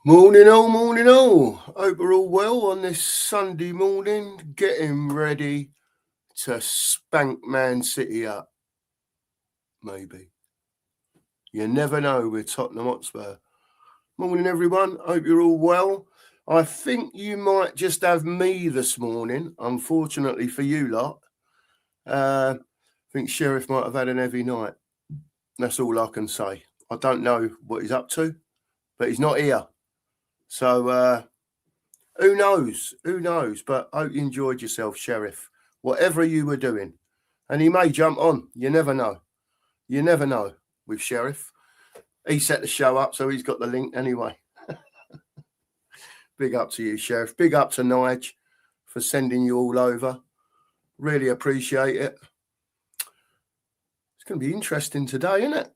Morning all, morning all. Hope we're all well on this Sunday morning, getting ready to spank Man City up. Maybe. You never know with Tottenham Hotspur. Morning everyone, hope you're all well. I think you might just have me this morning, unfortunately for you lot. I think Sheriff might have had an heavy night. That's all I can say. I don't know what he's up to, but he's not here. So, who knows? Who knows? But I hope you enjoyed yourself, Sheriff, whatever you were doing. And he may jump on. You never know. You never know with Sheriff. He set the show up, so he's got the link anyway. Big up to you, Sheriff. Big up to Nige for sending you all over. Really appreciate it. It's going to be interesting today, isn't it?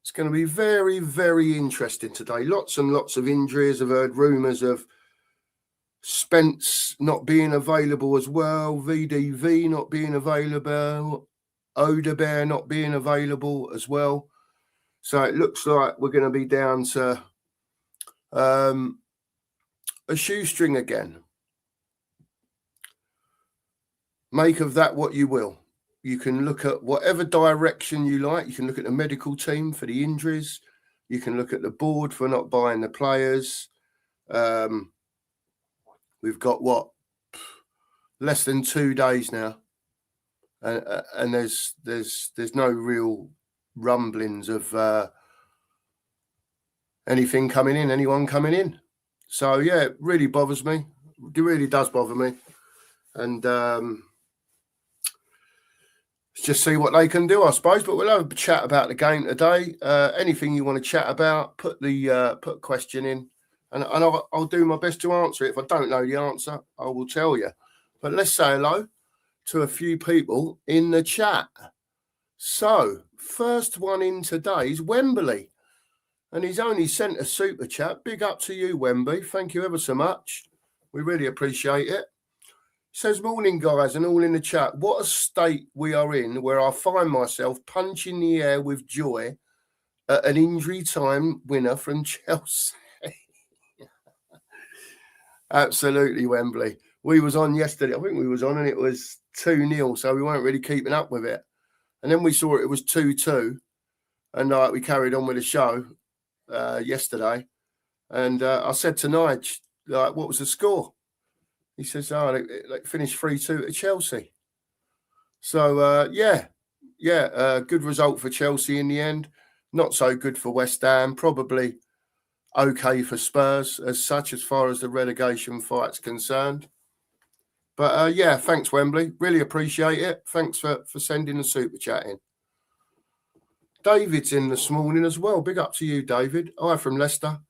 It's going to be very, very interesting today. Lots and lots of injuries. I've heard rumours of Spence not being available as well, VDV not being available, Odebear not being available as well. So it looks like we're going to be down to a shoestring again. Make of that what you will. You can look at whatever direction you like. You can look at the medical team for the injuries. You can look at the board for not buying the players. We've got less than 2 days now, and there's no real rumblings of anything coming in, anyone coming in. So yeah, it really bothers me. It really does bother me, and just see what they can do, I suppose. But we'll have a chat about the game today. Anything you want to chat about, put a question in. And I'll do my best to answer it. If I don't know the answer, I will tell you. But let's say hello to a few people in the chat. So, first one in today is Wembley. And he's only sent a super chat. Big up to you, Wembley. Thank you ever so much. We really appreciate it. He says, morning, guys, and all in the chat. What a state we are in where I find myself punching the air with joy at an injury time winner from Chelsea. Absolutely, Wembley. We was on yesterday. I think we was on and it was 2-0, so we weren't really keeping up with it. And then we saw it was 2-2, and we carried on with the show yesterday. And I said to Nige, what was the score? He says, they finished 3-2 at Chelsea. So, good result for Chelsea in the end. Not so good for West Ham. Probably okay for Spurs as such, as far as the relegation fight's concerned. But thanks, Wembley. Really appreciate it. Thanks for sending the super chat in. David's in this morning as well. Big up to you, David. Hi from Leicester.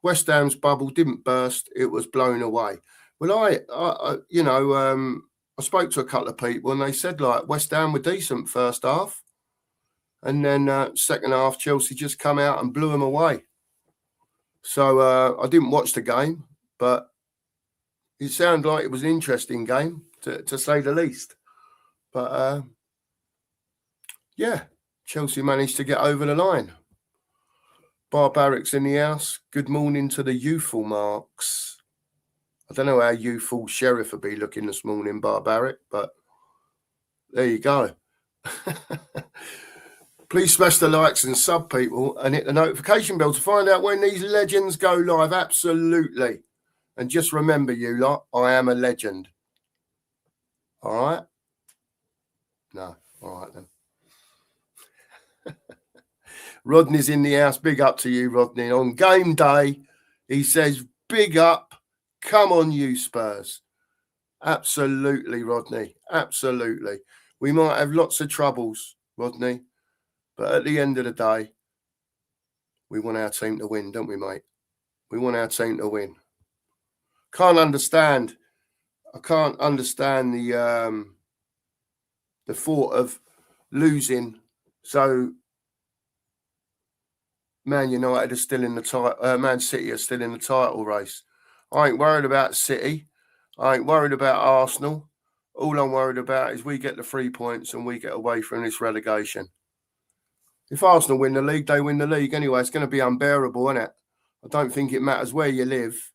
West Ham's bubble didn't burst; it was blown away. Well, I spoke to a couple of people and they said West Ham were decent first half, and then second half Chelsea just come out and blew them away. So I didn't watch the game, but it sounded like it was an interesting game, to say the least. But, Chelsea managed to get over the line. Barbaric's in the house. Good morning to the youthful Marks. I don't know how youthful Sheriff will be looking this morning, Barbaric, but there you go. Please smash the likes and sub, people, and hit the notification bell to find out when these legends go live. Absolutely. And just remember, you lot, I am a legend. All right? No. All right, then. Rodney's in the house. Big up to you, Rodney. On game day, he says, big up. Come on, you Spurs. Absolutely, Rodney. Absolutely. We might have lots of troubles, Rodney. But at the end of the day, we want our team to win, don't we, mate? We want our team to win. I can't understand the thought of losing. So Man United are still in the title. Man City are still in the title race. I ain't worried about City. I ain't worried about Arsenal. All I'm worried about is we get the 3 points and we get away from this relegation. If Arsenal win the league, they win the league anyway. It's going to be unbearable, isn't it? I don't think it matters where you live.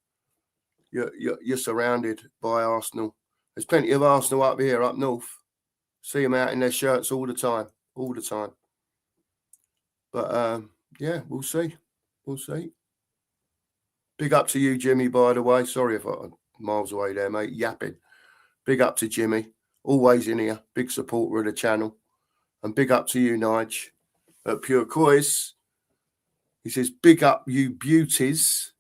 You're surrounded by Arsenal. There's plenty of Arsenal up here, up north. See them out in their shirts all the time. But yeah, we'll see. Big up to you, Jimmy, by the way. Sorry if I'm miles away there, mate. Yapping. Big up to Jimmy. Always in here. Big supporter of the channel. And big up to you, Nige, at Pure Coys. He says, big up you beauties.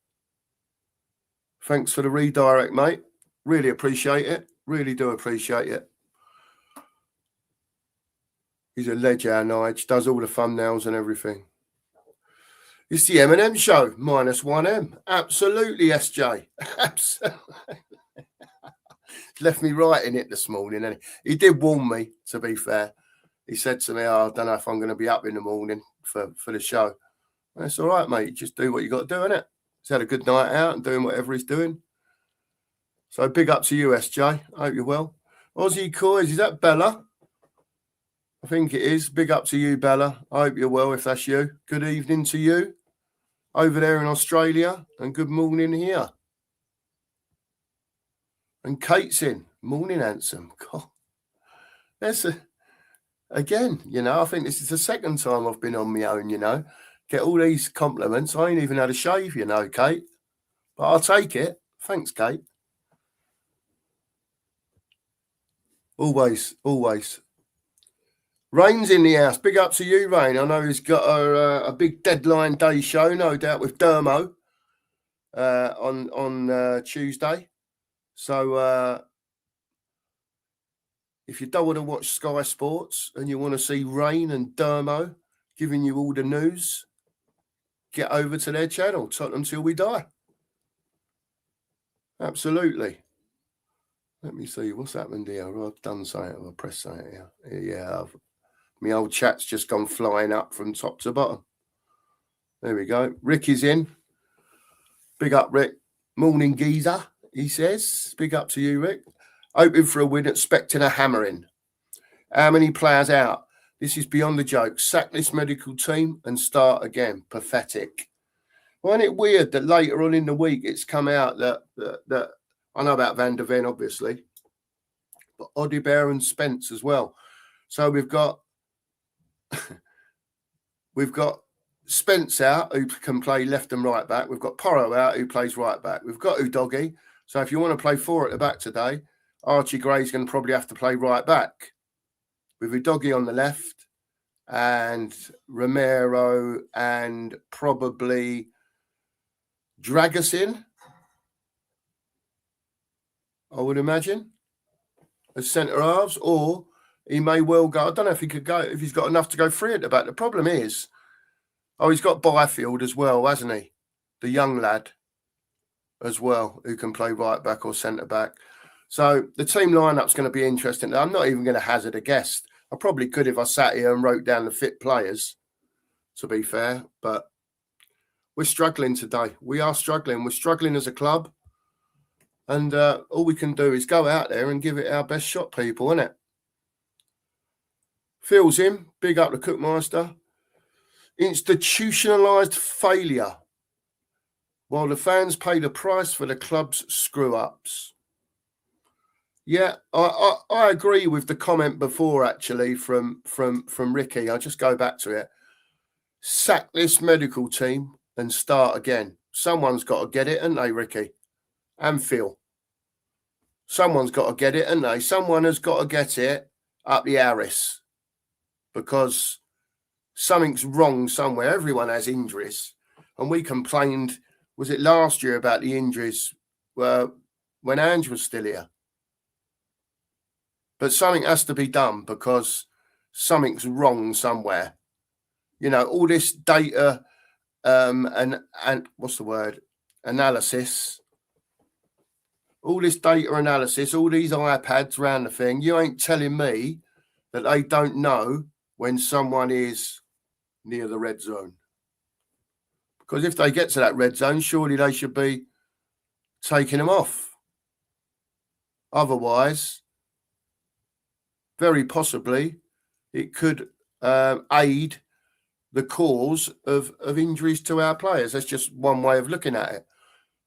Thanks for the redirect, mate. Really appreciate it. Really do appreciate it. He's a legend, Nige. Does all the thumbnails and everything. It's the M&M show, -1M. Absolutely, SJ. Absolutely. Left me writing it this morning. And he did warn me, to be fair. He said to me, I don't know if I'm going to be up in the morning for the show. That's all right, mate. Just do what you got to do, innit? He's had a good night out and doing whatever he's doing. So big up to you, SJ. I hope you're well. Aussie Coys, is that Bella? I think it is. Big up to you, Bella. I hope you're well if that's you. Good evening to you over there in Australia and good morning here. And Kate's in. Morning, handsome. God. Again, I think this is the second time I've been on my own, Get all these compliments. I ain't even had a shave, Kate. But I'll take it. Thanks, Kate. Always. Rain's in the house. Big up to you, Rain. I know he's got a big deadline day show, no doubt, with Dermo on Tuesday. So if you don't want to watch Sky Sports and you want to see Rain and Dermo giving you all the news, get over to their channel, Tottenham Till We Die. Absolutely. Let me see what's happened here. I've done something. I've pressed something here. Yeah, my old chat's just gone flying up from top to bottom. There we go. Rick is in. Big up, Rick. Morning, geezer, he says. Big up to you, Rick. Hoping for a win, expecting a hammering. How many players out? This is beyond the joke. Sack this medical team and start again. Pathetic. Well, isn't it weird that later on in the week it's come out that I know about Van der Ven, obviously, but Odibert and Spence as well. So we've got Spence out, who can play left and right back. We've got Porro out, who plays right back. We've got Udogie. So if you want to play four at the back today, Archie Gray's going to probably have to play right back with Udogie on the left and Romero and probably Dragusin, I would imagine, as centre halves, or he may well go. I don't know if he could go, if he's got enough to go free at the back. The problem is, he's got Byfield as well, hasn't he? The young lad as well, who can play right back or centre back. So the team lineup's going to be interesting. I'm not even going to hazard a guess. I probably could if I sat here and wrote down the fit players, to be fair, but we're struggling today. We are struggling. We're struggling as a club. And all we can do is go out there and give it our best shot, people, innit? Feels him. Big up the Cookmaster. Institutionalised failure, while the fans pay the price for the club's screw-ups. Yeah, I agree with the comment before, actually, from Ricky. I'll just go back to it. Sack this medical team and start again. Someone's got to get it, haven't they, Ricky? And Phil. Someone's got to get it, haven't they? Someone has got to get it up the arse, because something's wrong somewhere. Everyone has injuries. And we complained, was it last year, about the injuries when Ange was still here? But something has to be done, because something's wrong somewhere. All this data and what's the word? Analysis. All this data analysis, all these iPads around the thing, you ain't telling me that they don't know when someone is near the red zone. Because if they get to that red zone, surely they should be taking them off. Otherwise, very possibly, it could aid the cause of injuries to our players. That's just one way of looking at it.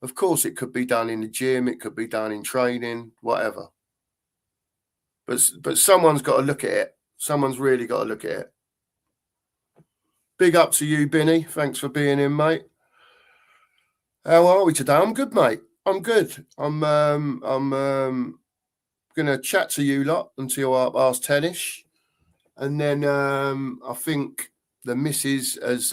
Of course, it could be done in the gym, it could be done in training, whatever. But someone's got to look at it. Someone's really got to look at it. Big up to you, Binny. Thanks for being in, mate. How are we today? I'm good, mate. I'm good. I'm gonna chat to you lot until 10:30, and then I think the missus has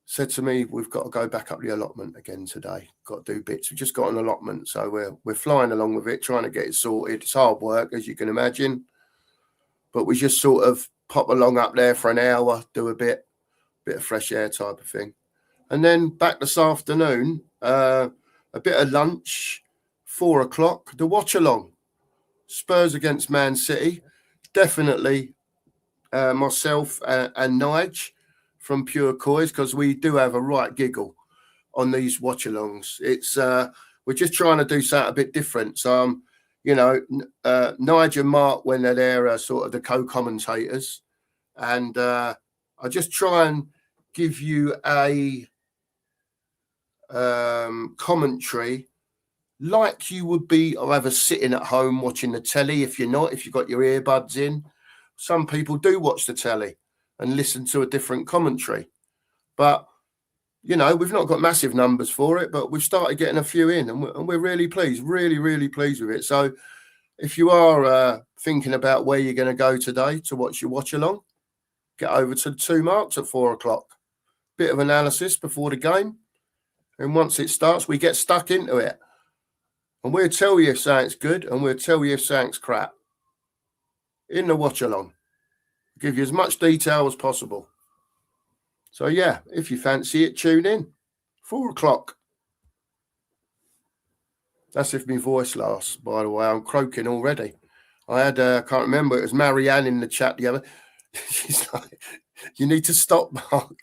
said to me, we've got to go back up the allotment again today. Got to do bits. We've just got an allotment, so we're flying along with it, trying to get it sorted. It's hard work, as you can imagine, but we just sort of pop along up there for an hour, do a bit of fresh air type of thing, and then back this afternoon. A bit of lunch, 4 o'clock. The watch along, Spurs against Man City. Definitely myself and Nige from Pure Coys, because we do have a right giggle on these watch-alongs. It's we're just trying to do something a bit different. So, Nige and Mark, when they're there, are sort of the co-commentators, and I just try and give you a commentary like you would be either sitting at home watching the telly. If you've got your earbuds in. Some people do watch the telly and listen to a different commentary, but we've not got massive numbers for it, but we've started getting a few in, and we're really pleased, really pleased with it. So if you are thinking about where you're going to go today to watch your watch along, get over to the 2 Marks at 4 o'clock. Bit of analysis before the game, and once it starts, we get stuck into it, and we'll tell you if something's good, and we'll tell you if something's crap in the watch along. Give you as much detail as possible. So yeah, if you fancy it, tune in. 4 o'clock. That's if my voice lasts, by the way. I'm croaking already. I had, can't remember, it was Marianne in the chat the other. She's like, you need to stop, Mark.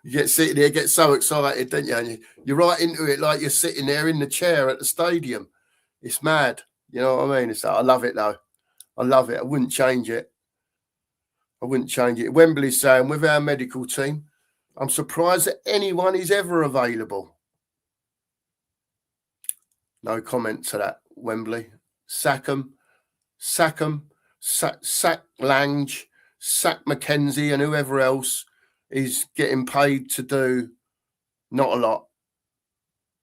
You get sitting there, get so excited, don't you? And you're right into it, like you're sitting there in the chair at the stadium. It's mad. You know what I mean? It's like, I love it though. I love it. I wouldn't change it. Wembley's saying, with our medical team, I'm surprised that anyone is ever available. No comment to that, Wembley. Sack them. Sack Lange, sack McKenzie, and whoever else is getting paid to do not a lot.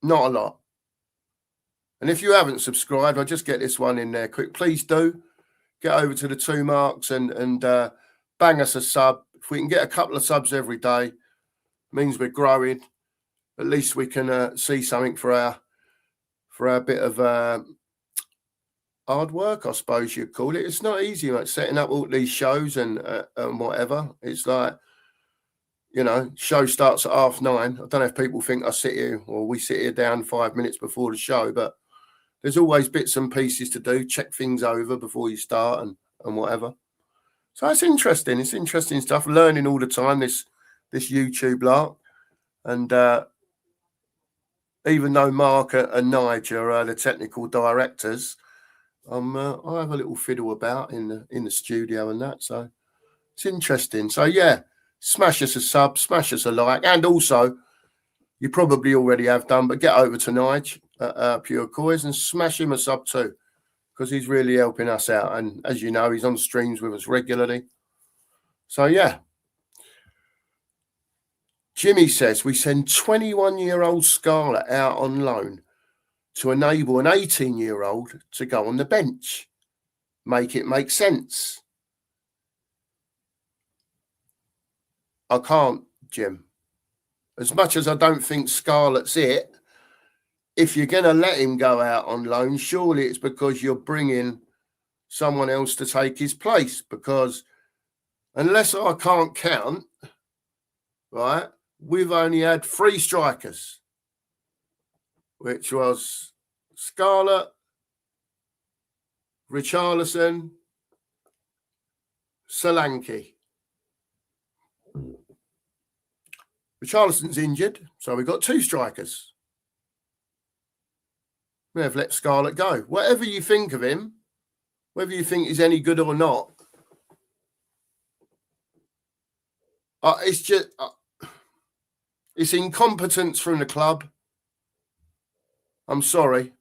Not a lot. And if you haven't subscribed, I'll just get this one in there quick. Please do. Get over to the 2 Marks and bang us a sub. If we can get a couple of subs every day, means we're growing. At least we can see something for our bit of hard work, I suppose you'd call it. It's not easy, like setting up all these shows and whatever. It's like, show starts at 9:30. I don't know if people think I sit here or we sit here down 5 minutes before the show, but there's always bits and pieces to do. Check things over before you start and whatever. So it's interesting. It's interesting stuff. Learning all the time, this YouTube lark. And even though Mark and Nigel are the technical directors, I have a little fiddle about in the studio and that. So it's interesting. So yeah, smash us a sub, smash us a like, and also you probably already have done, but get over to Nige at Pure Coys and smash him a sub too, because he's really helping us out. And as you know, he's on streams with us regularly. So yeah. Jimmy says we send 21-year-old Scarlett out on loan to enable an 18-year-old to go on the bench. Make it make sense. I can't, Jim. As much as I don't think Scarlett's it, if you're going to let him go out on loan, surely it's because you're bringing someone else to take his place. Because unless I can't count, right, we've only had 3 strikers, which was Scarlett, Richarlison, Solanke. Richarlison's injured, so we've got 2 strikers. We have let Scarlett go. Whatever you think of him, whether you think he's any good or not, It's just it's incompetence from the club. I'm sorry.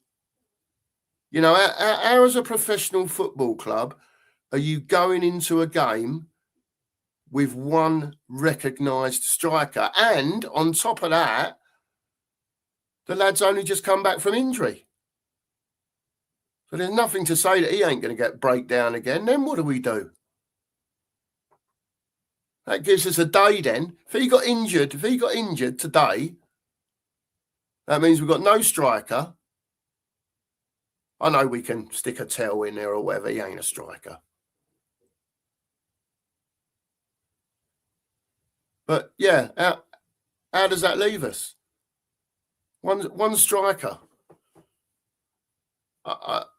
You know, how as a professional football club are you going into a game with one recognised striker? And on top of that, the lad's only just come back from injury. So there's nothing to say that he ain't going to get breakdown again. Then what do we do? That gives us a day then. If he got injured today, that means we've got no striker. I know we can stick a tail in there or whatever. He ain't a striker. But yeah, how does that leave us? One striker.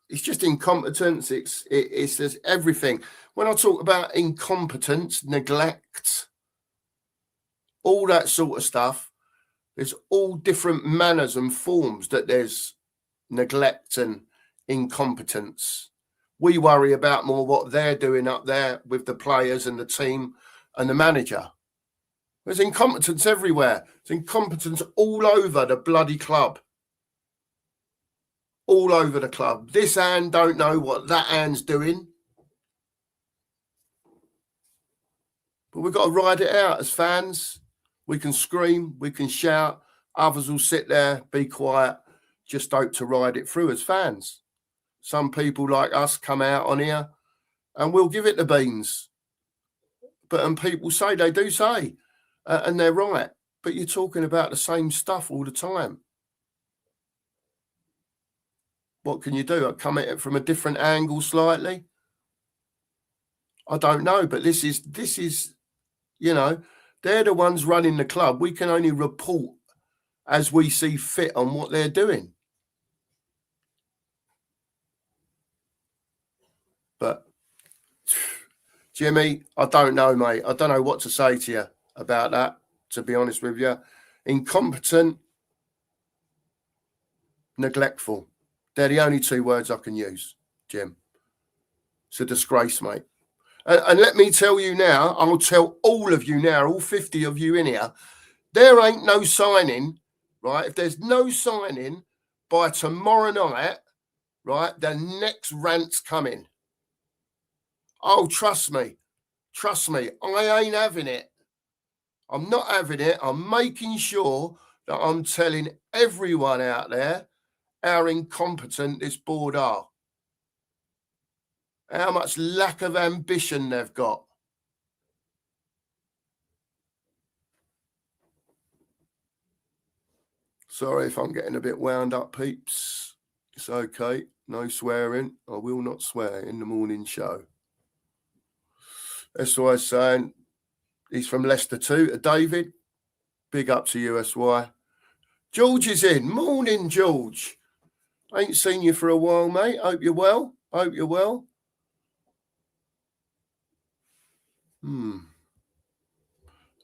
It's just incompetence. It's there's everything. When I talk about incompetence, neglect, all that sort of stuff, there's all different manners and forms that there's neglect and incompetence. We worry about more what they're doing up there with the players and the team and the manager. There's incompetence everywhere. There's incompetence all over the bloody club. All over the club. This hand don't know what that hand's doing. But we've got to ride it out as fans. We can scream, we can shout. Others will sit there, be quiet, just hope to ride it through as fans. Some people like us come out on here and we'll give it the beans. And people say, they do say, and they're right. But you're talking about the same stuff all the time. What can you do? I come at it from a different angle slightly. I don't know, but this is, you know, they're the ones running the club. We can only report as we see fit on what they're doing. But Jimmy, I don't know, mate. I don't know what to say to you about that, to be honest with you. Incompetent, neglectful. They're the only two words I can use, Jim. It's a disgrace, mate. And let me tell you now, I'll tell all of you now, all 50 of you in here, there ain't no signing, right? If there's no signing by tomorrow night, right, the next rant's coming. Oh, trust me. Trust me. I ain't having it. I'm not having it. I'm making sure that I'm telling everyone out there how incompetent this board are. How much lack of ambition they've got. Sorry if I'm getting a bit wound up, peeps. It's okay. No swearing. I will not swear in the morning show. That's why I'm saying he's from Leicester too. David, big up to you, SY. George is in. Morning, George. Ain't seen you for a while, mate. Hope you're well. Hope you're well.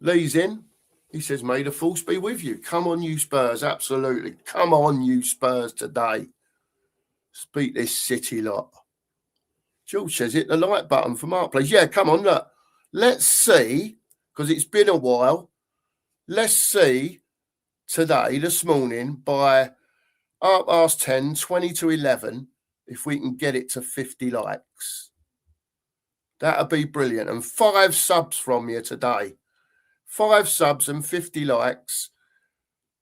Lee's in. He says, may the force be with you. Come on, you Spurs. Absolutely. Come on, you Spurs today. Beat this City lot. George says, hit the like button for Mark, please. Yeah, come on, look. Let's see, because it's been a while. Let's see today, this morning, by 10:30, 20 to 11, if we can get it to 50 likes. That'd be brilliant. And 5 subs from you today. 5 subs and 50 likes.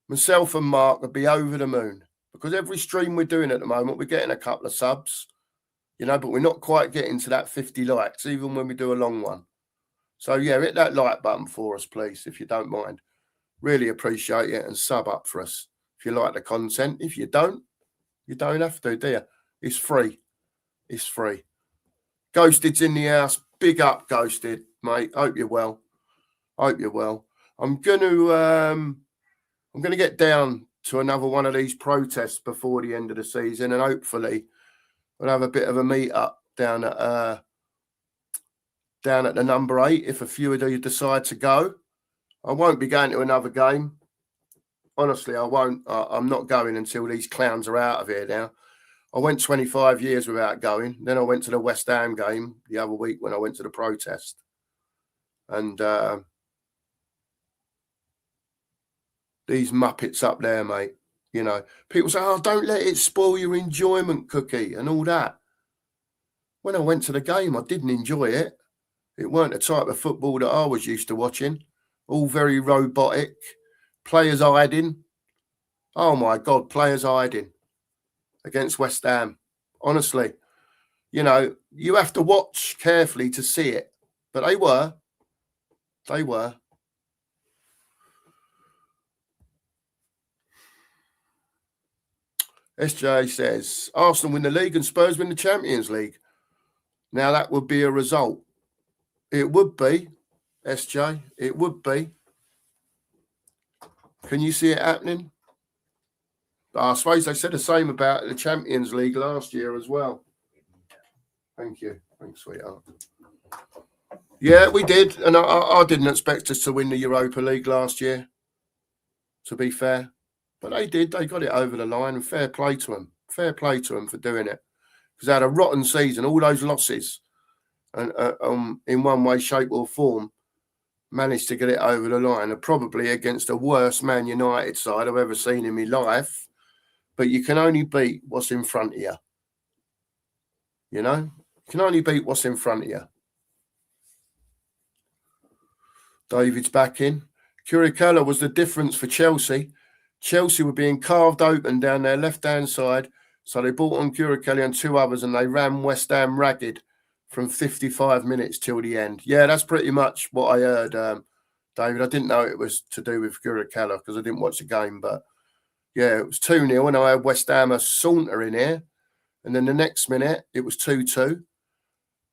Myself and Mark would be over the moon. Because every stream we're doing at the moment, we're getting a couple of subs. You know, but we're not quite getting to that 50 likes, even when we do a long one. So, yeah, hit that like button for us, please, if you don't mind. Really appreciate it, and sub up for us if you like the content. If you don't have to, do you? It's free. It's free. Ghosted's in the house. Big up, Ghosted, mate. Hope you're well. Hope you're well. I'm gonna get down to another one of these protests before the end of the season, and hopefully we'll have a bit of a meet up down at the number 8 if a few of you decide to go. I won't be going to another game. Honestly, I won't. I'm not going until these clowns are out of here now. I went 25 years without going. Then I went to the West Ham game the other week when I went to the protest. And These muppets up there, mate. You know, people say, oh, don't let it spoil your enjoyment, Cookie, and all that. When I went to the game, I didn't enjoy it. It weren't the type of football that I was used to watching. All very robotic. Players hiding. Oh, my God, players hiding against West Ham. Honestly, you know, you have to watch carefully to see it. But they were. They were. SJ says, Arsenal win the league and Spurs win the Champions League. Now, that would be a result. It would be, SJ. It would be. Can you see it happening? I suppose they said the same about the Champions League last year as well. Thank you. Thanks, sweetheart. Yeah, we did. And I didn't expect us to win the Europa League last year, to be fair. But they did. They got it over the line, and fair play to them. Fair play to them for doing it. Because they had a rotten season, all those losses. And in one way, shape or form, managed to get it over the line. And probably against the worst Man United side I've ever seen in my life. But you can only beat what's in front of you. You know? You can only beat what's in front of you. David's back in. Curicella was the difference for Chelsea. Chelsea were being carved open down their left-hand side, so they brought on Curicella and two others, and they ran West Ham ragged from 55 minutes till the end. Yeah, that's pretty much what I heard, David. I didn't know it was to do with Curicella because I didn't watch the game, but yeah, it was 2-0, and I had West Ham a saunter in here, and then the next minute it was 2-2.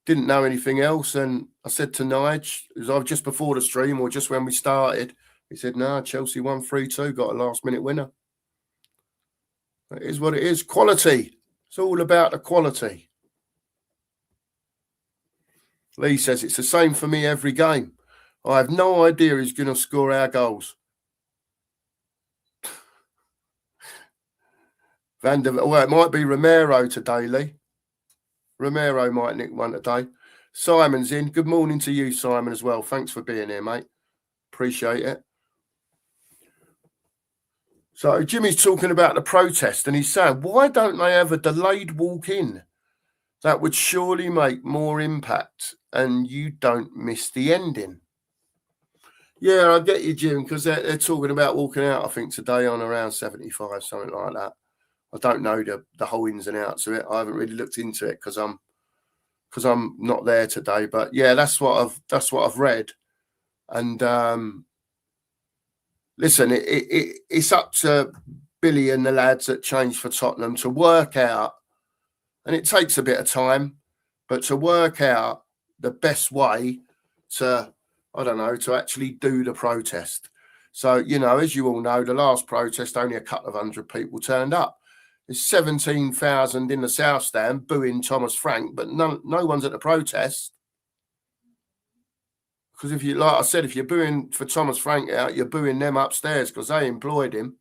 Didn't know anything else, and I said to Nige, it was either just before the stream or just when we started, he said, no, Chelsea won 3-2, got a last-minute winner. It is what it is. Quality. It's all about the quality. Lee says, it's the same for me every game. I have no idea who's going to score our goals. Well, it might be Romero today, Lee. Romero might nick one today. Simon's in. Good morning to you, Simon, as well. Thanks for being here, mate. Appreciate it. So Jimmy's talking about the protest, and he's saying, why don't they have a delayed walk-in? That would surely make more impact, and you don't miss the ending. Yeah, I get you, Jim, because they're talking about walking out, I think, today on around 75, something like that. I don't know the whole ins and outs of it. I haven't really looked into it because I'm not there today. But yeah, that's what I've read. And listen, it's up to Billy and the lads at Change for Tottenham to work out, and it takes a bit of time, but to work out the best way to, I don't know, to actually do the protest. So, you know, as you all know, the last protest, only a couple of hundred people turned up. There's 17,000 in the South Stand booing Thomas Frank, but no one's at the protest. Because if you, like I said, if you're booing for Thomas Frank out, you're booing them upstairs because they employed him.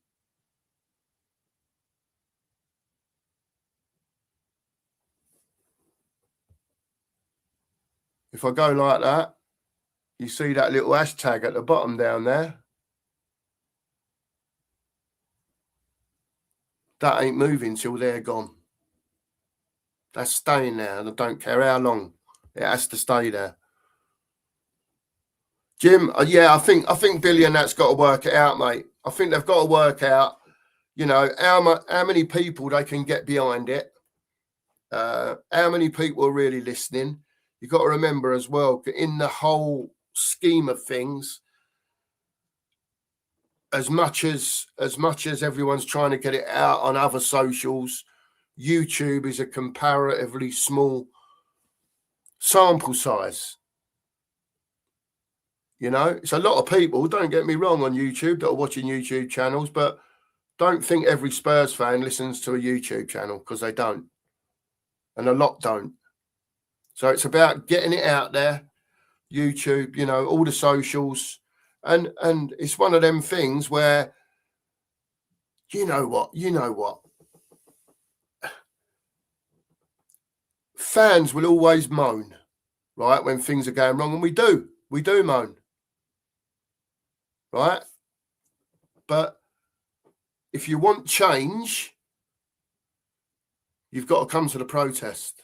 If I go like that, you see that little hashtag at the bottom down there. That ain't moving till they're gone. That's staying there, and I don't care how long. It has to stay there. Jim, yeah, I think Billy and that's got to work it out, mate. I think they've got to work out, you know, how many people they can get behind it. How many people are really listening? You've got to remember as well, in the whole scheme of things, as much as everyone's trying to get it out on other socials, YouTube is a comparatively small sample size. You know, it's a lot of people, don't get me wrong, on YouTube that are watching YouTube channels, but don't think every Spurs fan listens to a YouTube channel, because they don't. And a lot don't. So it's about getting it out there, YouTube, you know, all the socials. And it's one of them things where, you know what, fans will always moan, right, when things are going wrong. And we do moan, right? But if you want change, you've got to come to the protest.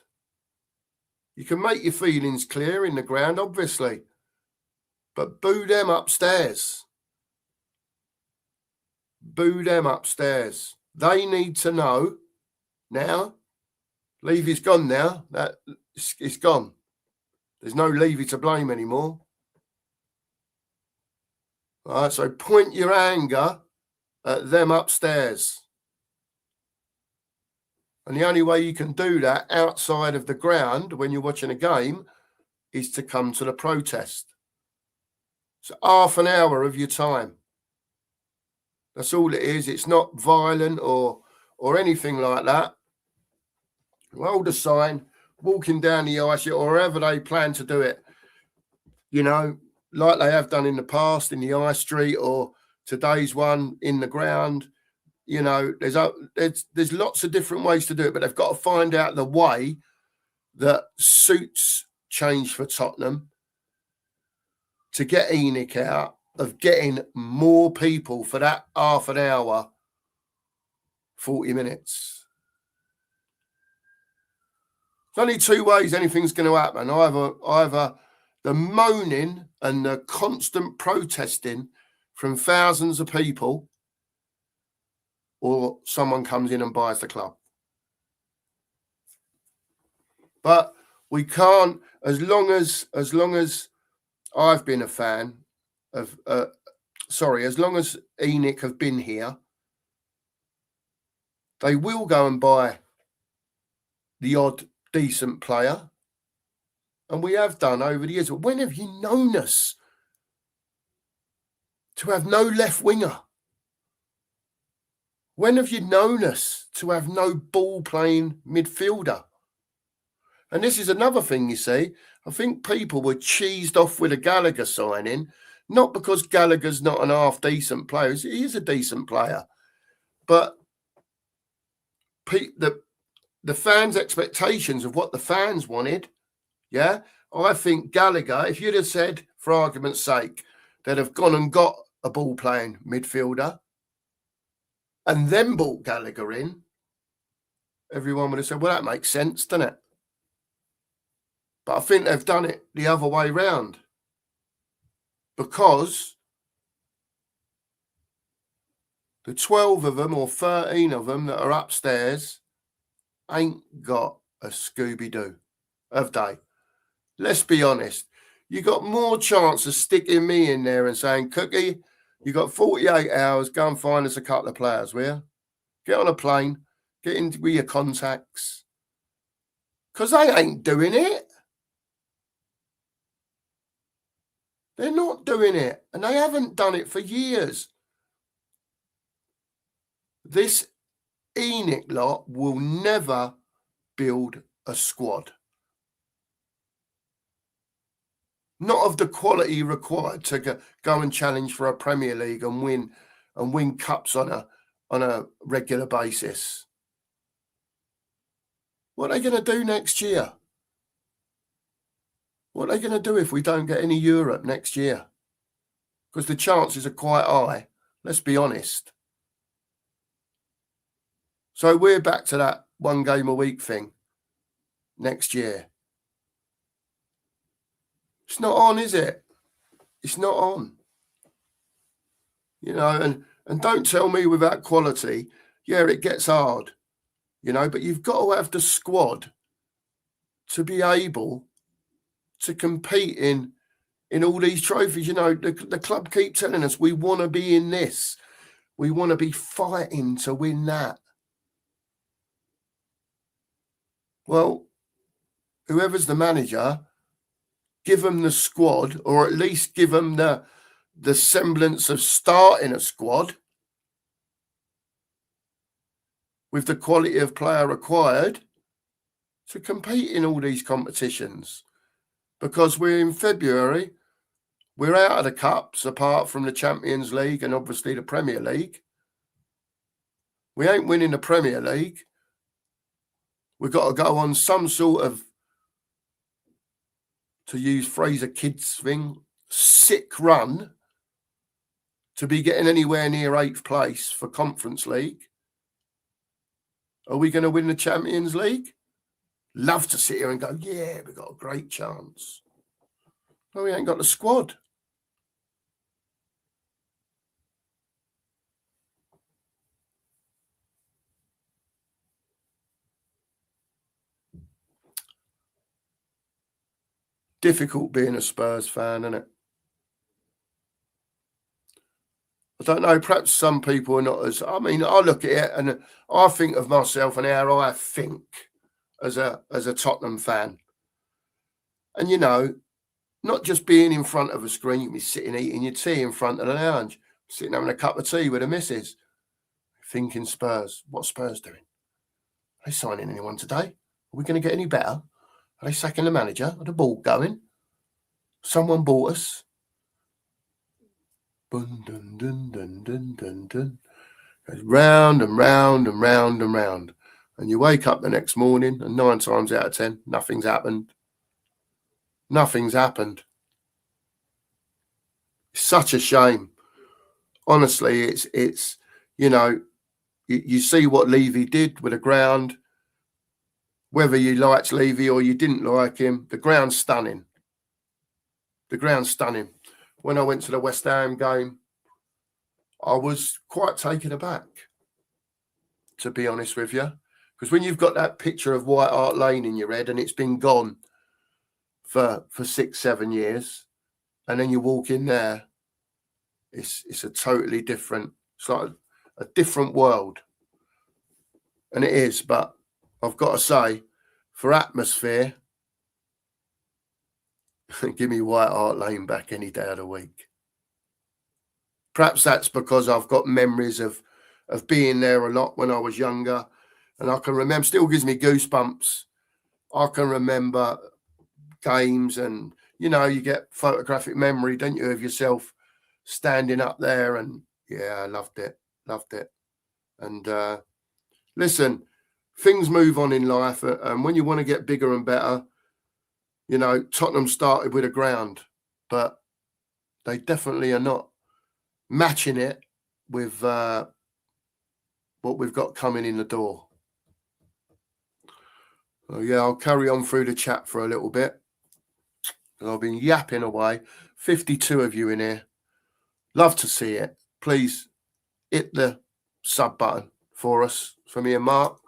You can make your feelings clear in the ground, obviously, but boo them upstairs. Boo them upstairs. They need to know now. Levy's gone now. It's gone. There's no Levy to blame anymore. All right, so point your anger at them upstairs. And the only way you can do that outside of the ground when you're watching a game is to come to the protest. So half an hour of your time. That's all it is. It's not violent or anything like that. Hold a sign, walking down the ice, or wherever they plan to do it, you know, like they have done in the past in the ice street, or today's one in the ground. You know, there's lots of different ways to do it, but they've got to find out the way that suits change for Tottenham to get ENIC out of getting more people for that half an hour, 40 minutes. There's only two ways anything's going to happen. Either the moaning and the constant protesting from thousands of people, or someone comes in and buys the club. But we can't, as long as I've been a fan of, as long as ENIC have been here, they will go and buy the odd decent player. And we have done over the years. But when have you known us to have no left winger? When have you known us to have no ball-playing midfielder? And this is another thing, you see. I think people were cheesed off with a Gallagher signing, not because Gallagher's not an half-decent player. He is a decent player. But the fans' expectations of what the fans wanted, yeah, I think Gallagher, if you'd have said, for argument's sake, they'd have gone and got a ball-playing midfielder and then brought Gallagher in, everyone would have said, well, that makes sense, doesn't it? But I think they've done it the other way round, because the 12 of them or 13 of them that are upstairs ain't got a Scooby-Doo, have they? Let's be honest. You got more chance of sticking me in there and saying, Cookie, you got 48 hours, go and find us a couple of players, will you? Get on a plane, get in with your contacts. Because they ain't doing it. They're not doing it. And they haven't done it for years. This ENIC lot will never build a squad. Not of the quality required to go and challenge for a Premier League and win cups on a regular basis. What are they going to do next year? What are they going to do if we don't get any Europe next year? Because the chances are quite high, let's be honest. So we're back to that one game a week thing next year. It's not on, is it? It's not on. You know, and don't tell me without quality, yeah, it gets hard, you know, but you've got to have the squad to be able to compete in all these trophies. You know, the club keep telling us we want to be in this. We want to be fighting to win that. Well, whoever's the manager, give them the squad, or at least give them the semblance of starting a squad with the quality of player required to compete in all these competitions. Because we're in February, we're out of the cups, apart from the Champions League and obviously the Premier League. We ain't winning the Premier League. We've got to go on some sort of, to use Fraser Kidd's thing, sick run to be getting anywhere near 8th place for Conference League? Are we going to win the Champions League? Love to sit here and go, yeah, we've got a great chance. No, we ain't got the squad. Difficult being a Spurs fan, isn't it? I don't know, perhaps some people are not as, I mean, I look at it and I think of myself and how I think as a Tottenham fan. And, you know, not just being in front of a screen, you can be sitting eating your tea in front of the lounge, sitting having a cup of tea with the missus, thinking Spurs. What's Spurs doing? Are they signing anyone today? Are we going to get any better? Are they sacking the manager? Are the ball going? Someone bought us. Dun, dun, dun, dun, dun, dun, dun. Goes round and round and round and round. And you wake up the next morning and 9 times out of 10, nothing's happened. Nothing's happened. It's such a shame. Honestly, it's you know, you see what Levy did with the ground. Whether you liked Levy or you didn't like him, the ground's stunning. The ground's stunning. When I went to the West Ham game, I was quite taken aback, to be honest with you. Because when you've got that picture of White Hart Lane in your head and it's been gone for 6-7 years, and then you walk in there, it's a totally different, it's like a different world. And it is, but I've got to say, for atmosphere, give me White Hart Lane back any day of the week. Perhaps that's because I've got memories of being there a lot when I was younger. And I can remember, still gives me goosebumps. I can remember games and, you know, you get photographic memory, don't you, of yourself standing up there. And yeah, I loved it. And listen, things move on in life. And when you want to get bigger and better, you know, Tottenham started with a ground, but they definitely are not matching it with what we've got coming in the door. Oh, yeah, I'll carry on through the chat for a little bit. I've been yapping away. 52 of you in here. Love to see it. Please hit the sub button for us, for me and Mark,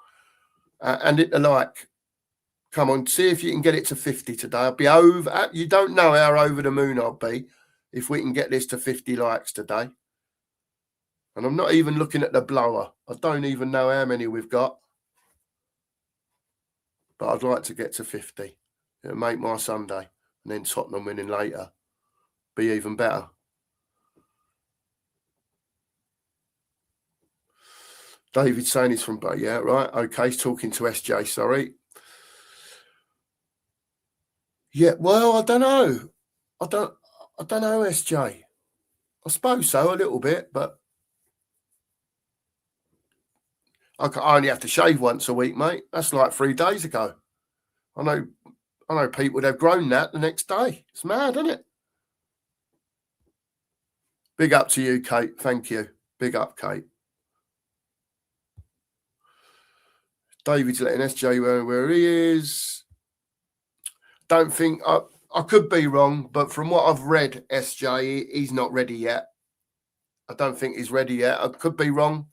and hit the like. Come on, see if you can get it to 50 today. I'll be over. You don't know how over the moon I'll be if we can get this to 50 likes today. And I'm not even looking at the blower. I don't even know how many we've got. But I'd like to get to 50. It'll make my Sunday. And then Tottenham winning later. Be even better. David saying he's from... Yeah, right. Okay, he's talking to SJ, sorry. Yeah, well, I don't know. I don't know, SJ. I suppose so, a little bit, but I only have to shave once a week, mate. That's like 3 days ago. I know people that have grown that the next day. It's mad, isn't it? Big up to you, Kate. Thank you. Big up, Kate. David's letting SJ where he is. Don't think... I could be wrong, but from what I've read, SJ, he's not ready yet. I don't think he's ready yet. I could be wrong.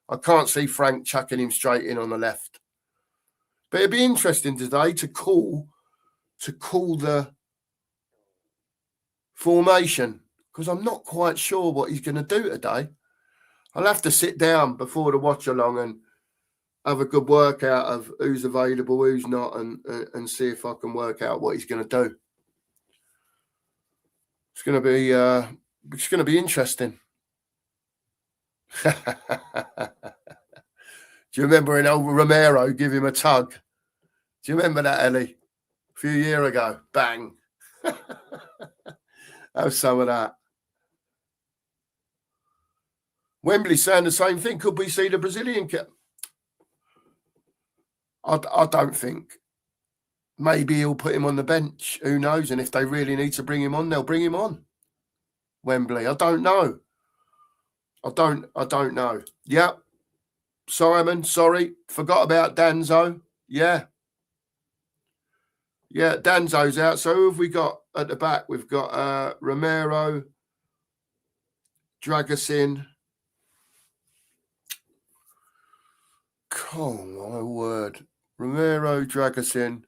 I can't see Frank chucking him straight in on the left. But it'd be interesting today to call the formation, because I'm not quite sure what he's going to do today. I'll have to sit down before the watch along and have a good workout of who's available, who's not, and see if I can work out what he's going to do. It's going to be interesting. Do you remember in old Romero give him a tug? Do you remember that, Ellie? A few years ago. Bang. Have some of that. Wembley saying the same thing. Could we see the Brazilian kit? I don't think. Maybe he'll put him on the bench. Who knows? And if they really need to bring him on, they'll bring him on. Wembley. I don't know. I don't know. Yep. Simon, sorry, forgot about Danzo. Yeah. Yeah, Danzo's out. So who have we got at the back? We've got Romero, Dragusin. Oh my word. Romero, Dragusin.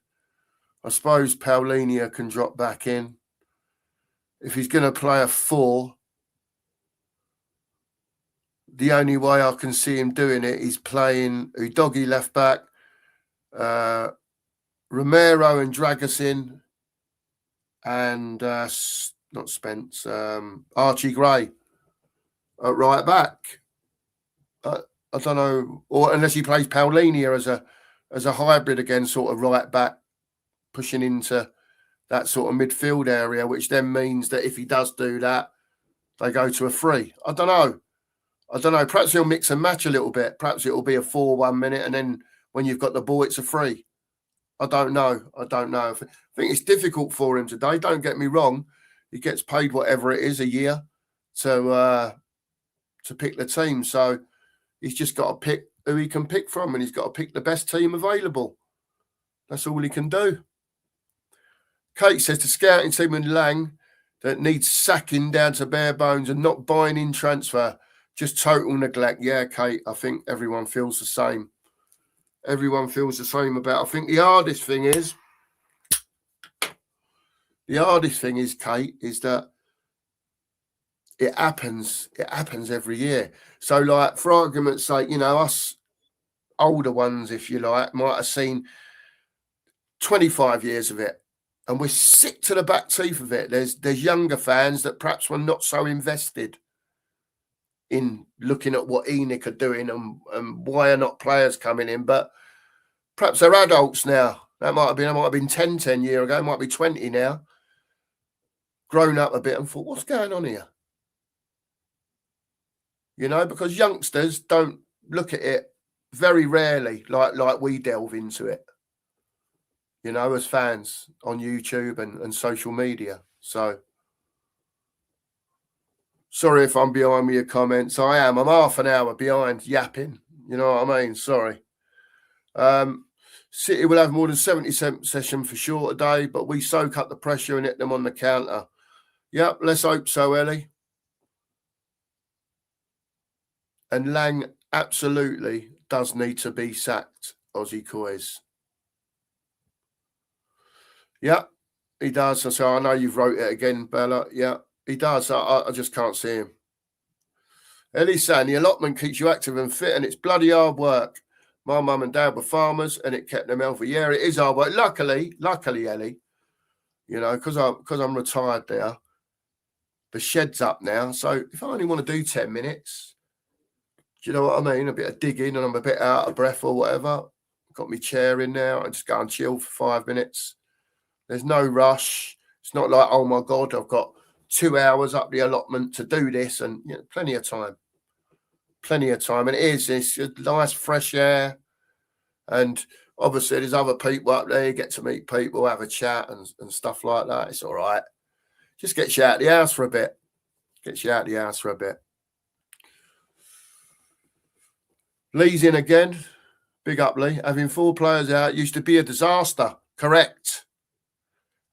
I suppose Paulinia can drop back in. If he's going to play a 4, the only way I can see him doing it is playing Udogie left back, Romero and Dragusin, and not Spence, Archie Gray at right back. I don't know, or unless he plays Paulinia as a hybrid again, sort of right back, pushing into that sort of midfield area, which then means that if he does do that, they go to a 3. I don't know. Perhaps he'll mix and match a little bit. Perhaps it'll be a 4 1 minute, and then when you've got the ball, it's a 3. I don't know. I think it's difficult for him today. Don't get me wrong. He gets paid whatever it is a year to pick the team. So he's just got to pick who he can pick from, and he's got to pick the best team available. That's all he can do. Kate says the scouting team in Lang that needs sacking down to bare bones and not buying in transfer. Just total neglect. Yeah, Kate, I think everyone feels the same. Everyone feels the same about. I think the hardest thing is, Kate, is that it happens every year. So, like, for argument's sake, us older ones, if you like, might have seen 25 years of it, and we're sick to the back teeth of it. There's younger fans that perhaps were not so invested in looking at what ENIC are doing and why are not players coming in, but perhaps they're adults now. That might have been 10 years ago, it might be 20 now. Grown up a bit and thought, what's going on here? Because youngsters don't look at it very rarely like we delve into it, as fans on YouTube and social media. So sorry if I'm behind with your comments. I am. I'm half an hour behind yapping. You know what I mean? Sorry. City will have more than 70% session for sure today, but we soak up the pressure and hit them on the counter. Yep, let's hope so, Ellie. And Lang absolutely does need to be sacked, Aussie Coys. Yeah, he does. So I know you've wrote it again, Bella. Yeah, he does. I just can't see him. Ellie's saying the allotment keeps you active and fit, and it's bloody hard work. My mum and dad were farmers, and it kept them healthy. Yeah, it is hard work. Luckily, Ellie, because I'm retired there, the shed's up now. So if I only want to do 10 minutes, do you know what I mean? A bit of digging, and I'm a bit out of breath or whatever. Got my chair in now. I just go and chill for 5 minutes. There's no rush. It's not like, oh my God, I've got 2 hours up the allotment to do this, and plenty of time. And it's just nice fresh air. And obviously there's other people up there. You get to meet people, have a chat and stuff like that. It's all right. Just gets you out of the house for a bit. Lee's in again. Big up, Lee. Having 4 players out used to be a disaster. Correct.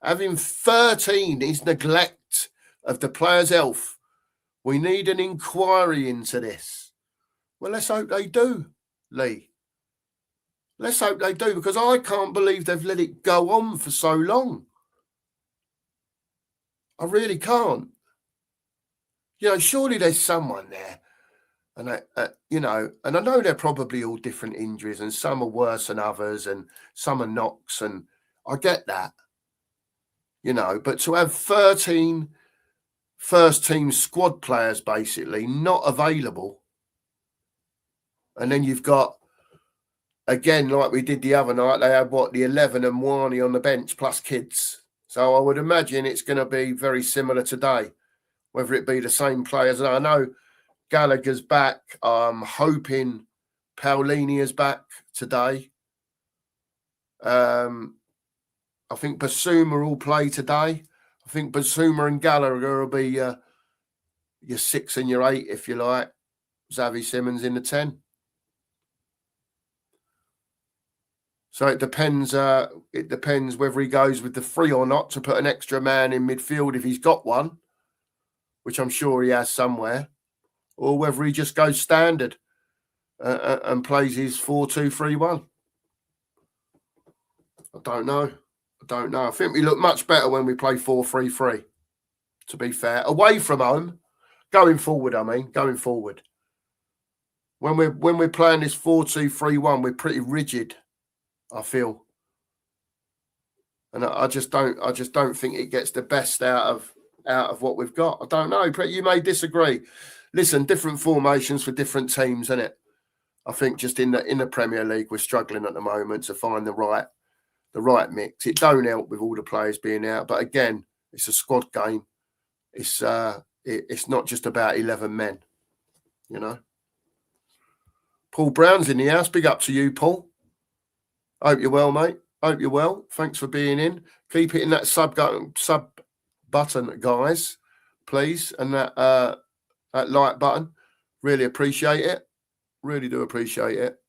Having 13 is neglect of the players' health. We need an inquiry into this. Well, let's hope they do, Lee. Let's hope they do, because I can't believe they've let it go on for so long. I really can't. Surely there's someone there. And, and I know they're probably all different injuries, and some are worse than others, and some are knocks, and I get that. But to have 13 first-team squad players basically not available, and then you've got, again, like we did the other night, they had, the 11 and Wani on the bench plus kids. So I would imagine it's going to be very similar today, whether it be the same players. And I know Gallagher's back. I'm hoping Paulinia's back today. I think Basuma will play today. I think Basuma and Gallagher will be your 6 and your 8, if you like. Xavi Simons in the 10. So it depends. It depends whether he goes with the 3 or not to put an extra man in midfield if he's got one, which I'm sure he has somewhere, or whether he just goes standard and plays his 4-2-3-1. I don't know. I think we look much better when we play 4-3-3. To be fair, away from home, going forward. Going forward. When we're playing this 4-2-3-1, we're pretty rigid, I feel, and I just don't think it gets the best out of what we've got. I don't know. You may disagree. Listen, different formations for different teams, isn't it? I think just in the Premier League, we're struggling at the moment to find the right mix. It don't help with all the players being out, but again, it's a squad game. It's not just about 11 men, you know. Paul Brown's in the house. Big up to you, Paul. Hope you're well, mate. Hope you're well. Thanks for being in. Keep hitting that sub button, guys, please, and that like button. Really appreciate it. Really do appreciate it.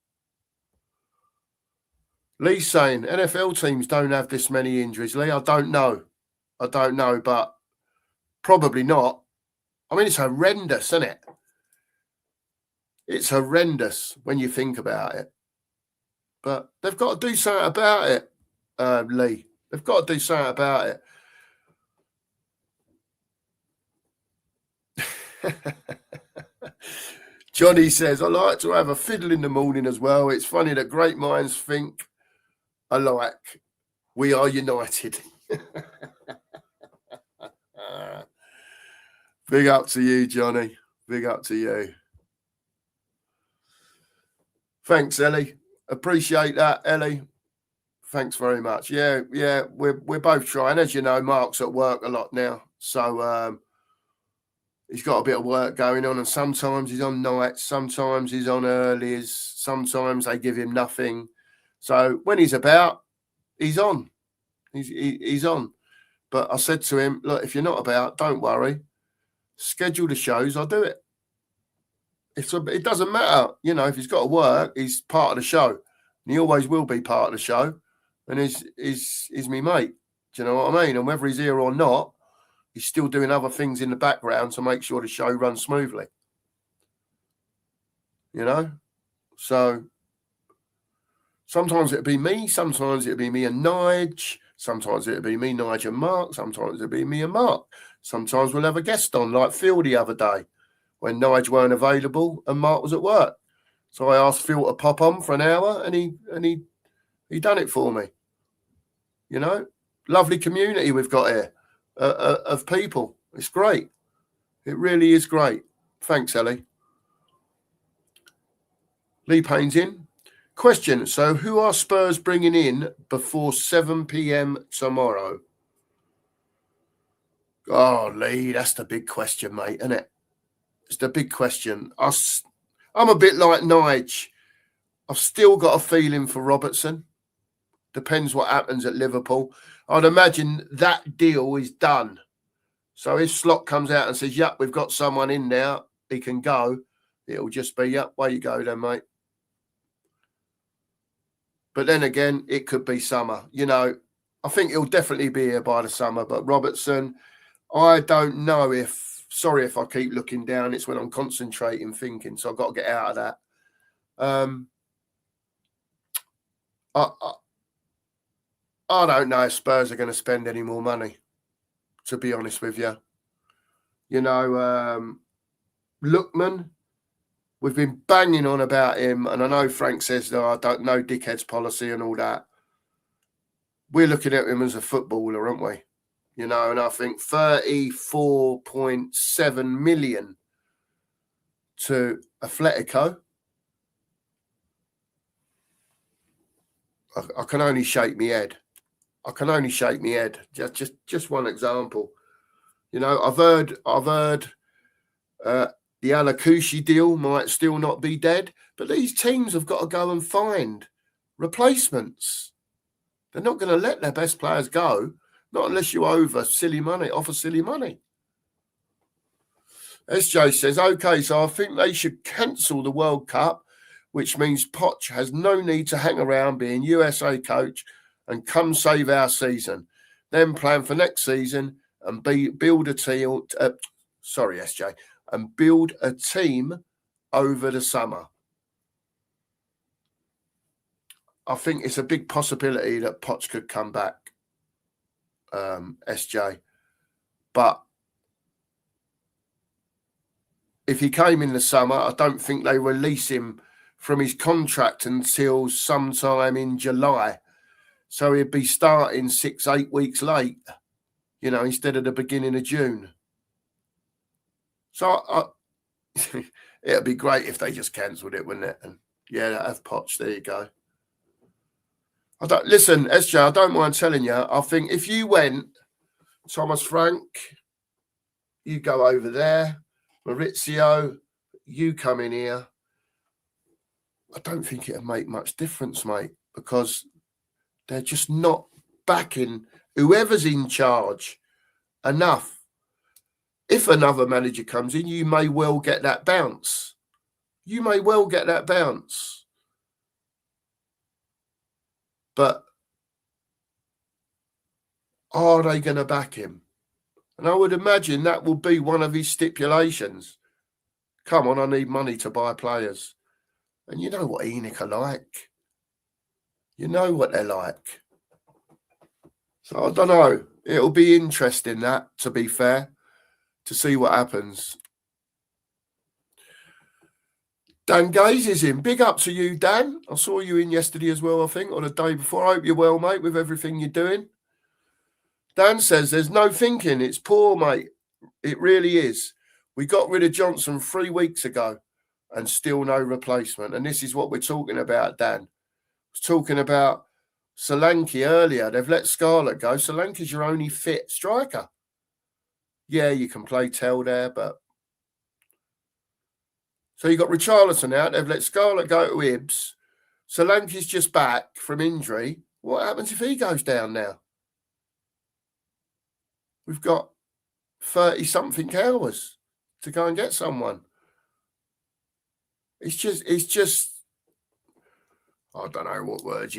Lee's saying NFL teams don't have this many injuries. Lee, I don't know, but probably not. I mean, it's horrendous, isn't it? It's horrendous when you think about it. But they've got to do something about it, Lee. They've got to do something about it. Johnny says, I like to have a fiddle in the morning as well. It's funny that great minds think alike. We are united. Big up to you, Johnny. Big up to you. Thanks, Ellie. Appreciate that, Ellie. Thanks very much. Yeah, we're both trying. As you know, Mark's at work a lot now, so he's got a bit of work going on, and sometimes he's on nights, sometimes he's on earlies, sometimes they give him nothing. So when he's about, he's on. He's on. But I said to him, look, if you're not about, don't worry. Schedule the shows, I'll do it. It doesn't matter, you know. If he's got to work, he's part of the show, and he always will be part of the show. And is me mate. Do you know what I mean? And whether he's here or not, he's still doing other things in the background to make sure the show runs smoothly. You know, so sometimes it'll be me, sometimes it'll be me and Nige, sometimes it'll be me, Nige and Mark, sometimes it'll be me and Mark. Sometimes we'll have a guest on, like Phil the other day, when Nige weren't available and Mark was at work. So I asked Phil to pop on for an hour, and he done it for me. You know, lovely community we've got here of people. It's great. It really is great. Thanks, Ellie. Lee Payne's in. Question. So who are Spurs bringing in before 7 p.m. tomorrow? Oh, Lee, that's the big question, mate, isn't it? It's the big question. I'm a bit like Nige. I've still got a feeling for Robertson. Depends what happens at Liverpool. I'd imagine that deal is done. So if Slot comes out and says, yep, we've got someone in now, he can go, it'll just be, yep, way you go then, mate. But then again, it could be summer. You know, I think he'll definitely be here by the summer. But Robertson, I don't know if, sorry if I keep looking down. It's when I'm concentrating, thinking. So I've got to get out of that. I don't know if Spurs are going to spend any more money, to be honest with you. You know, Lookman, we've been banging on about him, and I know Frank says, no, I don't know dickhead's policy and all that. We're looking at him as a footballer, aren't we? You know, and I think 34.7 million to Atletico. I can only shake my head. Just one example. You know, I've heard the Alakushi deal might still not be dead, but these teams have got to go and find replacements. They're not going to let their best players go, not unless you offer silly money. SJ says, okay, so I think they should cancel the World Cup, which means Poch has no need to hang around being USA coach and come save our season. Then plan for next season and build a team. Sorry, SJ, and build a team over the summer. I think it's a big possibility that Poch could come back, SJ. But if he came in the summer, I don't think they release him from his contract until sometime in July. So he'd be starting 6-8 weeks late, instead of the beginning of June. So it'd be great if they just cancelled it, wouldn't it? And yeah, have Poch. There you go. Listen, SJ, I don't mind telling you, I think if you went, Thomas Frank, you go over there, Maurizio, you come in here, I don't think it'll make much difference, mate, because they're just not backing whoever's in charge enough. If another manager comes in, you may well get that bounce. But are they going to back him? And I would imagine that will be one of his stipulations. Come on, I need money to buy players. And you know what ENIC are like. You know what they're like. So I don't know. It'll be interesting, that, to be fair, to see what happens. Dan Gaze is in. Big up to you, Dan. I saw you in yesterday as well, I think, or the day before. I hope you're well, mate, with everything you're doing. Dan says, there's no thinking. It's poor, mate. It really is. We got rid of Johnson 3 weeks ago and still no replacement. And this is what we're talking about, Dan. I was talking about Solanke earlier. They've let Scarlett go. Solanke's your only fit striker. Yeah, you can play Tell there, but... So you got Richarlison out. They've let Scarlett go to Ibs. Solanke's just back from injury. What happens if he goes down now? We've got 30-something hours to go and get someone. It's just, I don't know what words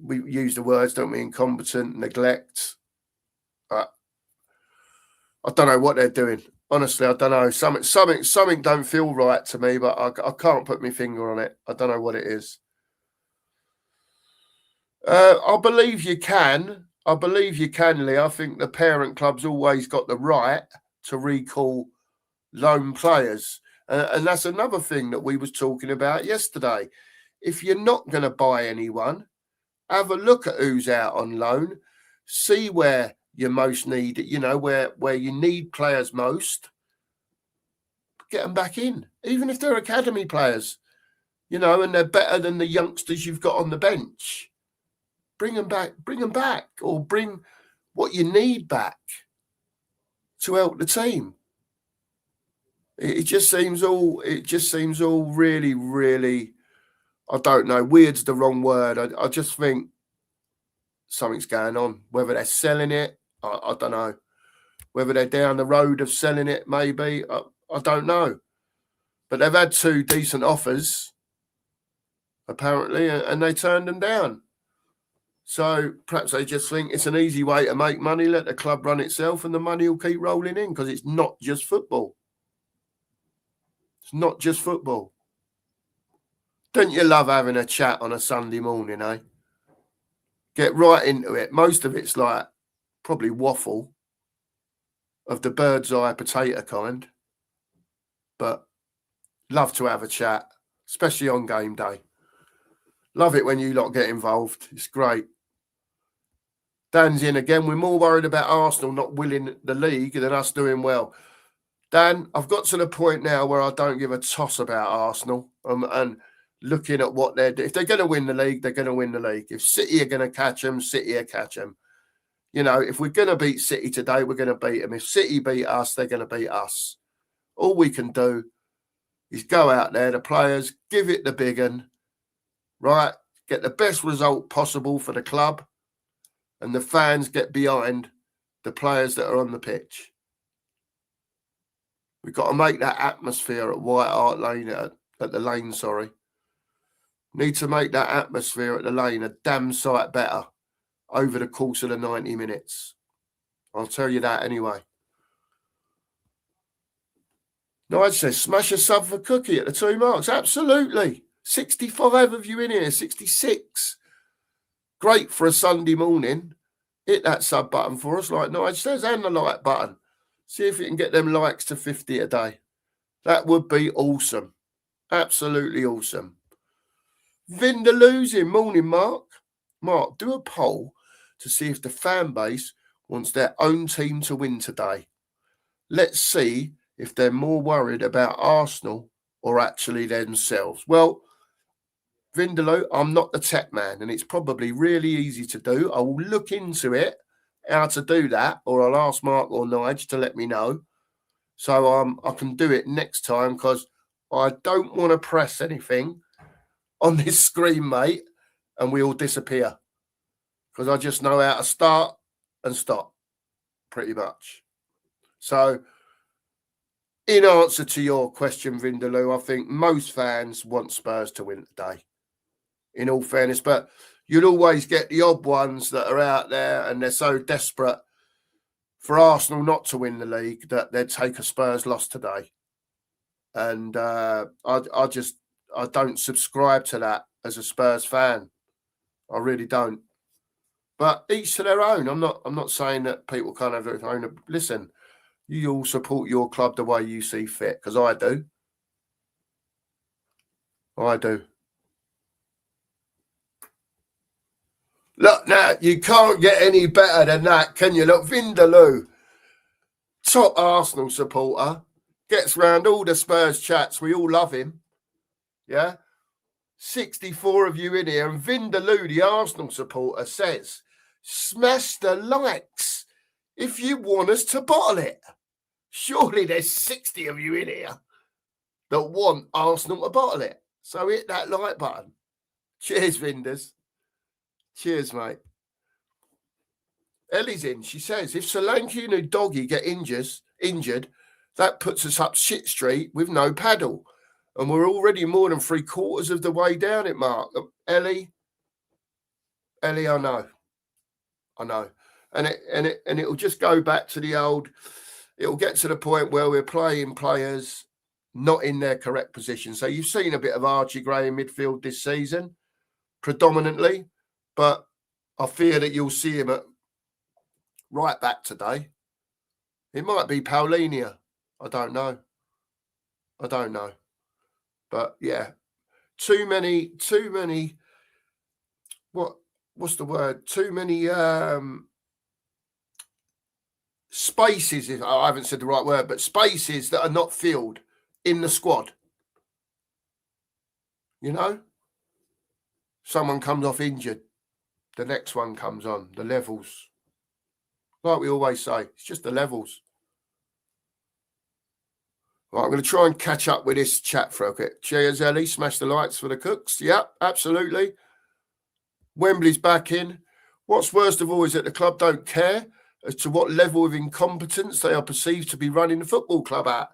we use the words, don't we? Incompetent, neglect. I don't know what they're doing. Honestly, I don't know. Something don't feel right to me, but I can't put my finger on it. I don't know what it is. I believe you can. Lee. I think the parent club's always got the right to recall loan players. And that's another thing that we was talking about yesterday. If you're not going to buy anyone, have a look at who's out on loan, see where you most need it, where you need players most, get them back in, even if they're academy players, and they're better than the youngsters you've got on the bench. Bring them back, or bring what you need back to help the team. It just seems all really, really, I don't know, weird's the wrong word. I just think something's going on. Whether they're selling it, I don't know. Whether they're down the road of selling it, maybe, I don't know. But they've had 2 decent offers, apparently, and they turned them down. So perhaps they just think it's an easy way to make money, let the club run itself, and the money will keep rolling in, because it's not just football. It's not just football. Don't you love having a chat on a Sunday morning, eh? Get right into it. Most of it's like probably waffle of the bird's eye potato kind. But love to have a chat, especially on game day. Love it when you lot get involved. It's great. Dan's in again. We're more worried about Arsenal not winning the league than us doing well. Dan, I've got to the point now where I don't give a toss about Arsenal and looking at what they're doing. If they're going to win the league, they're going to win the league. If City are going to catch them, City are catch them. If we're going to beat City today, we're going to beat them. If City beat us, they're going to beat us. All we can do is go out there, the players, give it the big one, right? Get the best result possible for the club, and the fans get behind the players that are on the pitch. We've got to make that atmosphere at White Hart Lane, at the Lane, sorry. Need to make that atmosphere at the Lane a damn sight better over the course of the 90 minutes. I'll tell you that anyway. Nigel says, smash a sub for Cookie at the 2 marks. Absolutely. 65 of you in here, 66. Great for a Sunday morning. Hit that sub button for us, like Nigel says, and the like button. See if you can get them likes to 50 a day. That would be awesome. Absolutely awesome. Vinder losing. Morning, Mark. Mark, do a poll to see if the fan base wants their own team to win today. Let's see if they're more worried about Arsenal or actually themselves. Well, Vindaloo, I'm not the tech man, and it's probably really easy to do. I will look into it, how to do that, or I'll ask Mark or Nige to let me know. So I can do it next time, because I don't want to press anything on this screen, mate, and we all disappear. Because I just know how to start and stop, pretty much. So, in answer to your question, Vindaloo, I think most fans want Spurs to win today, in all fairness. But you'll always get the odd ones that are out there and they're so desperate for Arsenal not to win the league that they'd take a Spurs loss today. And I don't subscribe to that as a Spurs fan. I really don't. But each to their own. I'm not saying that people can't have their own. Listen, you all support your club the way you see fit, because I do. I do. Look, now, you can't get any better than that, can you? Look, Vindaloo, top Arsenal supporter, gets round all the Spurs chats. We all love him. Yeah? 64 of you in here. And Vindaloo, the Arsenal supporter, says, smash the likes if you want us to bottle it. Surely there's 60 of you in here that want Arsenal to bottle it. So hit that like button. Cheers, Vinders. Cheers, mate. Ellie's in. She says, if Solanke and Doggy get injured, that puts us up shit street with no paddle. And we're already more than 3/4 of the way down it, Mark. Ellie, I know. And it'll just go back to the old, it'll get to the point where we're playing players not in their correct position. So you've seen a bit of Archie Gray in midfield this season, predominantly, but I fear that you'll see him at right back today. It might be Paulinia. I don't know. But yeah, too many, what's the word? Too many spaces, if I haven't said the right word, but spaces that are not filled in the squad. You know? Someone comes off injured, the next one comes on, the levels. Like we always say, it's just the levels. Right, I'm going to try and catch up with this chat for a bit. Cheers, Ellie. Smash the lights for the cooks. Yep, absolutely. Wembley's back in. What's worst of all is that the club don't care as to what level of incompetence they are perceived to be running the football club at.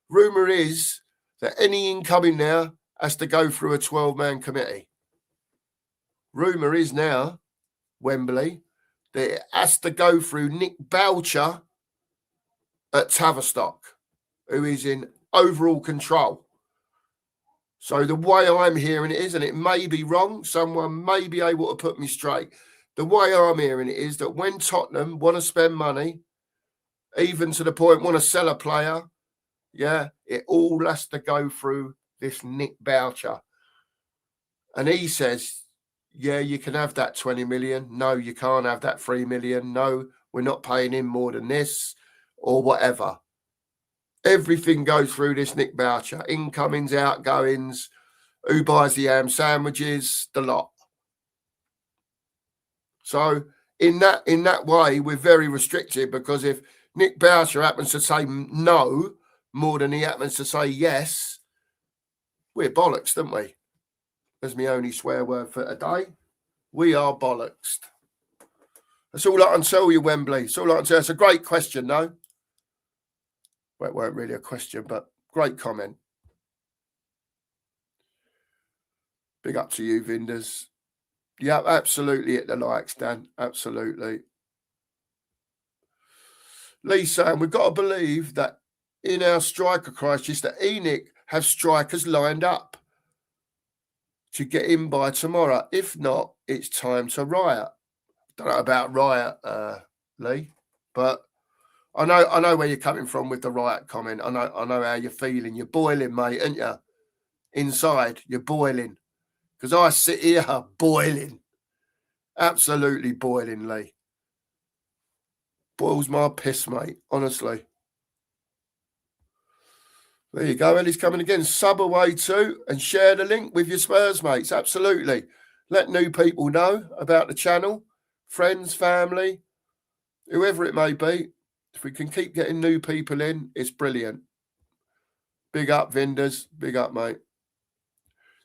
Rumour is that any incoming now has to go through a 12-man committee. Rumour is now, Wembley, that it has to go through Nick Boucher at Tavistock, who is in overall control. So the way I'm hearing it is, and it may be wrong, someone may be able to put me straight. The way I'm hearing it is that when Tottenham want to spend money, even to the point want to sell a player, yeah, it all has to go through this Nick Boucher. And he says, yeah, you can have that 20 million. No, you can't have that 3 million. No, we're not paying him more than this or whatever. Everything goes through this Nick Boucher. Incomings, outgoings, who buys the ham sandwiches, the lot. So in that way, we're very restricted, because if Nick Boucher happens to say no more than he happens to say yes, we're bollocks, don't we? That's my only swear word for today. We are bollocks. That's all I can tell you, Wembley. That's all I can tell you. It's a great question, though. Well, it weren't really a question, but great comment. Big up to you, Vinders. Yeah, absolutely hit the likes, Dan. Absolutely. Lee saying, we've got to believe that in our striker crisis that ENIC have strikers lined up to get in by tomorrow. If not, it's time to riot. Don't know about riot, Lee, but I know where you're coming from with the riot comment. I know how you're feeling. You're boiling, mate, aren't you? Inside, you're boiling. Because I sit here boiling. Absolutely boiling, Lee. Boils my piss, mate, honestly. There you go. Ellie's coming again. Sub away too and share the link with your Spurs mates. Absolutely. Let new people know about the channel, friends, family, whoever it may be. If we can keep getting new people in, it's brilliant. Big up, Vinders. Big up, mate.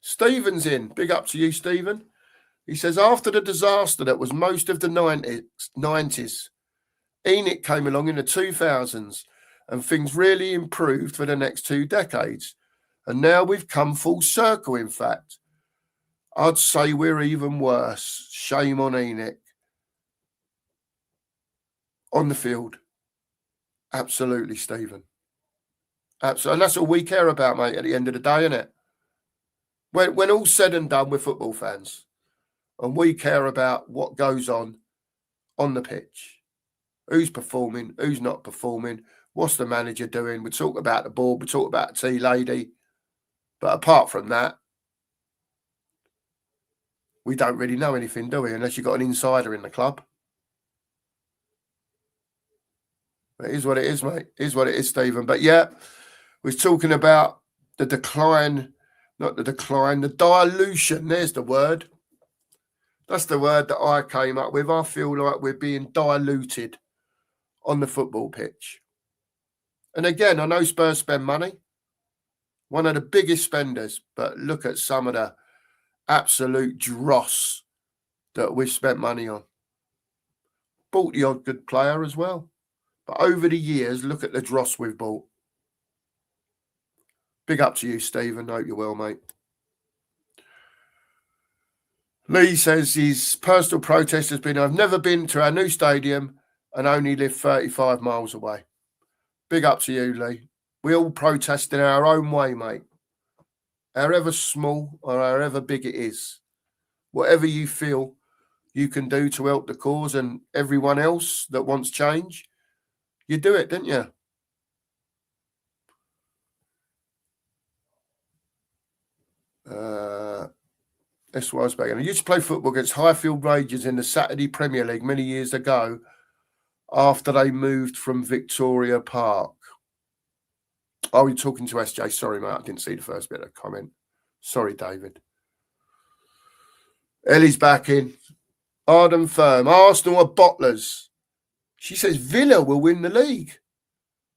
Stephen's in. Big up to you, Stephen. He says, after the disaster that was most of the 90s, ENIC came along in the 2000s and things really improved for the next 2 decades. And now we've come full circle, in fact. I'd say we're even worse. Shame on ENIC. On the field. Absolutely, Stephen. Absolutely. And that's all we care about, mate, at the end of the day, isn't it? When all's said and done, we're football fans. And we care about what goes on the pitch. Who's performing, who's not performing, what's the manager doing? We talk about the board, we talk about the tea lady. But apart from that, we don't really know anything, do we? Unless you've got an insider in the club. It is what it is, mate. It is what it is, Stephen. But yeah, we're talking about the decline, not the decline, the dilution. There's the word. That's the word that I came up with. I feel like we're being diluted on the football pitch. And again, I know Spurs spend money. One of the biggest spenders. But look at some of the absolute dross that we've spent money on. Bought the odd good player as well. But over the years, look at the dross we've bought. Big up to you, Stephen. Hope you're well, mate. Lee says his personal protest has been, I've never been to our new stadium and only live 35 miles away. Big up to you, Lee. We all protest in our own way, mate. However small or however big it is. Whatever you feel you can do to help the cause and everyone else that wants change, you do it, don't you? This was back. I used to play football against Highfield Rangers in the Saturday Premier League many years ago after they moved from Victoria Park. Oh, you're talking to SJ. Sorry, mate. I didn't see the first bit of the comment. Sorry, David. Ellie's back in. Hard and firm. Arsenal are bottlers. She says Villa will win the league,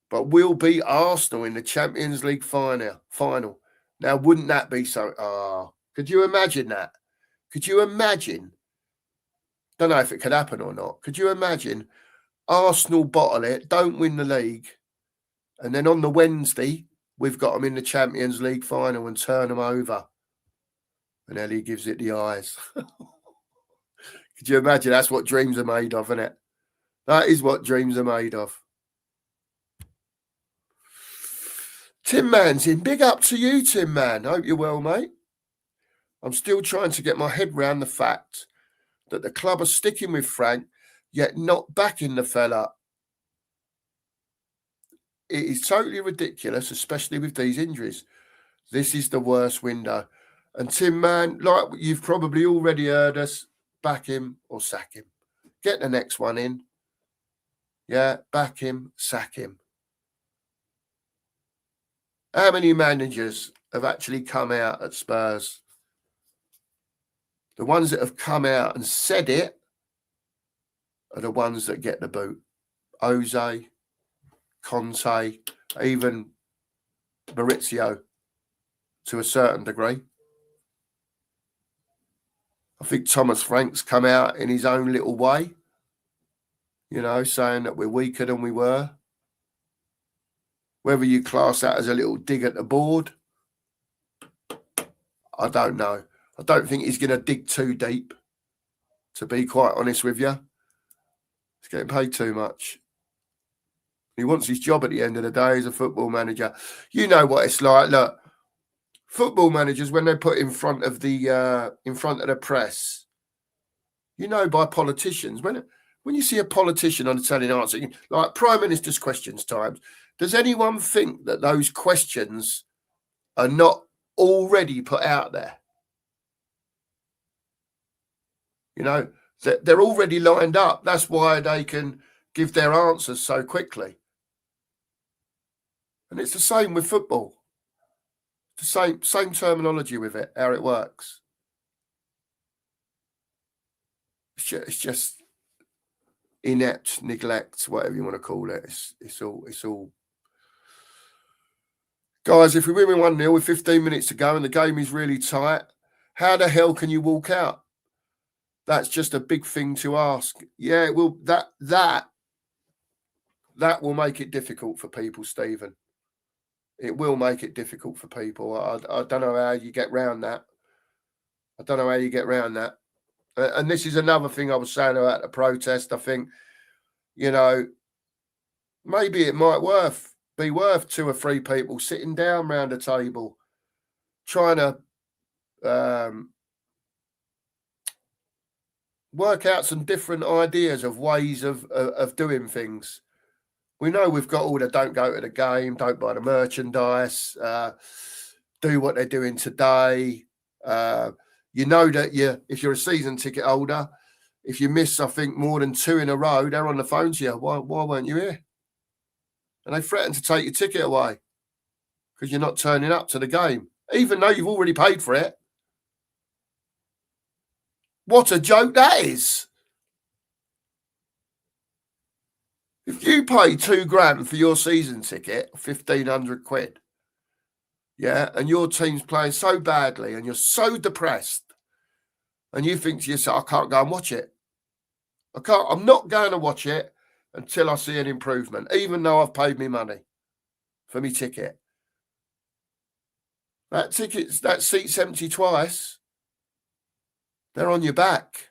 but will beat Arsenal in the Champions League final. Now, wouldn't that be so? Could you imagine that? Could you imagine? Don't know if it could happen or not. Could you imagine Arsenal bottle it, don't win the league, and then on the Wednesday, we've got them in the Champions League final and turn them over? And Ellie gives it the eyes. Could you imagine? That's what dreams are made of, isn't it? That is what dreams are made of. Tim Man's in. Big up to you, Tim Man. Hope you're well, mate. I'm still trying to get my head round the fact that the club are sticking with Frank, yet not backing the fella. It is totally ridiculous, especially with these injuries. This is the worst window. And Tim Man, like you've probably already heard us, back him or sack him. Get the next one in. Yeah, back him, sack him. How many managers have actually come out at Spurs? The ones that have come out and said it are the ones that get the boot. Jose, Conte, even Maurizio to a certain degree. I think Thomas Frank's come out in his own little way, you know, saying that we're weaker than we were. Whether you class that as a little dig at the board, I don't know. I don't think he's going to dig too deep, to be quite honest with you. He's getting paid too much. He wants his job at the end of the day as a football manager. You know what it's like. Look, football managers, when they're put in front of the press, you know, by politicians, when you see a politician on the telly answering, like Prime Minister's questions times, does anyone think that those questions are not already put out there? You know, they're already lined up. That's why they can give their answers so quickly. And it's the same with football. The same terminology with it, how it works. It's just inept neglect, whatever you want to call it. It's all. Guys, if we win 1-0 with 15 minutes to go and the game is really tight, how the hell can you walk out? That's just a big thing to ask. Yeah, it will. That will make it difficult for people, Stephen. It will make it difficult for people. I don't know how you get round that. And this is another thing I was saying about the protest. I think, you know, maybe it might be worth 2 or 3 people sitting down round a table, trying to work out some different ideas of ways of doing things. We know we've got all the don't go to the game, don't buy the merchandise, do what they're doing today. You know that if you're a season ticket holder, if you miss, I think, more than 2 in a row, they're on the phone to you. Why weren't you here? And they threaten to take your ticket away because you're not turning up to the game, even though you've already paid for it. What a joke that is. If you pay £2,000 for your season ticket, 1,500 quid, yeah, and your team's playing so badly and you're so depressed and you think to yourself, I can't go and watch it. I'm not going to watch it until I see an improvement, even though I've paid me money for me ticket. That seat's empty twice. They're on your back.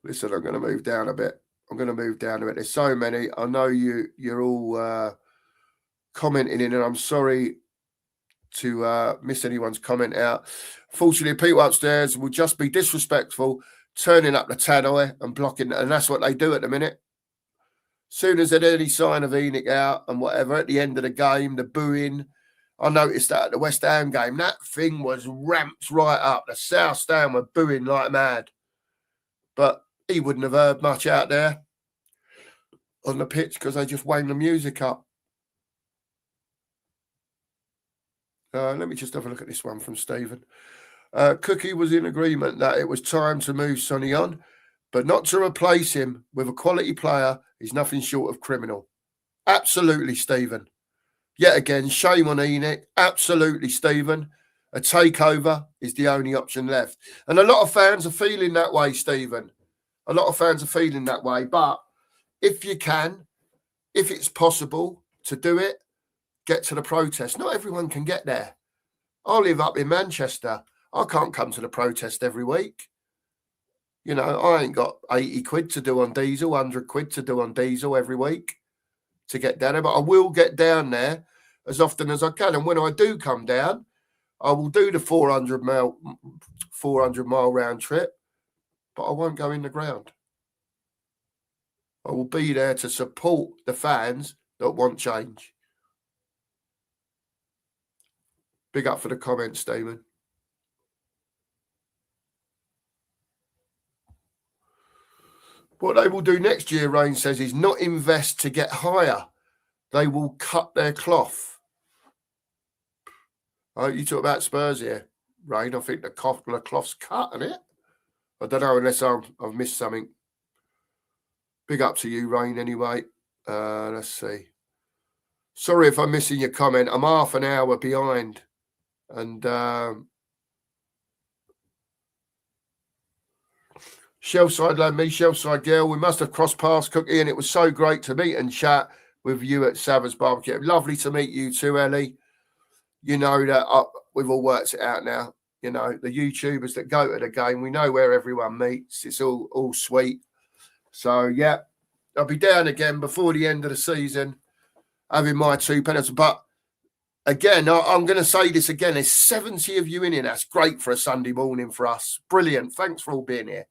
Listen, I'm going to move down a bit. There's so many. I know you're all commenting in, and I'm sorry to miss anyone's comment out. Fortunately, people upstairs will just be disrespectful, turning up the tannoy and blocking, and that's what they do at the minute. Soon as there's any sign of Enoch out and whatever, at the end of the game, the booing. I noticed that at the West Ham game, that thing was ramped right up. The South Stand were booing like mad. But he wouldn't have heard much out there on the pitch because they just wound the music up. Let me just have a look at this one from Stephen. Cookie was in agreement that it was time to move Sonny on, but not to replace him with a quality player is nothing short of criminal. Absolutely, Stephen. Yet again, shame on Enoch. Absolutely, Stephen. A takeover is the only option left. And a lot of fans are feeling that way, Stephen. A lot of fans are feeling that way. But if you can, if it's possible to do it, get to the protest. Not everyone can get there. I live up in Manchester. I can't come to the protest every week. You know, I ain't got 80 quid to do on diesel, 100 quid to do on diesel every week to get down there. But I will get down there as often as I can. And when I do come down, I will do the 400 mile round trip, but I won't go in the ground. I will be there to support the fans that want change. Big up for the comments, Damon. What they will do next year, Rain says, is not invest to get higher. They will cut their cloth. Oh, you talk about Spurs here, Rain. I think the cloth's cut, isn't it? I don't know unless I've missed something. Big up to you, Rain, anyway. Let's see. Sorry if I'm missing your comment. I'm half an hour behind. And Shelfside lad, me, Shelfside girl. We must have crossed paths, Cookie, and it was so great to meet and chat with you at Savage Barbecue. Lovely to meet you too, Ellie. You know that we've all worked it out now. You know, the YouTubers that go to the game, we know where everyone meets. It's all sweet. So, yeah, I'll be down again before the end of the season, having my 2 penalties. But again, I'm going to say this again. There's 70 of you in here. That's great for a Sunday morning for us. Brilliant. Thanks for all being here.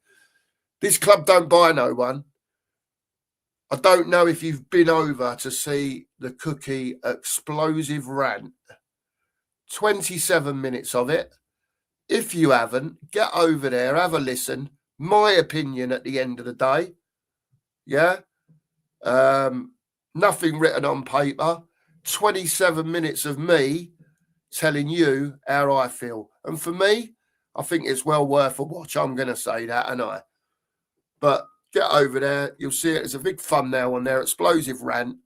This club don't buy no one. I don't know if you've been over to see the Cookie explosive rant. 27 minutes of it. If you haven't, get over there, have a listen. My opinion at the end of the day. Yeah. Nothing written on paper. 27 minutes of me telling you how I feel. And for me, I think it's well worth a watch. I'm going to say that, and I. But get over there. You'll see it. It's a big thumbnail on there. Explosive rant.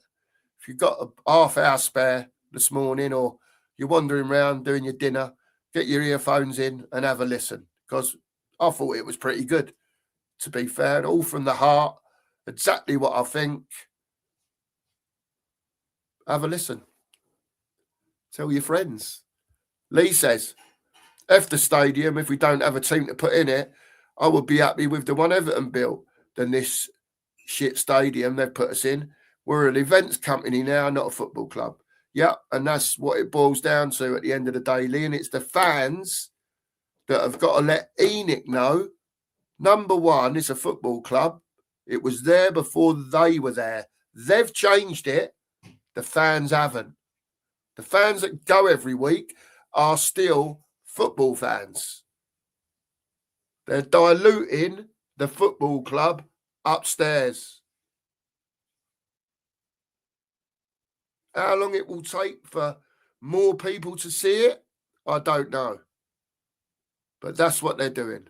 If you've got a half hour spare this morning, or you're wandering around doing your dinner, get your earphones in and have a listen. Because I thought it was pretty good, to be fair. And all from the heart. Exactly what I think. Have a listen. Tell your friends. Lee says, F the stadium. If we don't have a team to put in it, I would be happy with the one Everton built than this shit stadium they've put us in. We're an events company now, not a football club. Yeah, and that's what it boils down to at the end of the day, Lee. And it's the fans that have got to let Enoch know, number one, it's a football club. It was there before they were there. They've changed it. The fans haven't. The fans that go every week are still football fans. They're diluting the football club upstairs. How long it will take for more people to see it, I don't know. But that's what they're doing.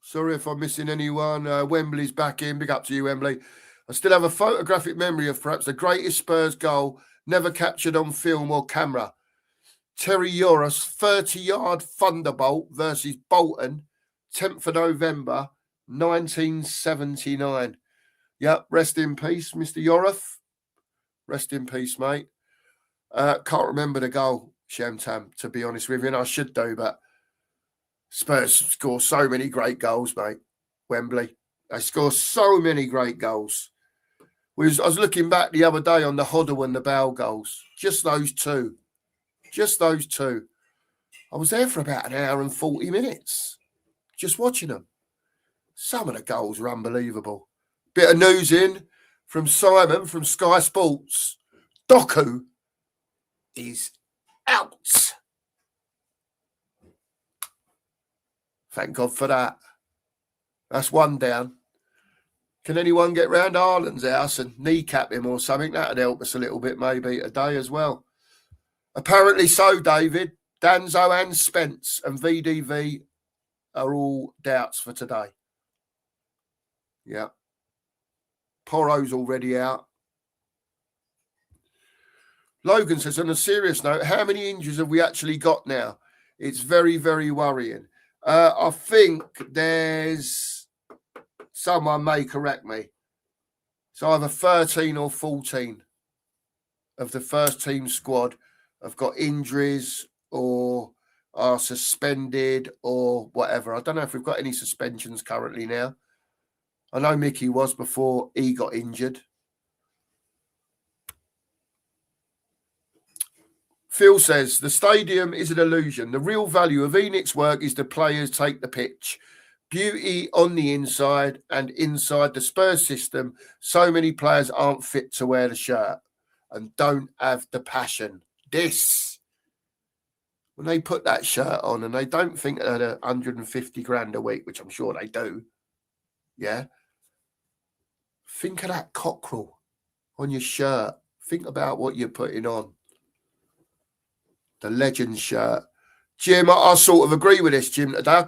Sorry if I'm missing anyone. Wembley's back in. Big up to you, Wembley. I still have a photographic memory of perhaps the greatest Spurs goal never captured on film or camera. Terry Yora's 30-yard thunderbolt versus Bolton, 10th of November, 1979. Yep, rest in peace, Mr. Yorath. Rest in peace, mate. Can't remember the goal, Shamtam, to be honest with you, and I should do, but Spurs score so many great goals, mate. Wembley. They score so many great goals. I was looking back the other day on the Hoddle and the Bale goals. Just those two. Just those two. I was there for about an hour and 40 minutes. Just watching them. Some of the goals are unbelievable. Bit of news in from Simon from Sky Sports. Doku is out. Thank God for that. That's one down. Can anyone get round Haaland's house and kneecap him or something? That'd help us a little bit maybe today as well. Apparently so, David. Danzo and Spence and VDV are all doubts for today. Yeah. Porro's already out. Logan says, on a serious note, how many injuries have we actually got now? It's very, very worrying. I think there's, someone may correct me, it's either 13 or 14 of the first team squad have got injuries or are suspended or whatever. I don't know if we've got any suspensions currently now. I know Mickey was before he got injured. Phil says, the stadium is an illusion. The real value of Enoch's work is the players take the pitch. Beauty on the inside and inside the Spurs system. So many players aren't fit to wear the shirt and don't have the passion. When they put that shirt on and they don't think they're 150 grand a week, which I'm sure they do. Yeah. Think of that cockerel on your shirt. Think about what you're putting on. The legend shirt. Jim, I sort of agree with this, Jim, today.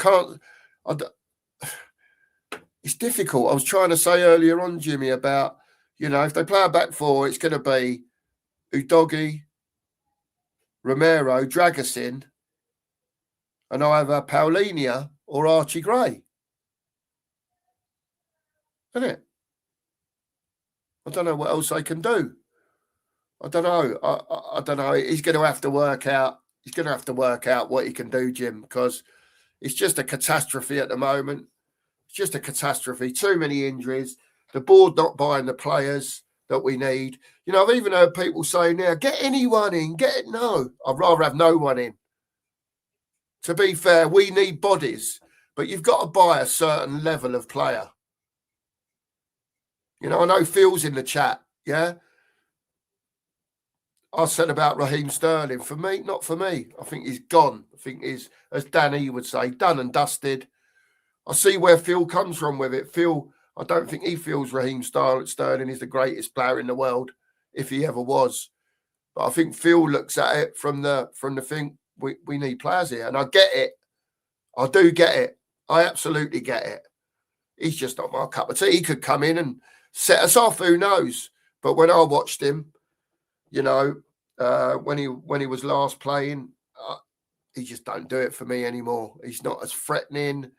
It's difficult. I was trying to say earlier on, Jimmy, about, if they play a back four, it's going to be Udogie, Romero, Dragusin, and either Paulinia or Archie Gray. Isn't it? I don't know what else they can do. I don't know. I don't know. He's going to have to work out. He's going to have to work out what he can do, Jim, because it's just a catastrophe at the moment. It's just a catastrophe. Too many injuries. The board not buying the players that we need. You know, I've even heard people saying now, get anyone in, get it. No, I'd rather have no one in. To be fair, we need bodies, but you've got to buy a certain level of player. You know, I know Phil's in the chat, yeah? I said about Raheem Sterling. For me, not for me. I think he's gone. I think he's, as Danny would say, done and dusted. I see where Phil comes from with it. Phil, I don't think he feels Raheem Sterling is the greatest player in the world, if he ever was. But I think Phil looks at it from the thing, we need players here. And I get it. I do get it. I absolutely get it. He's just not my cup of tea. He could come in and set us off, who knows? But when I watched him, you know, when he was last playing, he just don't do it for me anymore. He's not as threatening.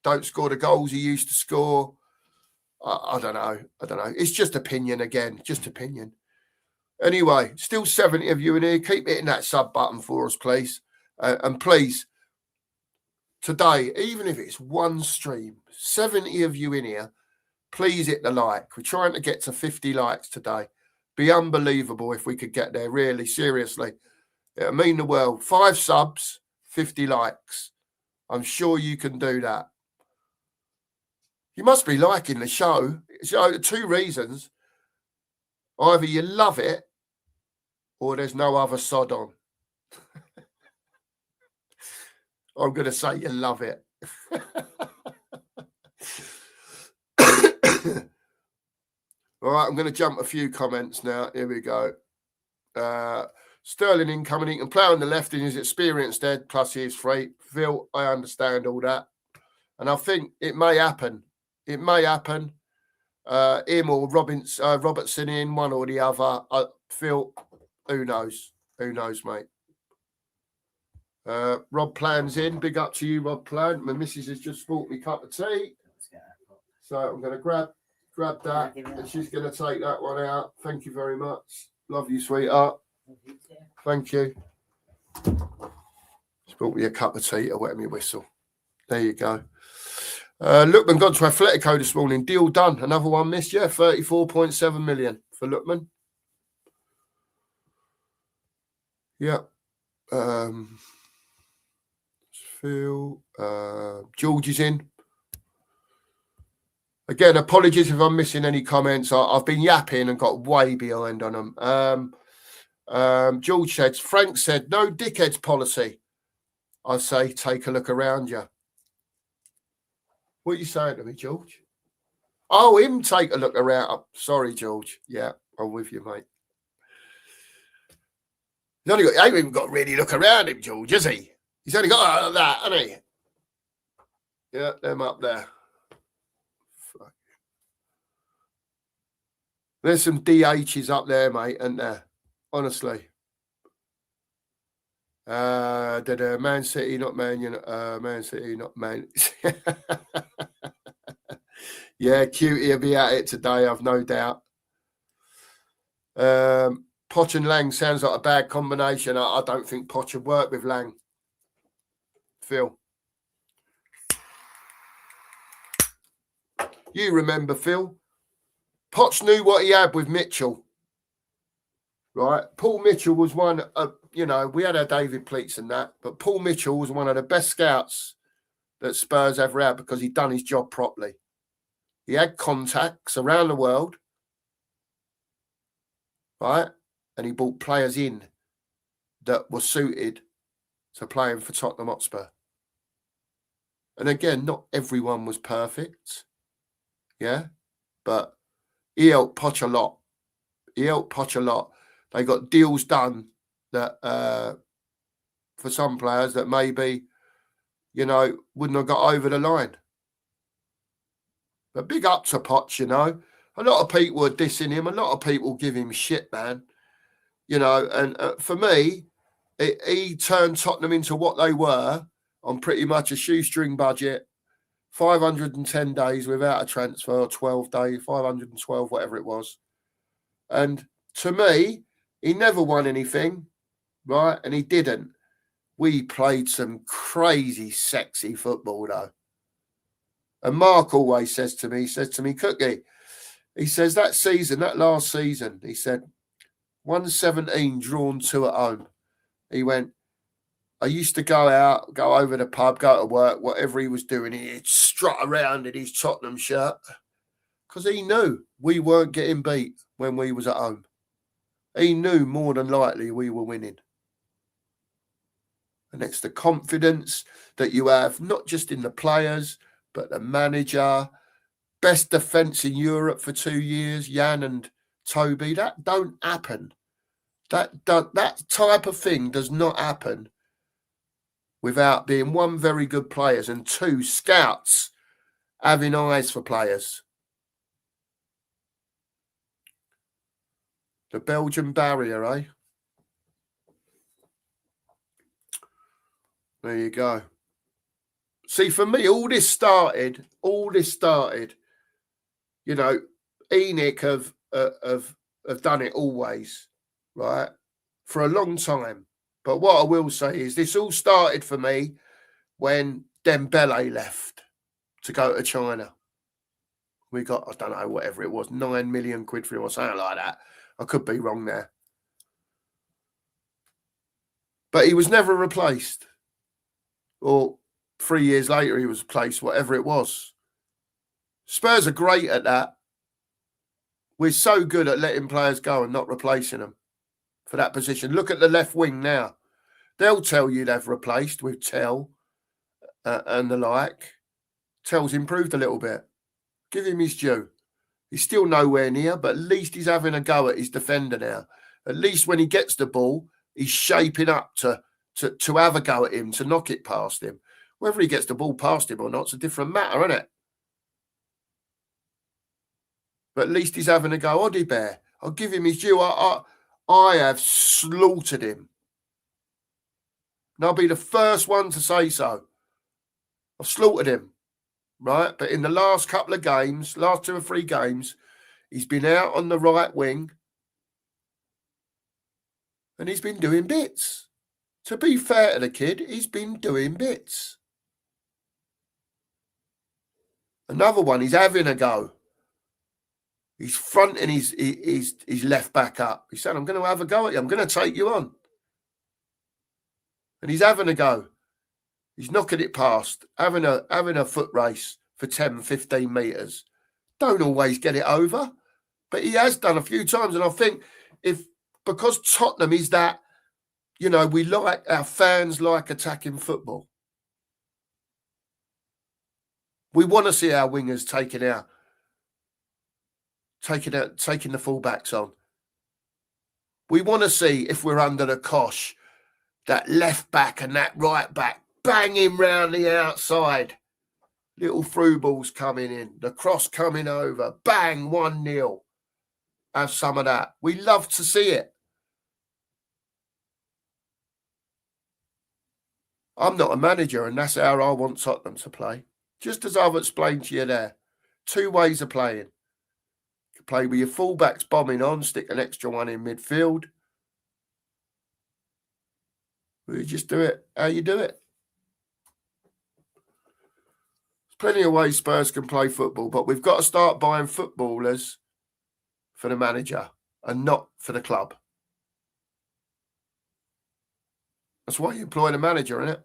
Don't score the goals he used to score. I don't know. It's just opinion again. Just opinion. Anyway, still 70 of you in here. Keep hitting that sub button for us, please. And please, today, even if it's one stream, 70 of you in here, please hit the like. We're trying to get to 50 likes today. Be unbelievable if we could get there, really, seriously. It'll mean the world. 5 subs, 50 likes. I'm sure you can do that. You must be liking the show. So 2 reasons. Either you love it or there's no other sod on. I'm going to say you love it. All right, I'm going to jump a few comments now. Here we go. Sterling incoming. He can play on the left in his experience dead, plus he is free. Phil, I understand all that. And I think it may happen. It may happen. Him or Robertson in, one or the other. Phil, who knows? Who knows, mate? Rob Plan's in. Big up to you, Rob Plan. My missus has just bought me a cup of tea. So I'm going to grab that, and she's going to take that one out. Thank you very much. Love you, sweetheart. Thank you. She's bought me a cup of tea to wet me whistle. There you go. Lookman gone to Atletico this morning. Deal done. Another one missed. Yeah, 34.7 million for Lookman. Yeah. Phil. George is in. Again, apologies if I'm missing any comments. I've been yapping and got way behind on them. George said, Frank said, no dickheads policy. I say, take a look around you. What are you saying to me, George? Oh, him take a look around. Oh, sorry, George. Yeah, I'm with you, mate. He ain't even got to really look around him, George, has he? He's only got that, hasn't he? Yeah, them up there. There's some DHs up there, mate, and there. Honestly. Man City, not Man United. Man City, not Man. Yeah, Cutie will be at it today, I've no doubt. Poch and Lang sounds like a bad combination. I don't think Poch would work with Lang. Phil. You remember, Phil? Poch knew what he had with Mitchell. Right? Paul Mitchell was one of, we had our David Pleats and that, but Paul Mitchell was one of the best scouts that Spurs ever had because he'd done his job properly. He had contacts around the world, right? And he brought players in that were suited to playing for Tottenham Hotspur. And again, not everyone was perfect, yeah? But he helped Poch a lot. They got deals done that for some players that maybe, wouldn't have got over the line. But big up to Poch, A lot of people are dissing him. A lot of people give him shit, man. And for me, he turned Tottenham into what they were on pretty much a shoestring budget, 510 days without a transfer, 12 days, 512, whatever it was. And to me, he never won anything, right? And he didn't. We played some crazy, sexy football, though. And Mark always says to me, Cookie, he says that season, that last season, he said, 117 drawn 2 at home. He went, I used to go out, go over the pub, go to work, whatever he was doing, he'd strut around in his Tottenham shirt because he knew we weren't getting beat when we was at home. He knew more than likely we were winning. And it's the confidence that you have, not just in the players, but the manager, best defence in Europe for 2 years, Jan and Toby. That don't happen. That type of thing does not happen without being one, very good players, and two, scouts having eyes for players. The Belgian barrier, eh? There you go. See, for me, all this started, you know, Enoch have done it always, right? For a long time. But what I will say is this all started for me when Dembele left to go to China. We got, I don't know, whatever it was, 9 million quid for him or something like that. I could be wrong there. But he was never replaced. Or 3 years later, he was replaced, whatever it was. Spurs are great at that. We're so good at letting players go and not replacing them for that position. Look at the left wing now. They'll tell you they've replaced with Tell and the like. Tell's improved a little bit. Give him his due. He's still nowhere near, but at least he's having a go at his defender now. At least when he gets the ball, he's shaping up to have a go at him, to knock it past him. Whether he gets the ball past him or not, it's a different matter, isn't it? But at least he's having a go. Oddie Bear, I'll give him his due. I have slaughtered him. And I'll be the first one to say so. I've slaughtered him, right? But in the last couple of games, last 2 or 3 games, he's been out on the right wing and he's been doing bits. To be fair to the kid, he's been doing bits. Another one, he's having a go. He's fronting his left back up. He said, I'm going to have a go at you. I'm going to take you on. And he's having a go. He's knocking it past, having a foot race for 10, 15 metres. Don't always get it over, but he has done a few times. And I think because Tottenham is that, you know, our fans like attacking football. We want to see our wingers taking the fullbacks on. We want to see, if we're under the cosh, that left back and that right back banging round the outside. Little through balls coming in, the cross coming over, bang, 1-0. Have some of that. We love to see it. I'm not a manager, and that's how I want Tottenham to play. Just as I've explained to you there. 2 ways of playing. You play with your fullbacks bombing on, stick an extra one in midfield. You just do it how you do it. There's plenty of ways Spurs can play football, but we've got to start buying footballers for the manager and not for the club. That's why you employ the manager, isn't it?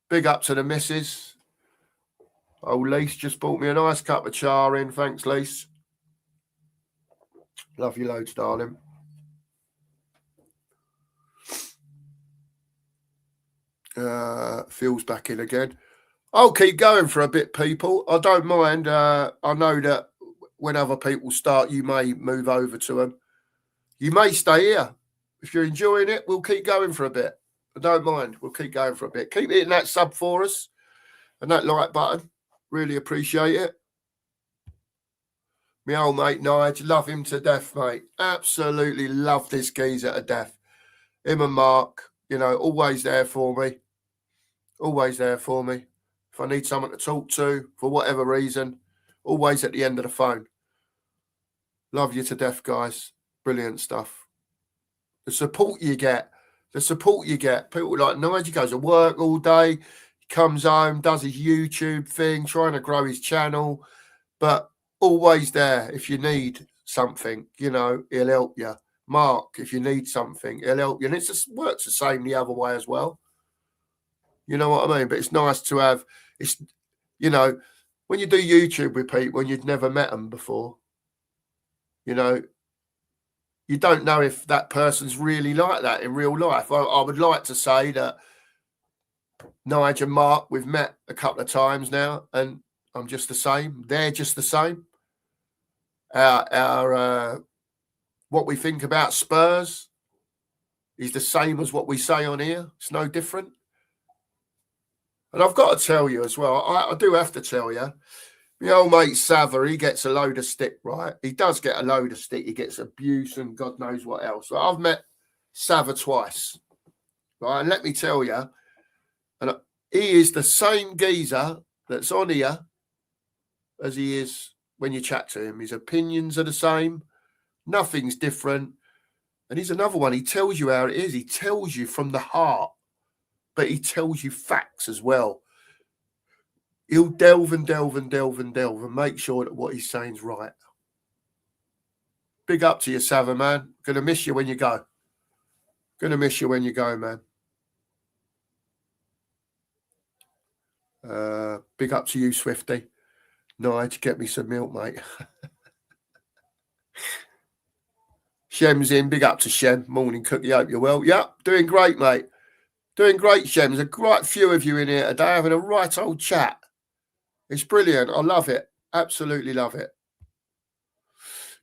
Big up to the missus. Oh, Lise just bought me a nice cup of char in. Thanks, Lise. Love you loads, darling. Phil's back in again. I'll keep going for a bit, people. I don't mind. I know that when other people start, you may move over to them. You may stay here. If you're enjoying it, we'll keep going for a bit. I don't mind. We'll keep going for a bit. Keep hitting that sub for us and that like button. Really appreciate it. My old mate Nigel, love him to death, mate. Absolutely love this geezer to death. Him and Mark, You know, always there for me. Always there for me. If I need someone to talk to for whatever reason, always at the end of the phone. Love you to death, guys. Brilliant stuff. The support you get. People like Nigel goes to work all day, comes home, does his YouTube thing, trying to grow his channel, but always there if you need something, you know, he'll help you. Mark, if you need something, he'll help you. And it just works the same the other way as well. You know what I mean? But it's nice to have, it's, you know, when you do YouTube with people and you've never met them before, you know, you don't know if that person's really like that in real life. I would like to say that Nigel and Mark, we've met a couple of times now, and I'm just the same. They're just the same. Our what we think about Spurs is the same as what we say on here. It's no different. And I've got to tell you as well, I do have to tell you, my old mate Sava, he gets a load of stick, right? He does get a load of stick. He gets abuse and God knows what else. But I've met Sava twice, right? And let me tell you, and he is the same geezer that's on here as he is when you chat to him. His opinions are the same. Nothing's different. And he's another one. He tells you how it is. He tells you from the heart, but he tells you facts as well. He'll delve and make sure that what he's saying is right. Big up to you, Sava, man. Gonna miss you when you go. Man. Big up to you, Swifty. Nige, get me some milk, mate. Shem's in. Big up to Shem. Morning, Cookie. Hope you're well. Yep, doing great, mate. Doing great, Shem. There's a great few of you in here today having a right old chat. It's brilliant. I love it. Absolutely love it.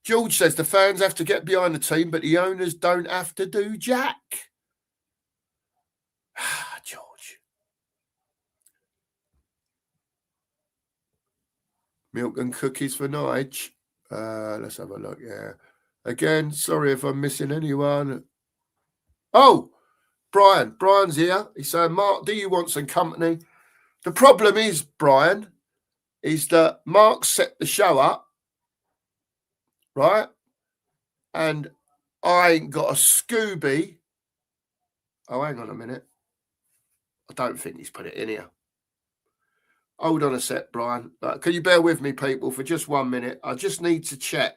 George says the fans have to get behind the team, but the owners don't have to do jack. George. Milk and cookies for Nige. Let's have a look. Yeah. Again, sorry if I'm missing anyone. Oh, Brian. Brian's here. He's saying, Mark, do you want some company? The problem is, Brian, is that Mark set the show up, right? And I ain't got a Scooby. Oh, hang on a minute. I don't think he's put it in here. Hold on a sec, Brian. Can you bear with me, people, for just 1 minute? I just need to check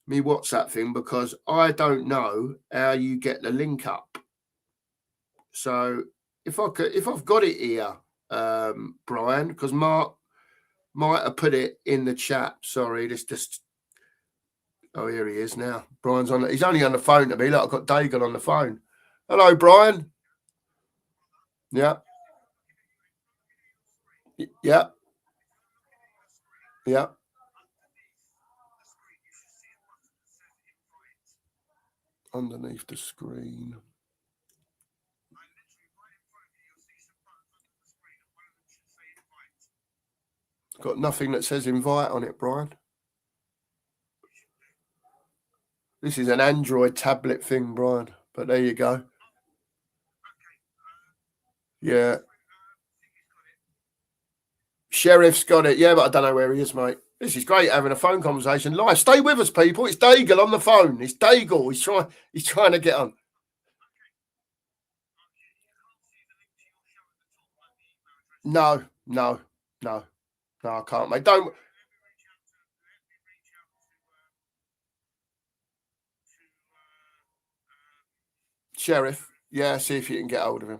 me WhatsApp thing because I don't know how you get the link up. So if I've got it here, Brian, because Mark might have put it in the chat. Sorry, this just. Oh, here he is now. Brian's on. He's only on the phone to me. Look, I've got Daigle on the phone. Hello, Brian. Yeah. Yeah. Yeah. Underneath the screen. Got nothing that says invite on it, Brian. This is an Android tablet thing, Brian. But there you go. Yeah. Sheriff's got it. Yeah, but I don't know where he is, mate. This is great having a phone conversation live. Stay with us, people. It's Daigle on the phone. It's Daigle. He's trying to get on. No, I can't, mate. Don't. Sheriff. Yeah, see if you can get hold of him.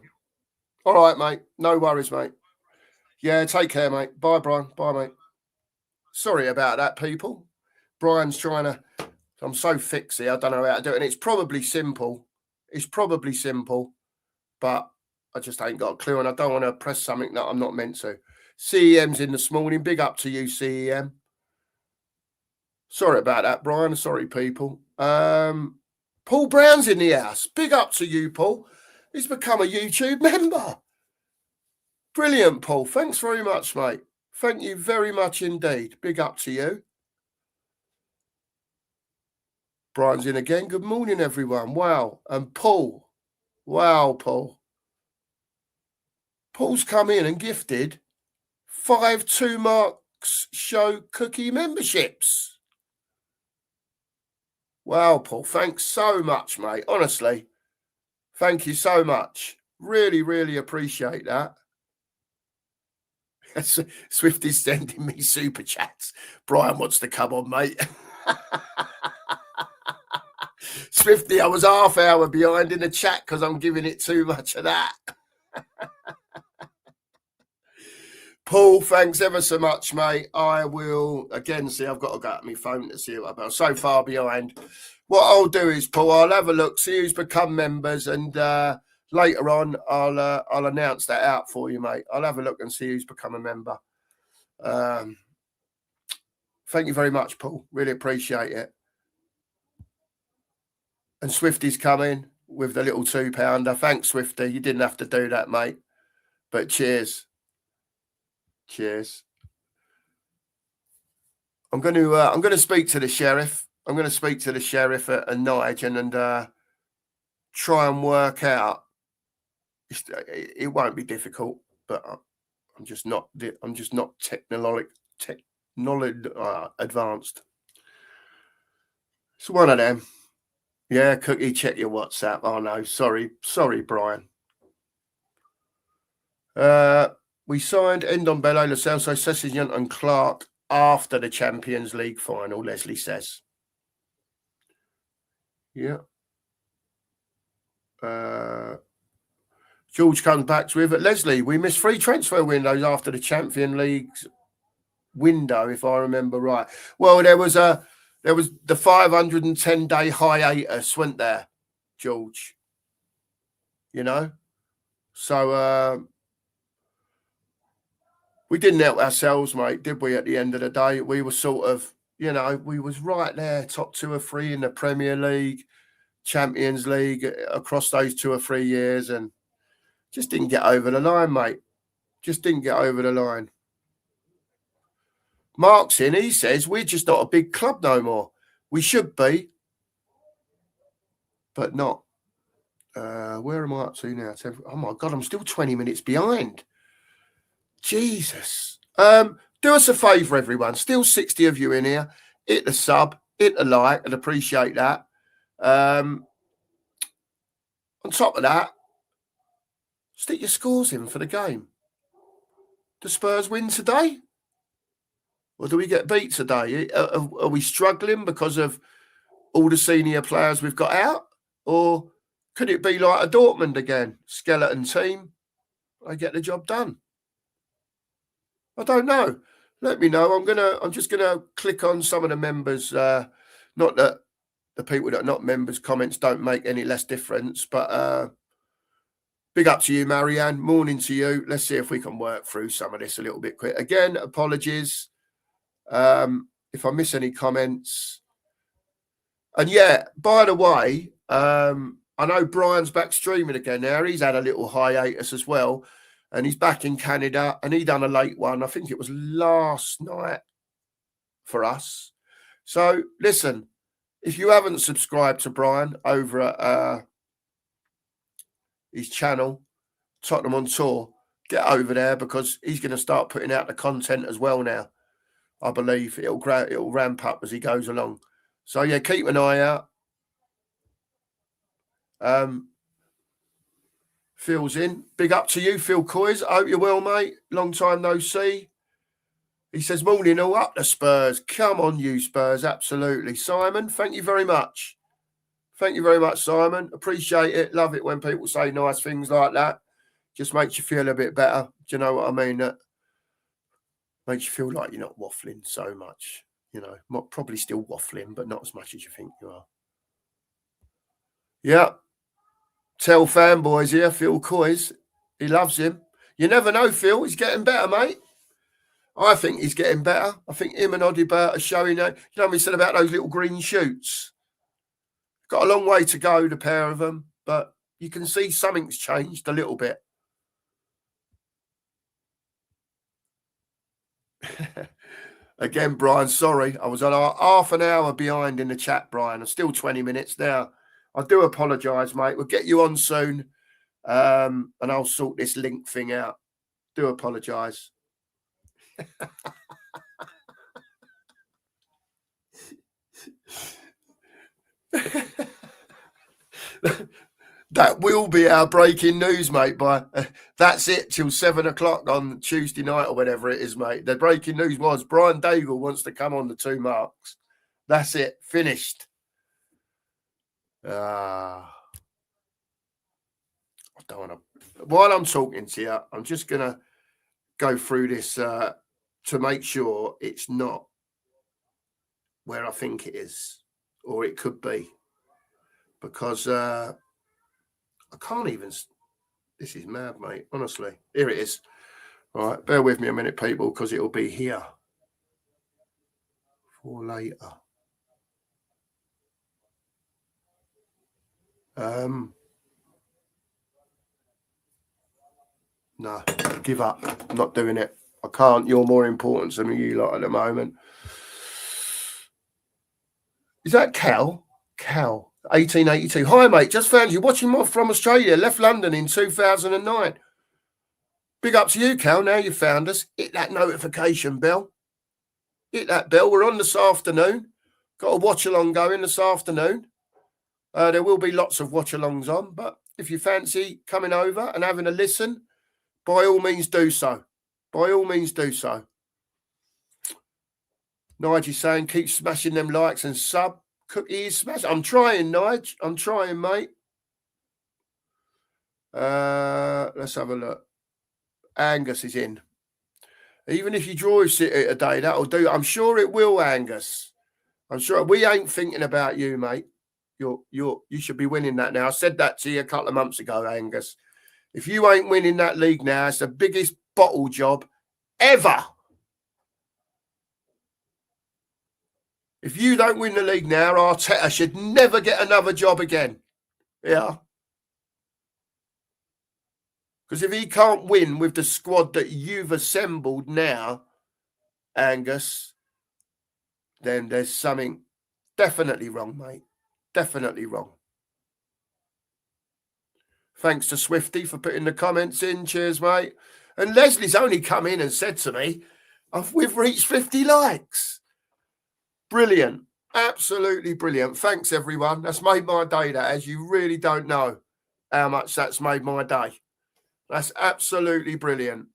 All right, mate. No worries, mate. Yeah, take care, mate. Bye, Brian. Bye, mate. Sorry about that, people. Brian's trying to. I'm so fixy. I don't know how to do it. And it's probably simple. But I just ain't got a clue. And I don't want to press something that I'm not meant to. CEM's in this morning. Big up to you, CEM. Sorry about that, Brian. Sorry, people. Paul Brown's in the house. Big up to you, Paul. He's become a YouTube member. Brilliant, Paul. Thanks very much, mate. Thank you very much indeed. Big up to you. Brian's in again. Good morning, everyone. Wow. And Paul, Wow, Paul. Paul's come in and gifted 5 2 Marks Show cookie memberships. Wow, Paul. Thanks so much, mate. Honestly, thank you so much. Really, really appreciate that. Swifty's sending me super chats. Brian wants to come on, mate. Swifty, I was half hour behind in the chat because I'm giving it too much of that. Paul, thanks ever so much, mate. I will again see. I've got to go at my phone to see what I'm so far behind. What I'll do is, Paul, I'll have a look, see who's become members, and later on, I'll announce that out for you, mate. I'll have a look and see who's become a member. Thank you very much, Paul. Really appreciate it. And Swifty's coming with the little £2. Thanks, Swifty. You didn't have to do that, mate. But cheers. Cheers. I'm going to speak to the sheriff. I'm going to speak to the sheriff at Nigel and try and work out. It won't be difficult, but I'm just not technology advanced. It's one of them. Yeah, Cookie, check your WhatsApp. Oh no, sorry, Brian. We signed Endon Bello, Lo Celso, Sessegnon and Clark after the Champions League final, Leslie says. Yeah. George comes back with it. Leslie, we missed 3 transfer windows after the Champions League's window, if I remember right. Well, there was the 510-day hiatus, wasn't there, George? You know? So we didn't help ourselves, mate, did we, at the end of the day? We were sort of, we was right there, top 2 or 3 in the Premier League, Champions League across those 2 or 3 years, and just didn't get over the line, mate. Just didn't get over the line. Mark's in, he says, we're just not a big club no more. We should be, but not. Where am I up to now? Oh, my God, I'm still 20 minutes behind. Jesus. Do us a favour, everyone. Still 60 of you in here. Hit the sub, hit the like. I'd appreciate that. On top of that, stick your scores in for the game. Do Spurs win today? Or do we get beat today? Are we struggling because of all the senior players we've got out? Or could it be like a Dortmund again? Skeleton team. They get the job done. I don't know. Let me know. I'm just gonna click on some of the members. Not that the people that are not members' comments don't make any less difference, but big up to you, Marianne. Morning to you. Let's see if we can work through some of this a little bit quick. Again, apologies if I miss any comments. And yeah, by the way, I know Brian's back streaming again now. He's had a little hiatus as well. And he's back in Canada, and he done a late one. I think it was last night for us. So listen, if you haven't subscribed to Brian over at his channel, Tottenham on Tour, get over there because he's going to start putting out the content as well now. I believe it'll ramp up as he goes along. So yeah, keep an eye out. Phil's in. Big up to you, Phil Coys. I hope you're well, mate. Long time no see. He says, morning all, up the Spurs. Come on, you Spurs. Absolutely. Simon, thank you very much. Thank you very much, Simon. Appreciate it. Love it when people say nice things like that. Just makes you feel a bit better. Do you know what I mean? That makes you feel like you're not waffling so much. Probably still waffling, but not as much as you think you are. Yeah. Tell fanboys here, Phil Coys. He loves him. You never know, Phil. He's getting better, mate. I think he's getting better. I think him and Odibert are showing that. You know what we said about those little green shoots? Got a long way to go, the pair of them, but you can see something's changed a little bit. Again, Brian, sorry. I was on half an hour behind in the chat, Brian. I'm still 20 minutes now. I do apologise, mate. We'll get you on soon. And I'll sort this link thing out. Do apologise. That will be our breaking news, mate. That's it till 7 o'clock on Tuesday night or whatever it is, mate. The breaking news was Brian Daigle wants to come on the 2 marks. That's it, finished. I don't want to. While I'm talking to you, I'm just gonna go through this to make sure it's not where I think it is, or it could be, because I can't even. This is mad, mate. Honestly, here it is. All right, bear with me a minute, people, because it'll be here for later. No, give up. I'm not doing it. I can't. You're more important to me, you lot, at the moment. Is that Cal? Cal, 1882. Hi, mate. Just found you watching from Australia. Left London in 2009. Big up to you, Cal. Now you found us. Hit that notification bell. Hit that bell. We're on this afternoon. Got a watch along going this afternoon. There will be lots of watch alongs on, but if you fancy coming over and having a listen, by all means do so. By all means do so. Nigel's saying keep smashing them likes and sub. Cookie is smashing. I'm trying, Nige. I'm trying, mate. Let's have a look. Angus is in. Even if you draw City today, that'll do. I'm sure it will, Angus. I'm sure we ain't thinking about you, mate. You should be winning that now. I said that to you a couple of months ago, Angus. If you ain't winning that league now, it's the biggest bottle job ever. If you don't win the league now, Arteta should never get another job again. Yeah. Because if he can't win with the squad that you've assembled now, Angus, then there's something definitely wrong, mate. Definitely wrong. Thanks to Swifty for putting the comments in. Cheers, mate. And Leslie's only come in and said to me, we've reached 50 likes. Brilliant. Absolutely brilliant. Thanks, everyone. That's made my day, that, as you really don't know how much that's made my day. That's absolutely brilliant.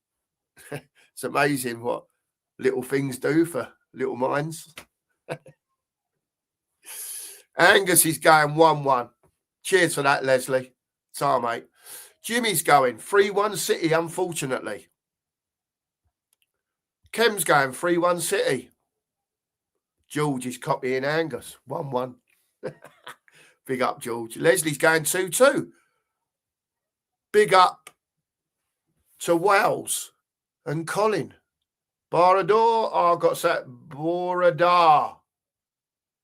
It's amazing what little things do for little minds. Angus is going 1-1. Cheers for that, Leslie. Sorry, mate. Jimmy's going 3-1 City, unfortunately. Kem's going 3-1 City. George is copying Angus. 1-1. Big up, George. Leslie's going 2-2. Big up to Wells and Colin. Borador. Oh, I've got that. Boradar.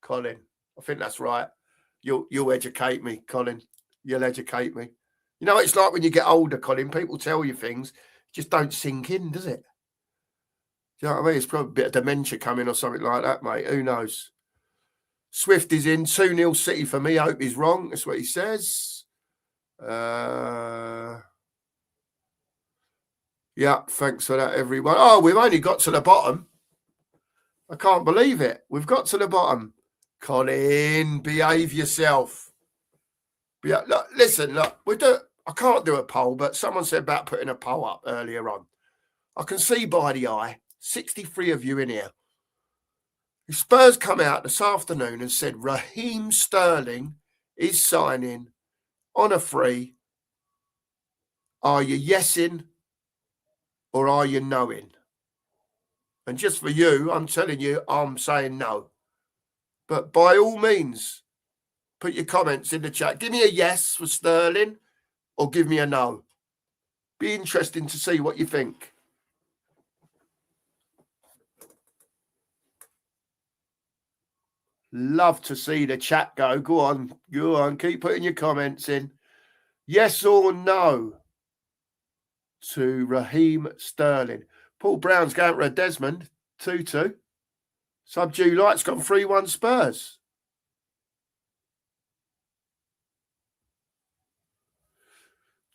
Colin. I think that's right. You'll educate me, Colin. You'll educate me. You know, it's like when you get older, Colin, people tell you things, just don't sink in, does it? Do you know what I mean? It's probably a bit of dementia coming or something like that, mate. Who knows? Swift is in. 2-0 City for me. I hope he's wrong. That's what he says. Yeah, thanks for that, everyone. Oh, we've only got to the bottom. I can't believe it. We've got to the bottom. Colin, behave yourself. Look, listen, look, I can't do a poll, but someone said about putting a poll up earlier on. I can see by the eye, 63 of you in here. If Spurs come out this afternoon and said Raheem Sterling is signing on a free, are you yesing or are you knowing? And just for you, I'm telling you, I'm saying no. But by all means, put your comments in the chat. Give me a yes for Sterling or give me a no. Be interesting to see what you think. Love to see the chat go. Go on. Keep putting your comments in. Yes or no to Raheem Sterling. Paul Brown's going for a Desmond. 2-2. Subdue Light's gone 3-1 Spurs.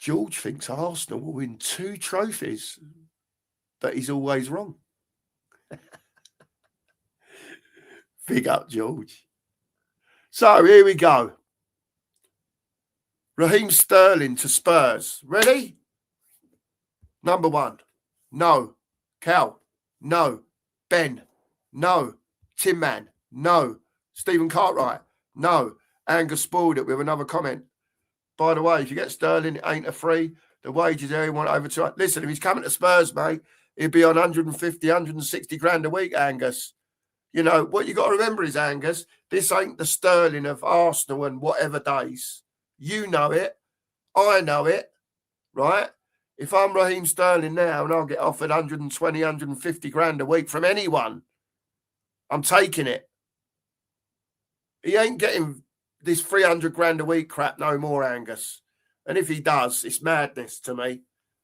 George thinks Arsenal will win 2 trophies, but he's always wrong. Big up, George. So here we go. Raheem Sterling to Spurs. Ready? Number 1. No. Cal. No. Ben. No. Tim Man. No. Stephen Cartwright. No. Angus spoiled it with another comment. By the way, if you get Sterling, it ain't a free. The wages there, he want over 2. Listen, if he's coming to Spurs, mate, he'd be on 150, 160 grand a week, Angus. You know, what you got to remember is, Angus, this ain't the Sterling of Arsenal and whatever days. You know it. I know it. Right? If I'm Raheem Sterling now and I'll get offered 120, 150 grand a week from anyone, I'm taking it. He ain't getting this 300 grand a week crap no more, Angus. And if he does, it's madness to me.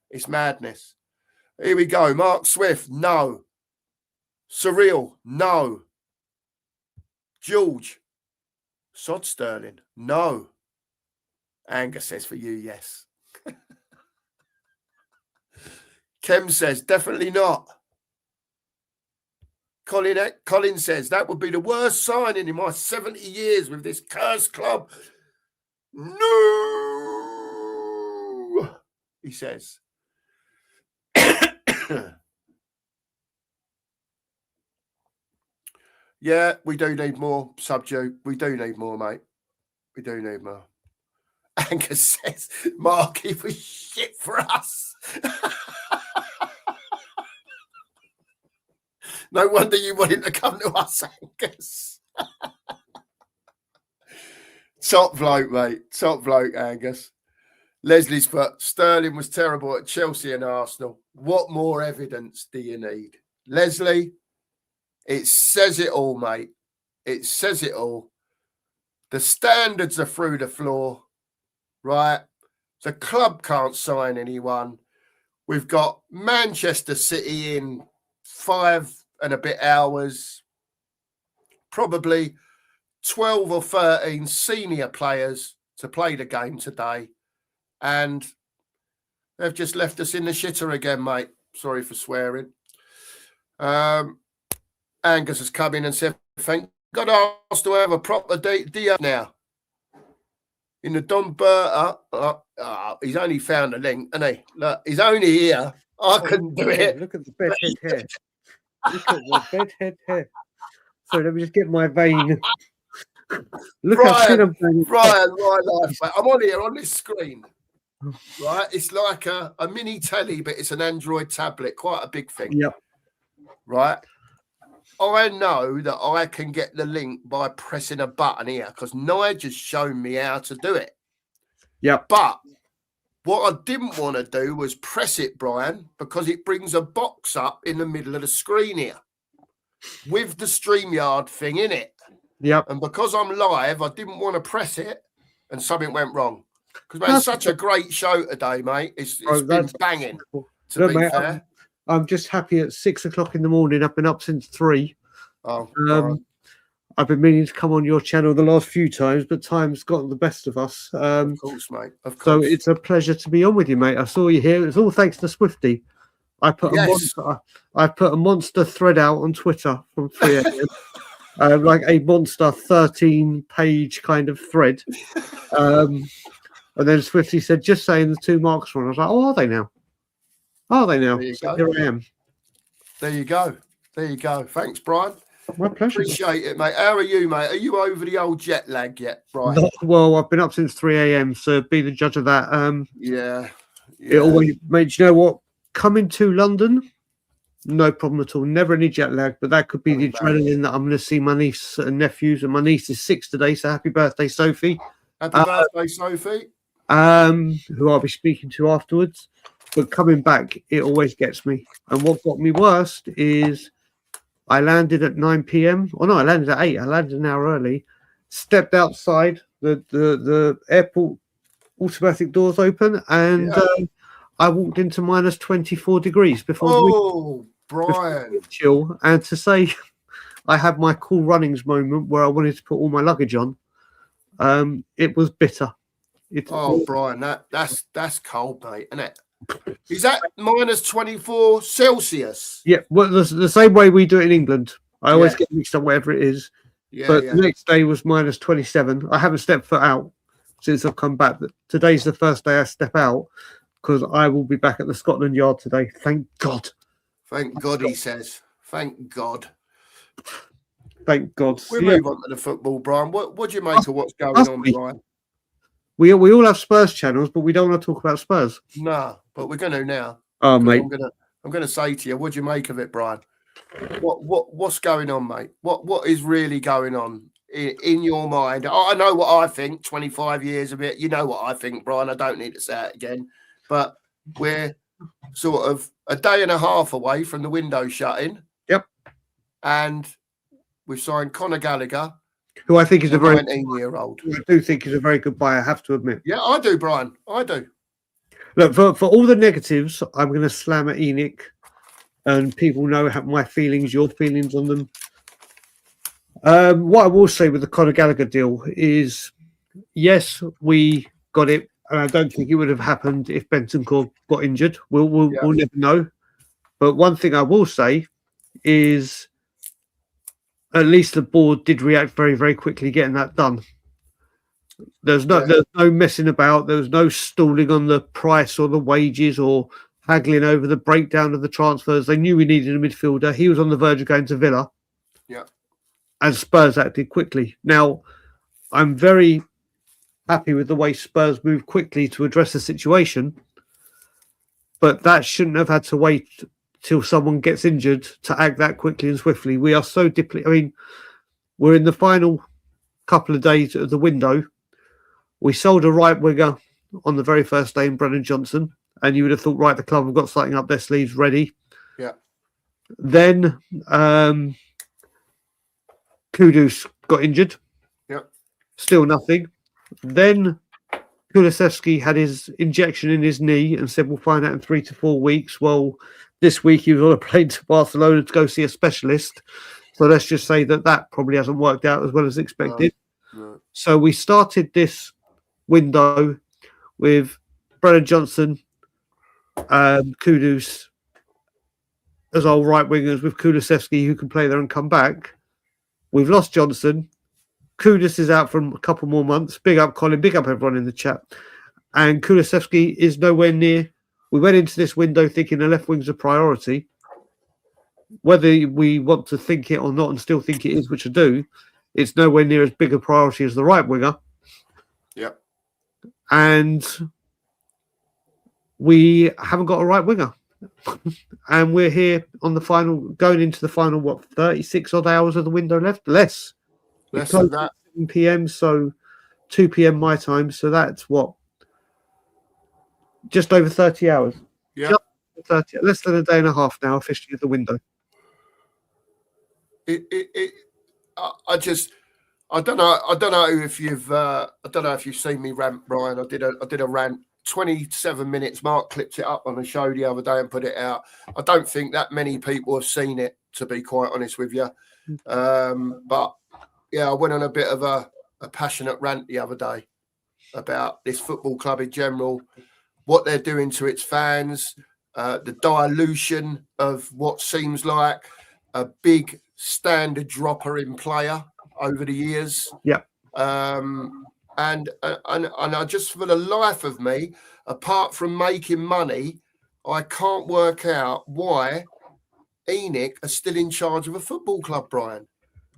It's madness. Here we go. Mark Swift, no. Surreal, no. George, Sod Sterling, no. Angus says for you, yes. Kem says, definitely not. Colin says, that would be the worst signing in my 70 years with this cursed club. No, he says. Yeah, we do need more, Subju. We do need more, mate. We do need more. Angus says, Mark, it was shit for us. No wonder you want him to come to us, Angus. Top bloke, mate. Top bloke, Angus. Leslie's put, Sterling was terrible at Chelsea and Arsenal. What more evidence do you need? Leslie, it says it all, mate. It says it all. The standards are through the floor, right? The club can't sign anyone. We've got Manchester City in 5 and a bit hours, probably 12 or 13 senior players to play the game today. And they've just left us in the shitter again, mate. Sorry for swearing. Angus has come in and said, thank God Arsenal have a proper D now. In the Don Berta, he's only found a link, hasn't he? Look, he's only here. I couldn't do it. Look at the bedhead hair. Look at the bedhead hair. So let me just get my vein. Look how thin I'm saying. Brian, right life, mate. I'm on here on this screen. Right? It's like a mini telly, but it's an Android tablet. Quite a big thing. Yep. Right? I know that I can get the link by pressing a button here because Nigel's shown me how to do it. Yeah. But what I didn't want to do was press it, Brian, because it brings a box up in the middle of the screen here with the StreamYard thing in it. Yep. And because I'm live, I didn't want to press it and something went wrong. Because, man, it's such a great show today, mate. It's been banging, to be fair. I'm just happy at 6 o'clock in the morning. I've been up since 3. Oh, I've been meaning to come on your channel the last few times, but time's gotten the best of us. Of course, mate. Of course. So it's a pleasure to be on with you, mate. I saw you here. It's all thanks to Swifty. I put a monster thread out on Twitter from 3 a.m. Like a monster 13-page kind of thread. And then Swifty said, just saying the 2 marks were on. I was like, oh, are they now? Are they now? So here I am. There you go. There you go. Thanks, Brian. My pleasure. Appreciate it, mate. How are you, mate? Are you over the old jet lag yet, Brian? Not well. I've been up since 3 a.m. So be the judge of that. Yeah. It always makes, you know what? Coming to London, no problem at all. Never any jet lag, but that could be the adrenaline that I'm going to see my niece and nephews. And my niece is 6 today, so happy birthday, Sophie. Happy birthday, Sophie. Who I'll be speaking to afterwards. But coming back, it always gets me. And what got me worst is I landed at 9 p.m. Oh, no, I landed at 8. I landed an hour early. Stepped outside. The airport automatic doors open. And I walked into minus 24 degrees before Brian. chill. And to say I had my cool runnings moment where I wanted to put all my luggage on, it was bitter. Oh, Brian, that's cold, mate, isn't it? Is that minus 24 Celsius? Yeah, well, the same way we do it in England. I always get mixed up whatever it is. Yeah, But yeah. the next day was minus 27. I haven't stepped foot out since I've come back. Today's the first day I step out because I will be back at the Scotland Yard today. Thank God. Thank God, he says. Thank God. Thank God. We'll move on to the football, Brian. What do you make of what's going on, Brian? We all have Spurs channels, but we don't want to talk about Spurs. No, but we're going to now. Oh, mate. I'm gonna say to you, what do you make of it, Brian? What's going on, mate? What is really going on in your mind? I know what I think. 25 years of it, you know what I think, Brian. I don't need to say it again. But we're sort of a day and a half away from the window shutting. Yep. And we've signed Conor Gallagher, who I think is a very 19-year-old. I do think is a very good buy. I have to admit. Yeah, I do, Brian. I do. Look, for all the negatives, I'm going to slam at ENIC, and people know my feelings, your feelings on them. What I will say with the Conor Gallagher deal is, yes, we got it, and I don't think it would have happened if Bentancur got injured. We'll never know. But one thing I will say is, at least the board did react very, very quickly getting that done. There's no messing about. There was no stalling on the price or the wages or haggling over the breakdown of the transfers. They knew we needed a midfielder. He was on the verge of going to Villa. Yeah. And Spurs acted quickly. Now, I'm very happy with the way Spurs moved quickly to address the situation, but that shouldn't have had to wait till someone gets injured to act that quickly and swiftly. We are so deeply. I mean, we're in the final couple of days of the window. We sold a right winger on the very first day in Brennan Johnson, and you would have thought, right, the club have got something up their sleeves ready. Yeah. Then Kudus got injured. Yeah. Still nothing. Then Kulusevski had his injection in his knee and said, we'll find out in 3 to 4 weeks. Well, this week he was on a plane to Barcelona to go see a specialist. So let's just say that probably hasn't worked out as well as expected. No. So we started this window with Brennan Johnson, Kudus as our right wingers, with Kulusevski who can play there and come back. We've lost Johnson. Kudus is out for a couple more months. Big up Colin, big up everyone in the chat. And Kulusevski is nowhere near. We went into this window thinking the left wing's a priority. Whether we want to think it or not and still think it is, which I do, it's nowhere near as big a priority as the right winger. Yeah. And we haven't got a right winger. And we're here on the final, going into the final, 36 odd hours of the window left? Less than that. 7 p.m, so 2 p.m. my time. So that's just over 30 hours. Yeah. Less than a day and a half now officially at the window. I don't know if you've seen me rant, Brian. I did a rant, 27 minutes. Mark clipped it up on the show the other day and put it out. I don't think that many people have seen it, to be quite honest with you. But yeah, I went on a bit of a passionate rant the other day about this football club in general, what they're doing to its fans, the dilution of what seems like a big standard dropper in player over the years. Yeah. And I just, for the life of me, apart from making money, I can't work out why ENIC are still in charge of a football club, Brian.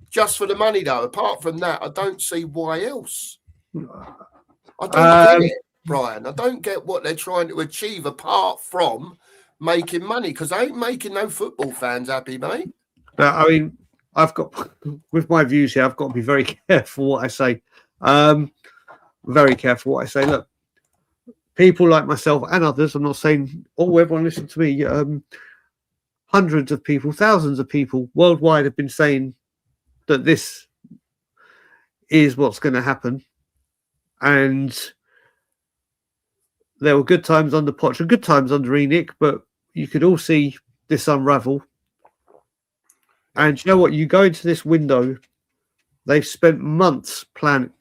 Just for the money, though. Apart from that, I don't see why else. I don't get it, Brian. I don't get what they're trying to achieve apart from making money, because they ain't making no football fans happy, mate. I mean, with my views here, I've got to be very careful what I say. Very careful what I say. Look, people like myself and others, I'm not saying, everyone listen to me. Hundreds of people, thousands of people worldwide have been saying that this is what's going to happen. And there were good times under Poch and good times under ENIC, but you could all see this unravel. And you know what? You go into this window, they've spent months planning.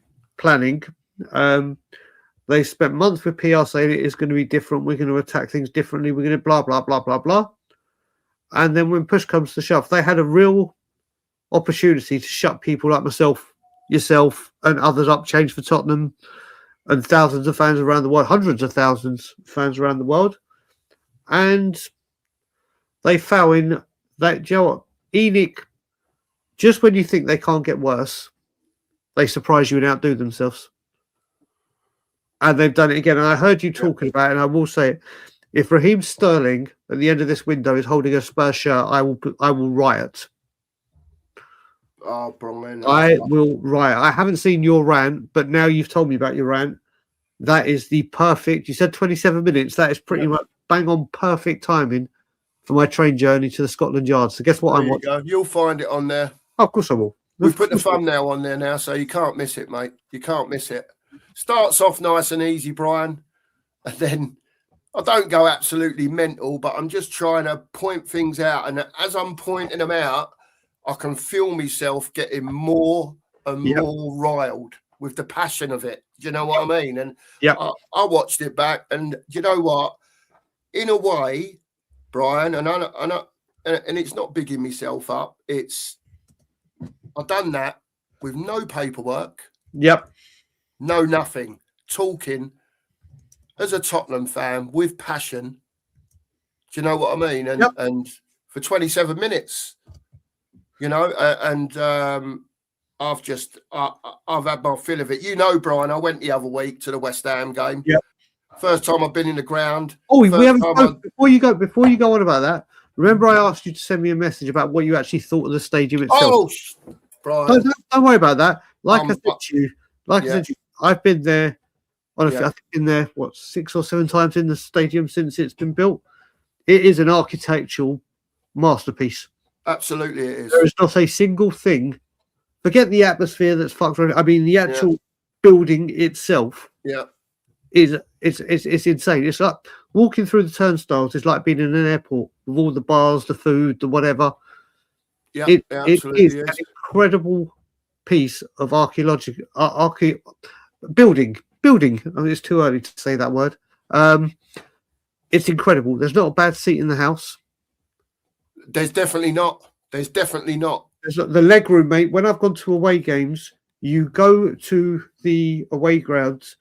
They spent months with PR saying it is going to be different. We're going to attack things differently. We're going to blah, blah, blah, blah, blah. And then when push comes to shove, they had a real opportunity to shut people like myself, yourself, and others up, change for Tottenham, and thousands of fans around the world, hundreds of thousands of fans around the world. And they fell in that, you know what, ENIC, just when you think they can't get worse, they surprise you and outdo themselves. And they've done it again. And I heard you talking about it, and I will say it. If Raheem Sterling at the end of this window is holding a Spurs shirt, I will riot. Oh, Brian. I will riot. I haven't seen your rant, but now you've told me about your rant. That is the perfect. You said 27 minutes. That is pretty much bang on perfect timing for my train journey to the Scotland Yard. So guess what I'm watching? You'll find it on there. Oh, of course I will. We've put the thumbnail on there now, so you can't miss it, mate. You can't miss it. Starts off nice and easy, Brian, and then I don't go absolutely mental, but I'm just trying to point things out. And as I'm pointing them out, I can feel myself getting more and more riled with the passion of it. Do you know what I mean? And I watched it back, and you know what? In a way, Brian, and it's not bigging myself up. I've done that with no paperwork. Yep. No, nothing. Talking as a Tottenham fan with passion. Do you know what I mean? And for 27 minutes, you know, I've had my fill of it. You know, Brian, I went the other week to the West Ham game. Yep. First time I've been in the ground. Oh, we haven't before you go on about that. Remember, I asked you to send me a message about what you actually thought of the stadium itself. Oh, Brian, don't worry about that. I said to you, I said to you, I've been there. Honestly, I've been there 6 or 7 times in the stadium since it's been built. It is an architectural masterpiece. Absolutely, it is. There is not a single thing. Forget the atmosphere that's fucked around. I mean, the actual building itself. Yeah. It's insane. It's like walking through the turnstiles. It's like being in an airport with all the bars, the food, the whatever. Yeah, it is an incredible piece of archaeological building. I mean, it's too early to say that word. It's incredible. There's not a bad seat in the house. There's definitely not. There's the leg room, mate. When I've gone to away games, you go to the away grounds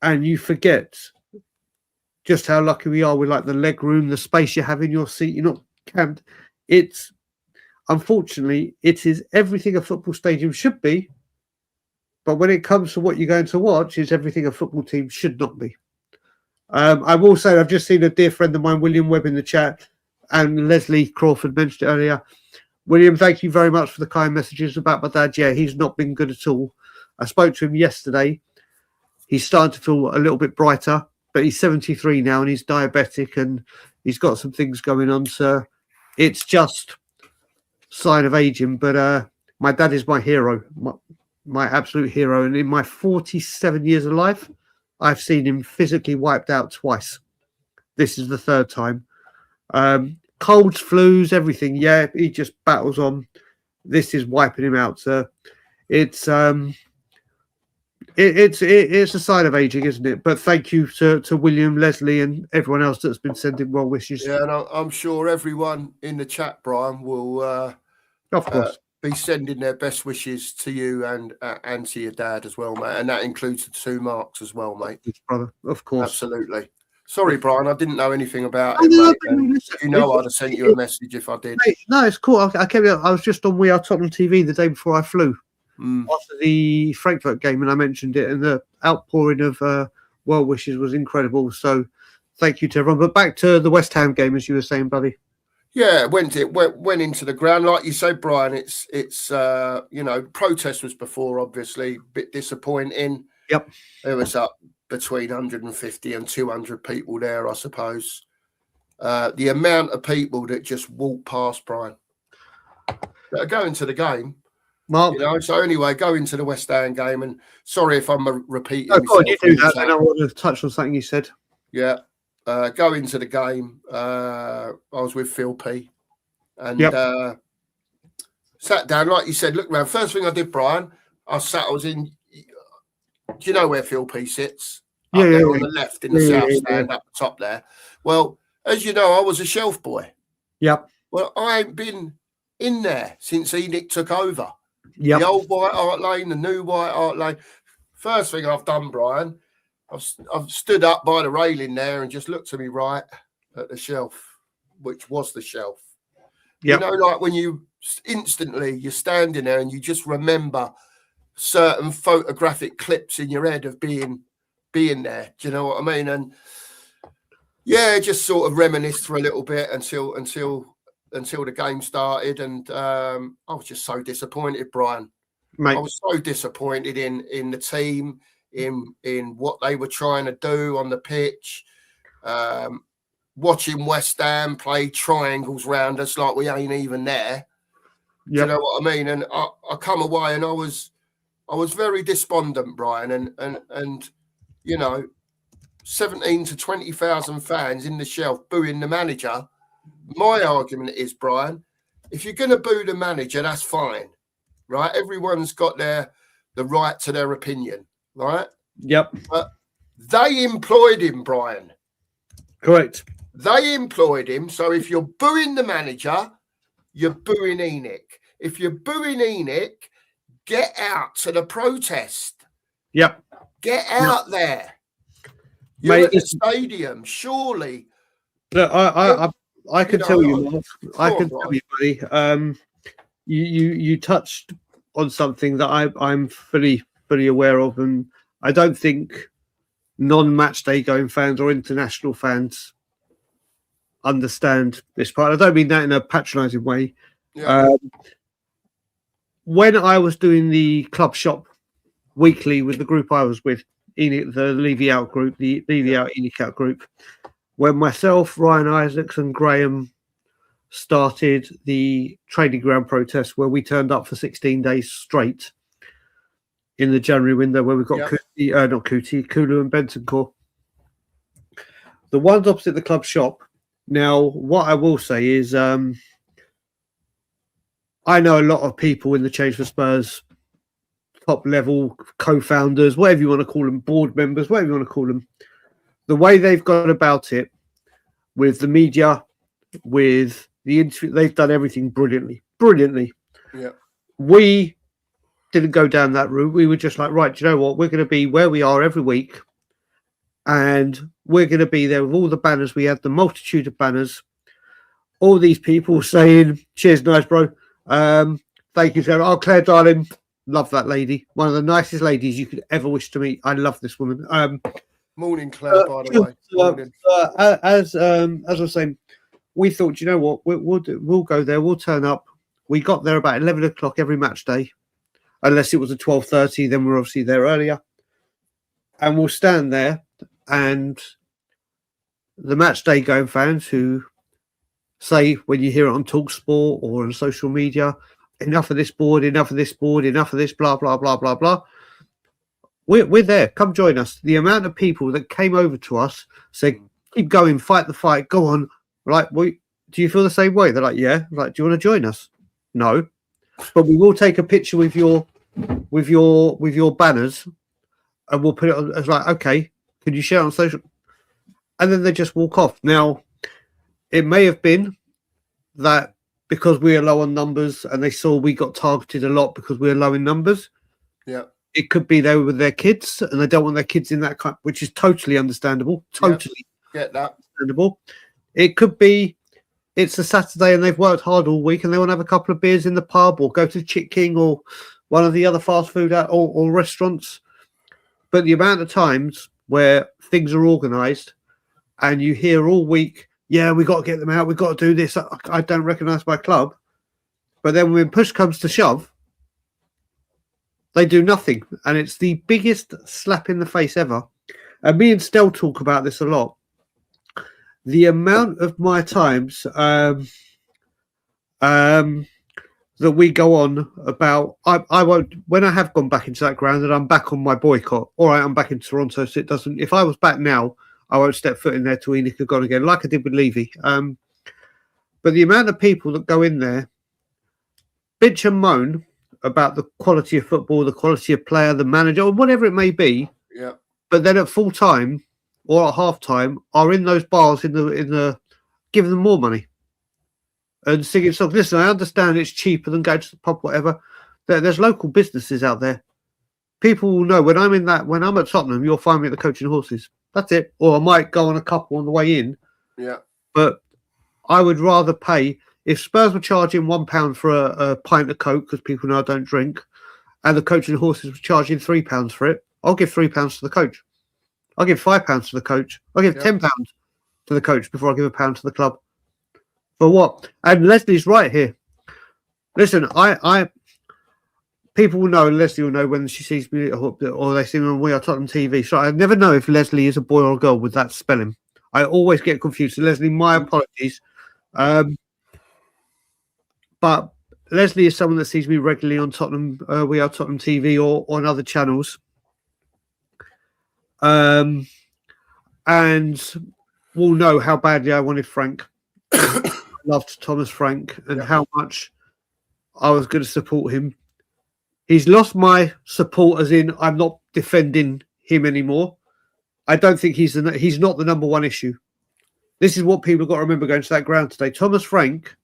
and you forget just how lucky we are with like the leg room, the space you have in your seat. You're not camped. Unfortunately, it is everything a football stadium should be. But when it comes to what you're going to watch, it's everything a football team should not be. I will say I've just seen a dear friend of mine, William Webb, in the chat, and Leslie Crawford mentioned it earlier. William, thank you very much for the kind messages about my dad. Yeah, he's not been good at all. I spoke to him yesterday. He's starting to feel a little bit brighter, but he's 73 now and he's diabetic and he's got some things going on. So it's just sign of aging. But my dad is my hero, my absolute hero. And in my 47 years of life, I've seen him physically wiped out twice. This is the third time. Colds, flus, everything. Yeah, he just battles on. This is wiping him out. So it's a sign of aging, isn't it? But thank you to William, Leslie, and everyone else that's been sending well wishes. Yeah, and I'm sure everyone in the chat, Brian, will of course be sending their best wishes to you and to your dad as well, mate. And that includes the 2 Marks as well, mate. Brother, of course. Absolutely. Sorry, Brian, I didn't know anything about it, mate. You know I'd have sent you a message if I did. Mate, no, it's cool. I was just on We Are Tottenham TV the day before I flew after the Frankfurt game, and I mentioned it, and the outpouring of well wishes was incredible. So thank you to everyone. But back to the West Ham game, as you were saying, buddy. Yeah, went into the ground. Like you say, Brian, it's protest was before, obviously, a bit disappointing. Yep. It was up between 150 and 200 people there, I suppose. The amount of people that just walk past, Brian, that are going to the game. Mark. So anyway, go into the West Ham game, and sorry if I'm repeating. No, God, you do that. I want to touch on something you said. Yeah. Go into the game. I was with Phil P. And sat down, like you said, look around. First thing I did, Brian, I was in. Do you know where Phil P sits? Yeah, up yeah, there on yeah. the left in the Yeah, south yeah, stand up the top there. Well, as you know, I was a shelf boy. Yep. Well, I ain't been in there since Enoch took over. Yep. The old White Hart Lane, the new White Hart Lane. First thing I've done, Brian, I've stood up by the railing there and just looked to me right at the shelf, which was the shelf. Yep. You know, like when you instantly you're standing there and you just remember certain photographic clips in your head of being there. Do you know what I mean? And yeah, just sort of reminisced for a little bit until the game started, and I was just so disappointed, Brian. Mate. I was so disappointed in the team, in what they were trying to do on the pitch. Watching West Ham play triangles round us like we ain't even there. Yep. Do you know what I mean? And I come away and I was very despondent, Brian, and you know, 17 to 20,000 fans in the shelf booing the manager. My argument is, Brian, if you're going to boo the manager, that's fine, right? Everyone's got the right to their opinion, right? Yep. But they employed him, Brian. Correct. They employed him. So if you're booing the manager, you're booing Enoch. If you're booing Enoch, get out to the protest. Yep. Get out there. You're at the stadium, surely. Look, I can tell you, Mark. I can tell you, buddy. You touched on something that I'm fully aware of, and I don't think non-match day going fans or international fans understand this part. I don't mean that in a patronising way. Yeah. When I was doing the club shop weekly with the group I was with, Enoch, the Levy Out group, the Levy Out Enoch Out group, when myself, Ryan Isaacs, and Graham started the training ground protest, where we turned up for 16 days straight in the January window, where we got Kulu and Bentancur. The ones opposite the club shop. Now, what I will say is, I know a lot of people in the Change for Spurs top level co-founders, whatever you want to call them, board members, whatever you want to call them. The way they've gone about it with the media, with the interview, they've done everything brilliantly. Yeah. We didn't go down that route. We were just like, right, do you know what? We're going to be where we are every week, and we're going to be there with all the banners. We had the multitude of banners, all these people saying, cheers, nice bro. Thank you, Sarah. Oh, Claire, darling. Love that lady. One of the nicest ladies you could ever wish to meet. I love this woman. Morning, Claire, by the way. Morning. As I was saying, we thought, you know what, we'll go there. We'll turn up. We got there about 11 o'clock every match day, unless it was at 12:30. Then we're obviously there earlier, and we'll stand there. And the match day going fans who say, when you hear it on TalkSport or on social media, enough of this board, enough of this board, enough of this, blah, blah, blah, blah, blah. We're there. Come join us. The amount of people that came over to us said, keep going, fight the fight, go on. Like, do you feel the same way? They're like, yeah. Like, do you want to join us? No. But we will take a picture with your banners, and we'll put it on. It's like, okay, can you share it on social? And then they just walk off. Now, it may have been that because we are low on numbers and they saw we got targeted a lot because we are low in numbers. Yeah. It could be they were with their kids and they don't want their kids in that kind, which is totally understandable. Totally get that. Understandable. It could be it's a Saturday and they've worked hard all week and they want to have a couple of beers in the pub or go to Chick King or one of the other fast food or restaurants. But the amount of times where things are organised and you hear all week, yeah, we got to get them out. We've got to do this. I don't recognise my club. But then when push comes to shove, they do nothing. And it's the biggest slap in the face ever. And me and Stel talk about this a lot. The amount of my times that we go on about, I won't, when I have gone back into that ground and I'm back on my boycott, all right, I'm back in Toronto, so it doesn't, if I was back now, I won't step foot in there till Enoch have gone again, like I did with Levy. But the amount of people that go in there, bitch and moan about the quality of football, the quality of player, the manager, or whatever it may be. Yeah. but then at full time or at half time are in those bars in the giving them more money and singing songs. Listen, I understand it's cheaper than going to the pub, whatever. There's local businesses out there. People will know when I'm at Tottenham, you'll find me at the Coach and Horses. That's it. Or I might go on a couple on the way in. Yeah. But I would rather pay if Spurs were charging £1 for a pint of Coke because people know I don't drink, and the Coach and Horses were charging £3 for it. I'll give £3 to the coach. I'll give £5 to the coach. I'll give £10 to the coach before I give £1 to the club. For what? And Leslie's right here. Listen, people will know, and Leslie will know when she sees me or they see me on We Are Tottenham TV. So I never know if Leslie is a boy or a girl with that spelling. I always get confused. So Leslie, my apologies. But Leslie is someone that sees me regularly on Tottenham, We Are Tottenham TV or on other channels. And will know how badly I wanted Frank. I loved Thomas Frank and how much I was going to support him. He's lost my support, as in I'm not defending him anymore. I don't think he's not the number one issue. This is what people have got to remember going to that ground today. Thomas Frank,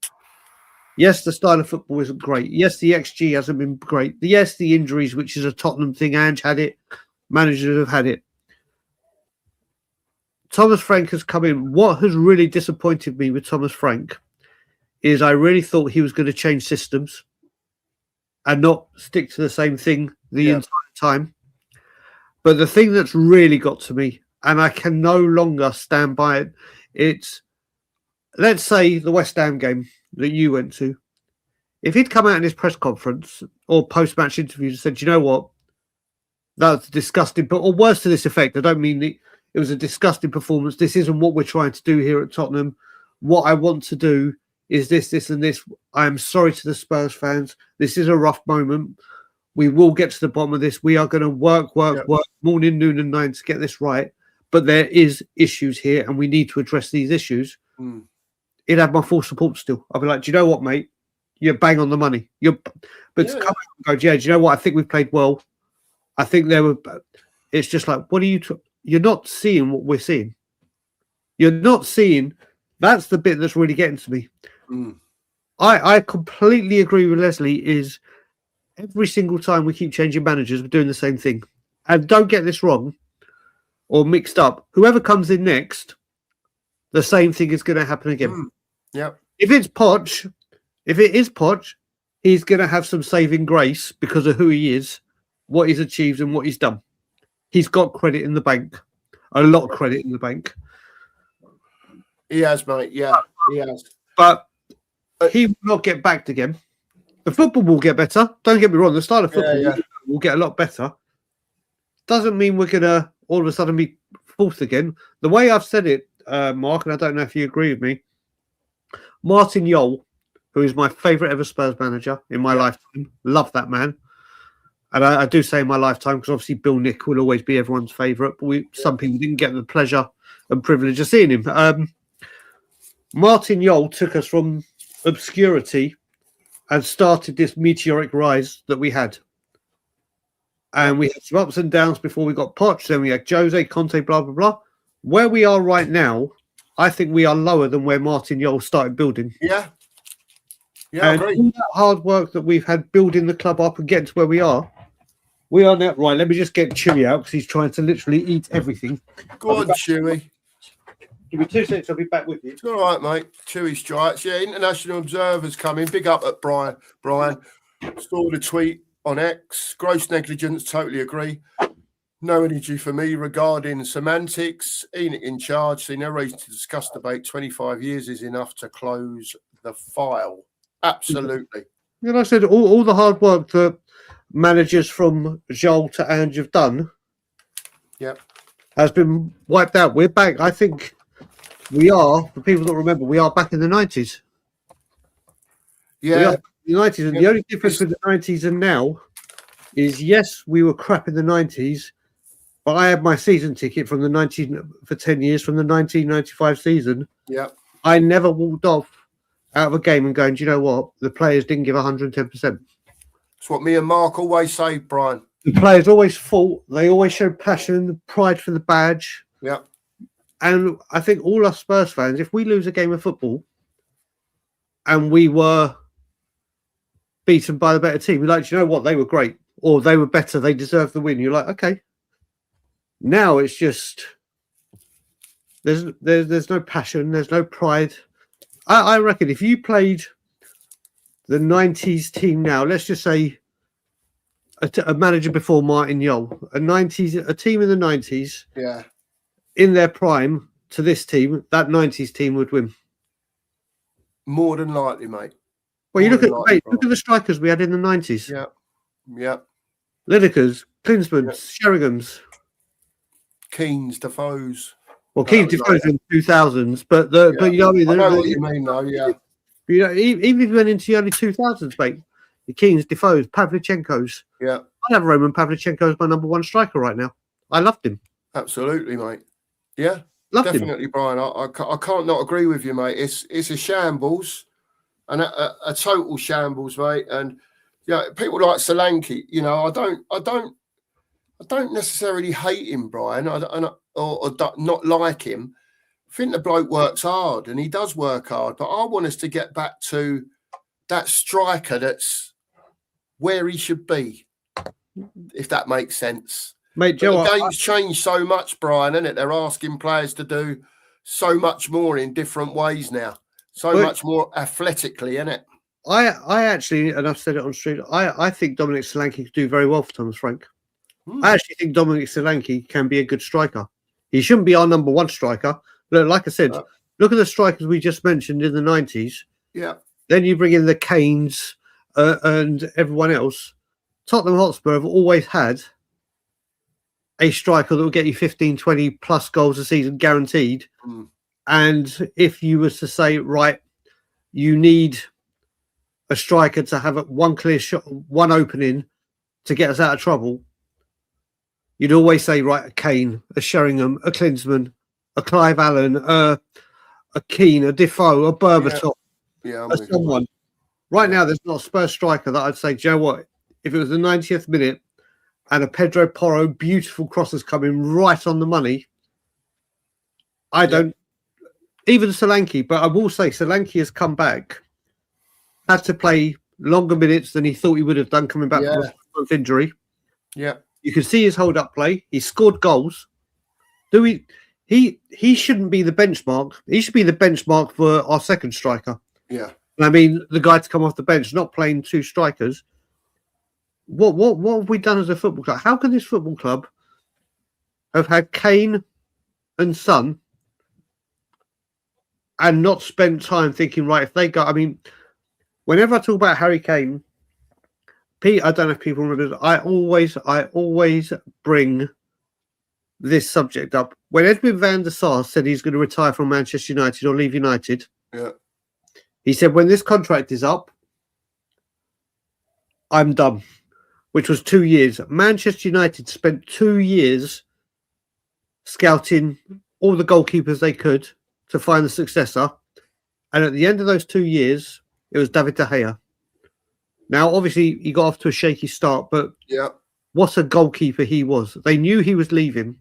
yes, the style of football isn't great. Yes, the XG hasn't been great. Yes, the injuries, which is a Tottenham thing. Ange had it. Managers have had it. Thomas Frank has come in. What has really disappointed me with Thomas Frank is I really thought he was going to change systems and not stick to the same thing the entire time. But the thing that's really got to me, and I can no longer stand by it, it's, let's say, the West Ham game that you went to. If he'd come out in his press conference or post-match interviews and said, you know what, that's disgusting, or words to this effect, I don't mean it was a disgusting performance. This isn't what we're trying to do here at Tottenham. What I want to do is this, this, and this. I am sorry to the Spurs fans. This is a rough moment. We will get to the bottom of this. We are going to work morning, noon, and night to get this right. But there is issues here, and we need to address these issues. It'd have my full support still. I'll be like, do you know what, mate? You're bang on the money. To come out and go, do you know what? I think we've played well. I think it's just like, what are you? You're not seeing what we're seeing. You're not seeing. That's the bit that's really getting to me. I completely agree with Leslie. Is every single time we keep changing managers, we're doing the same thing. And don't get this wrong or mixed up. Whoever comes in next, the same thing is going to happen again. If it is Poch, he's going to have some saving grace because of who he is, what he's achieved, and what he's done. He's got credit in the bank, a lot of credit in the bank. He has, mate. Yeah, he has. But he will not get backed again. The football will get better. Don't get me wrong. The style of football will get a lot better. Doesn't mean we're going to all of a sudden be fourth again. The way I've said it, Mark, and I don't know if you agree with me, Martin Jol, who is my favourite ever Spurs manager in my lifetime, love that man. And I do say in my lifetime, because obviously Bill Nick will always be everyone's favourite, but some people didn't get the pleasure and privilege of seeing him. Martin Jol took us from obscurity and started this meteoric rise that we had. And we had some ups and downs before we got Poch, then we had Jose, Conte, blah, blah, blah. Where we are right now, I think we are lower than where Martin Jol started building. Yeah, and I agree. All that hard work that we've had building the club up and getting to where we are now. Right, let me just get Chewy out because he's trying to literally eat everything. Go on, Chewy. Give me 2 seconds, I'll be back with you. It's all right, mate. Chewy strikes. Yeah, international observers coming. Big up at Brian. Stored a tweet on X. Gross negligence, totally agree. No energy for me regarding semantics. Enoch in charge. See no reason to discuss debate. 25 years is enough to close the file. Absolutely. And I said all the hard work that managers from Joel to Ange have done has been wiped out. We're back. I think we are, for people that remember, we are back in the 90s. Yeah. The 90s. And the only difference with the 90s and now is, yes, we were crap in the 90s, but I had my season ticket from for 10 years from the 1995 season. Yeah. I never walked off out of a game and going, do you know what? The players didn't give 110%. It's what me and Mark always say, Brian. The players always fought. They always showed passion, pride for the badge. Yeah. And I think all us Spurs fans, if we lose a game of football and we were beaten by the better team, we're like, you know what? They were great, or they were better. They deserved the win. You're like, okay. Now it's just there's no passion. There's no pride. I reckon if you played the 90s team now, let's just say a manager before Martin Yole, a team in the 90s, Yeah. in their prime to this team, that 90s team would win. More than likely, mate. Well, you More look at than likely, look at the strikers we had in the 90s. Yeah. Yeah. Linekers, Klinsmans, Sherringham's. Keanes, Defoe's. Well, Keane Defoe's in 2000s, but but you know what I mean. I know what you mean, though. Yeah. You know, even if you went into the early 2000s, mate, the Keanes, Defoe's, Pavlyuchenko's. Yeah. I'd have Roman Pavlyuchenko as my number one striker right now. I loved him. Absolutely, mate. Yeah. Loved Definitely, him. Brian. I can't not agree with you, mate. It's a shambles, and a total shambles, mate. And yeah, people like Solanke, you know, I don't necessarily hate him, Brian, or not like him. I think the bloke works hard, and he does work hard. But I want us to get back to that striker that's where he should be, if that makes sense. Mate, Joe, the game's changed so much, Brian, isn't it? They're asking players to do so much more in different ways now, much more athletically, isn't it? I actually, and I've said it on street, I think Dominic Solanke could do very well for Thomas Frank. I actually think Dominic Solanke can be a good striker. He shouldn't be our number one striker. But like I said, look at the strikers we just mentioned in the 90s. Yeah. Then you bring in the Kanes and everyone else. Tottenham Hotspur have always had a striker that will get you 15, 20 plus goals a season guaranteed. And if you was to say, right, you need a striker to have one clear shot, one opening to get us out of trouble, you'd always say, right, a Kane, a Sheringham, a Klinsmann, a Clive Allen, a Keane, a Defoe, a Berbatov, someone. Right now, there's not a Spurs striker that I'd say, do you know what? If it was the 90th minute and a Pedro Porro, beautiful crosses coming right on the money, I don't, even Solanke, but I will say Solanke has come back, had to play longer minutes than he thought he would have done coming back from a injury. Yeah. You can see his hold-up play. He scored goals. He shouldn't be the benchmark. He should be the benchmark for our second striker. Yeah. I mean, the guy to come off the bench, not playing two strikers. What have we done as a football club? How can this football club have had Kane and Son and not spent time thinking, right, if they go... I mean, whenever I talk about Harry Kane, Pete, I don't know if people remember, I always bring this subject up. When Edwin van der Sar said he's going to retire from Manchester United or leave United, he said, when this contract is up, I'm done, which was 2 years. Manchester United spent 2 years scouting all the goalkeepers they could to find the successor. And at the end of those 2 years, it was David De Gea. Now, obviously, he got off to a shaky start, but what a goalkeeper he was. They knew he was leaving.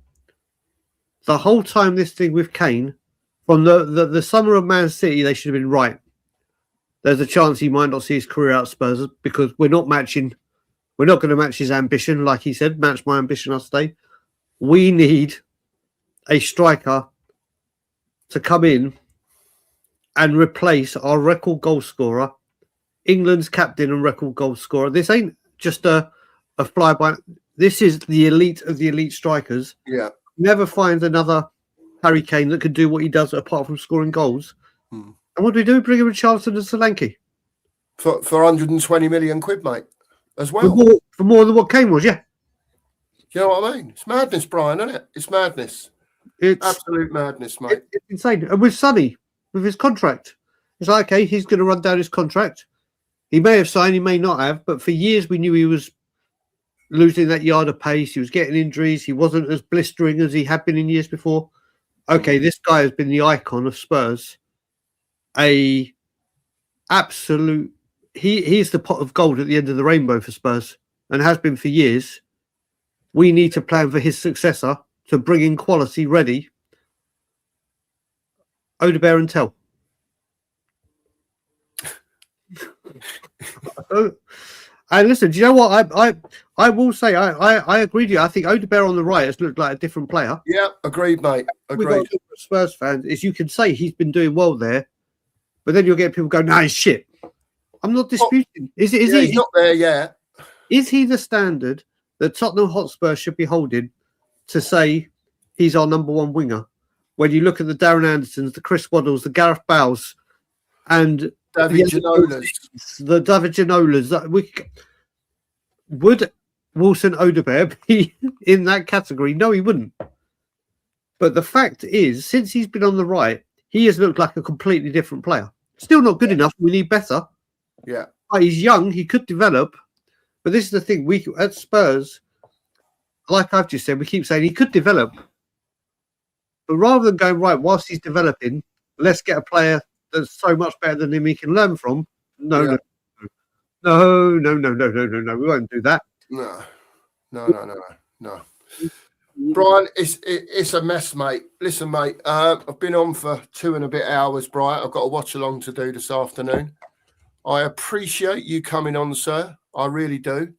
The whole time this thing with Kane, from the summer of Man City, they should have been right. There's a chance he might not see his career out at Spurs because we're not going to match his ambition, like he said, match my ambition, I'll stay. We need a striker to come in and replace our record goal scorer, England's captain and record goal scorer. This ain't just a flyby. This is the elite of the elite strikers. Yeah. Never find another Harry Kane that can do what he does apart from scoring goals. And what do we do? Bring in Richarlison and Solanke. For 120 million quid, mate, as well. For more than what Kane was, yeah. You know what I mean? It's madness, Brian, isn't it? It's madness. It's absolute madness, mate. It's insane. And with Sonny, with his contract, it's like, okay, he's going to run down his contract. He may have signed, he may not have, but for years we knew he was losing that yard of pace. He was getting injuries. He wasn't as blistering as he had been in years before. Okay, this guy has been the icon of Spurs. He's the pot of gold at the end of the rainbow for Spurs and has been for years. we need to plan for his successor to bring in quality ready. Odebear and Tell. And listen, do you know what? I will say I agree with you. I think Odebear on the right has looked like a different player. Yeah, agreed, mate. We've got Agreed. Spurs fans is you can say he's been doing well there, but then you'll get people go, "No, he's shit." I'm not disputing. Is he's not there yet? Is he the standard that Tottenham Hotspur should be holding to say he's our number one winger? When you look at the Darren Andersons, the Chris Waddles, the Gareth Bales, and David Ginolas. The David Ginolas. Would Wilson Odebear be in that category? No, he wouldn't. But the fact is, since he's been on the right, he has looked like a completely different player. Still not good enough. We need better. Yeah. But he's young. He could develop. But this is the thing. We at Spurs, like I've just said, we keep saying he could develop. But rather than going, right, whilst he's developing, let's get a player that's so much better than him he can learn from. No. We won't do that. No. Brian, it's a mess, mate. Listen, mate, I've been on for 2 and a bit hours, Brian. I've got a watch along to do this afternoon. I appreciate you coming on, sir. I really do.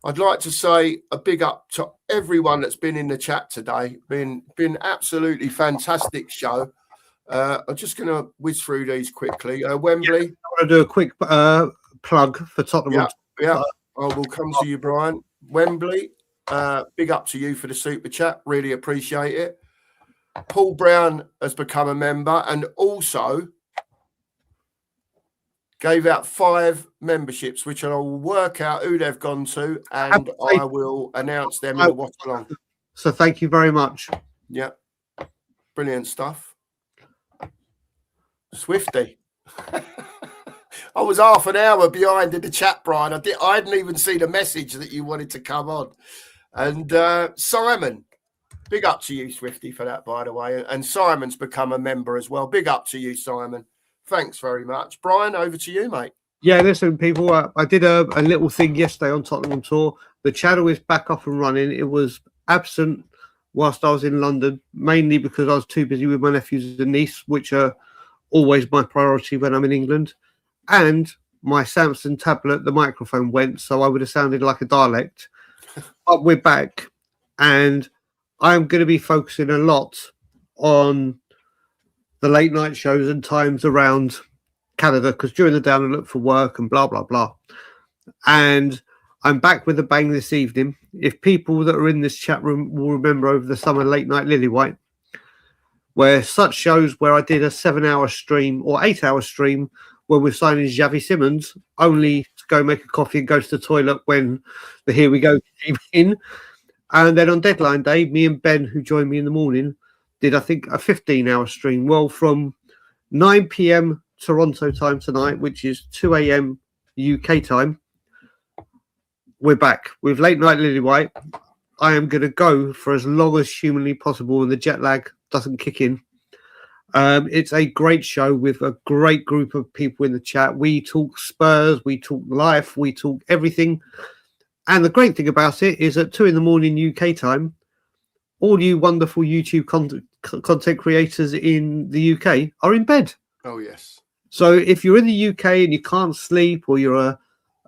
I'd like to say a big up to everyone that's been in the chat today. Been absolutely fantastic show. I'm just going to whiz through these quickly. Wembley. I want to do a quick plug for Tottenham. Yeah. I will come to you, Brian. Wembley. Big up to you for the super chat. Really appreciate it. Paul Brown has become a member and also gave out 5 memberships, which I'll work out who they've gone to, and I will announce them in the watch along. So thank you very much. Yeah. Brilliant stuff. Swifty. I was half an hour behind in the chat, Brian. I hadn't even seen a message that you wanted to come on. And Simon, big up to you, Swifty, for that, by the way. And Simon's become a member as well. Big up to you, Simon. Thanks very much. Brian, over to you, mate. Yeah, listen, people, I did a little thing yesterday on Tottenham Tour. The channel is back up and running. It was absent whilst I was in London, mainly because I was too busy with my nephews and niece, which are always my priority when I'm in England. And my Samsung tablet, the microphone went, so I would have sounded like a dialect. But we're back, and I'm going to be focusing a lot on the late night shows and times around Canada, because during the day I look for work and blah, blah, blah. And I'm back with a bang this evening. If people that are in this chat room will remember over the summer late night Lillywhite, where such shows where I did a 7-hour stream or 8-hour stream when we're signing Xavi Simons, only to go make a coffee and go to the toilet when the Here We Go came in. And then on deadline day, me and Ben, who joined me in the morning, did, I think, a 15-hour stream. Well, from 9 p.m. Toronto time tonight, which is 2 a.m. UK time, we're back with Late Night Lillywhite. I am going to go for as long as humanly possible and the jet lag doesn't kick in. It's a great show with a great group of people in the chat. We talk Spurs, we talk life, we talk everything. And the great thing about it is at 2 a.m. UK time, all you wonderful YouTube content creators in the UK are in bed. Oh, yes. So if you're in the UK and you can't sleep, or you're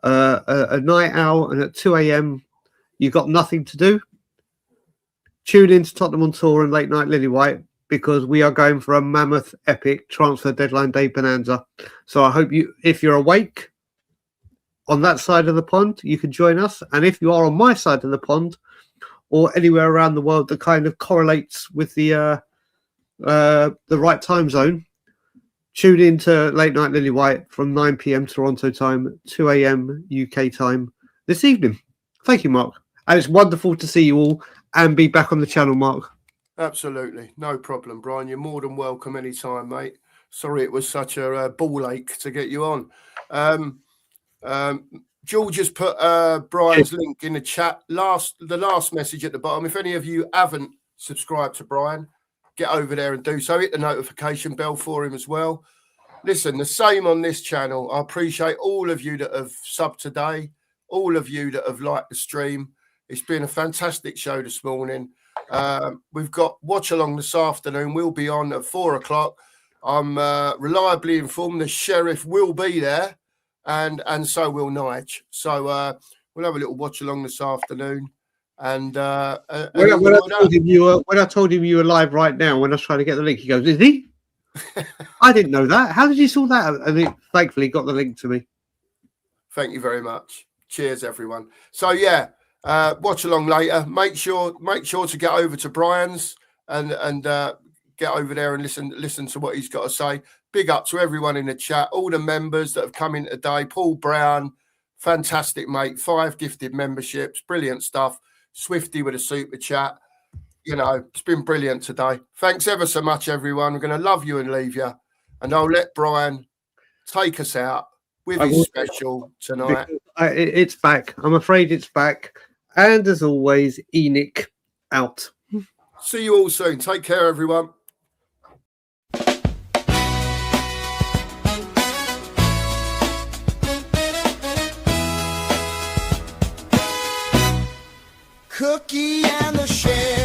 a night owl and at 2 a.m. you've got nothing to do, tune into Tottenham on Tour and Late Night Lillywhite, because we are going for a mammoth epic transfer deadline day bonanza. So I hope you, if you're awake on that side of the pond, you can join us. And if you are on my side of the pond or anywhere around the world that kind of correlates with the right time zone, tune into Late Night Lillywhite from 9 p.m. Toronto time, 2 a.m. UK time this evening. Thank you, Mark. And it's wonderful to see you all and be back on the channel, Mark. Absolutely. No problem, Brian. You're more than welcome anytime, mate. Sorry it was such a ball ache to get you on. George has put Brian's link in the chat. The last message at the bottom. If any of you haven't subscribed to Brian, get over there and do so. Hit the notification bell for him as well. Listen, the same on this channel. I appreciate all of you that have subbed today, all of you that have liked the stream. It's been a fantastic show this morning. We've got watch along this afternoon. We'll be on at 4 o'clock. I'm reliably informed the sheriff will be there, and so will Nige. So we'll have a little watch along this afternoon. And when I told him you were live right now, when I was trying to get the link, he goes, "Is he?" I didn't know that. How did you sort that out? And he thankfully got the link to me. Thank you very much. Cheers, everyone. So yeah, watch along later. Make sure to get over to Brian's and get over there and listen to what he's got to say. Big up to everyone in the chat, all the members that have come in today. Paul Brown, fantastic mate, 5 gifted memberships, brilliant stuff. Swifty with a super chat. You know, it's been brilliant today. Thanks ever so much, everyone. We're going to love you and leave you. And I'll let Brian take us out with his special tonight. It's back. I'm afraid it's back. And as always, Enoch out. See you all soon. Take care, everyone. Cookie and the Sheriff.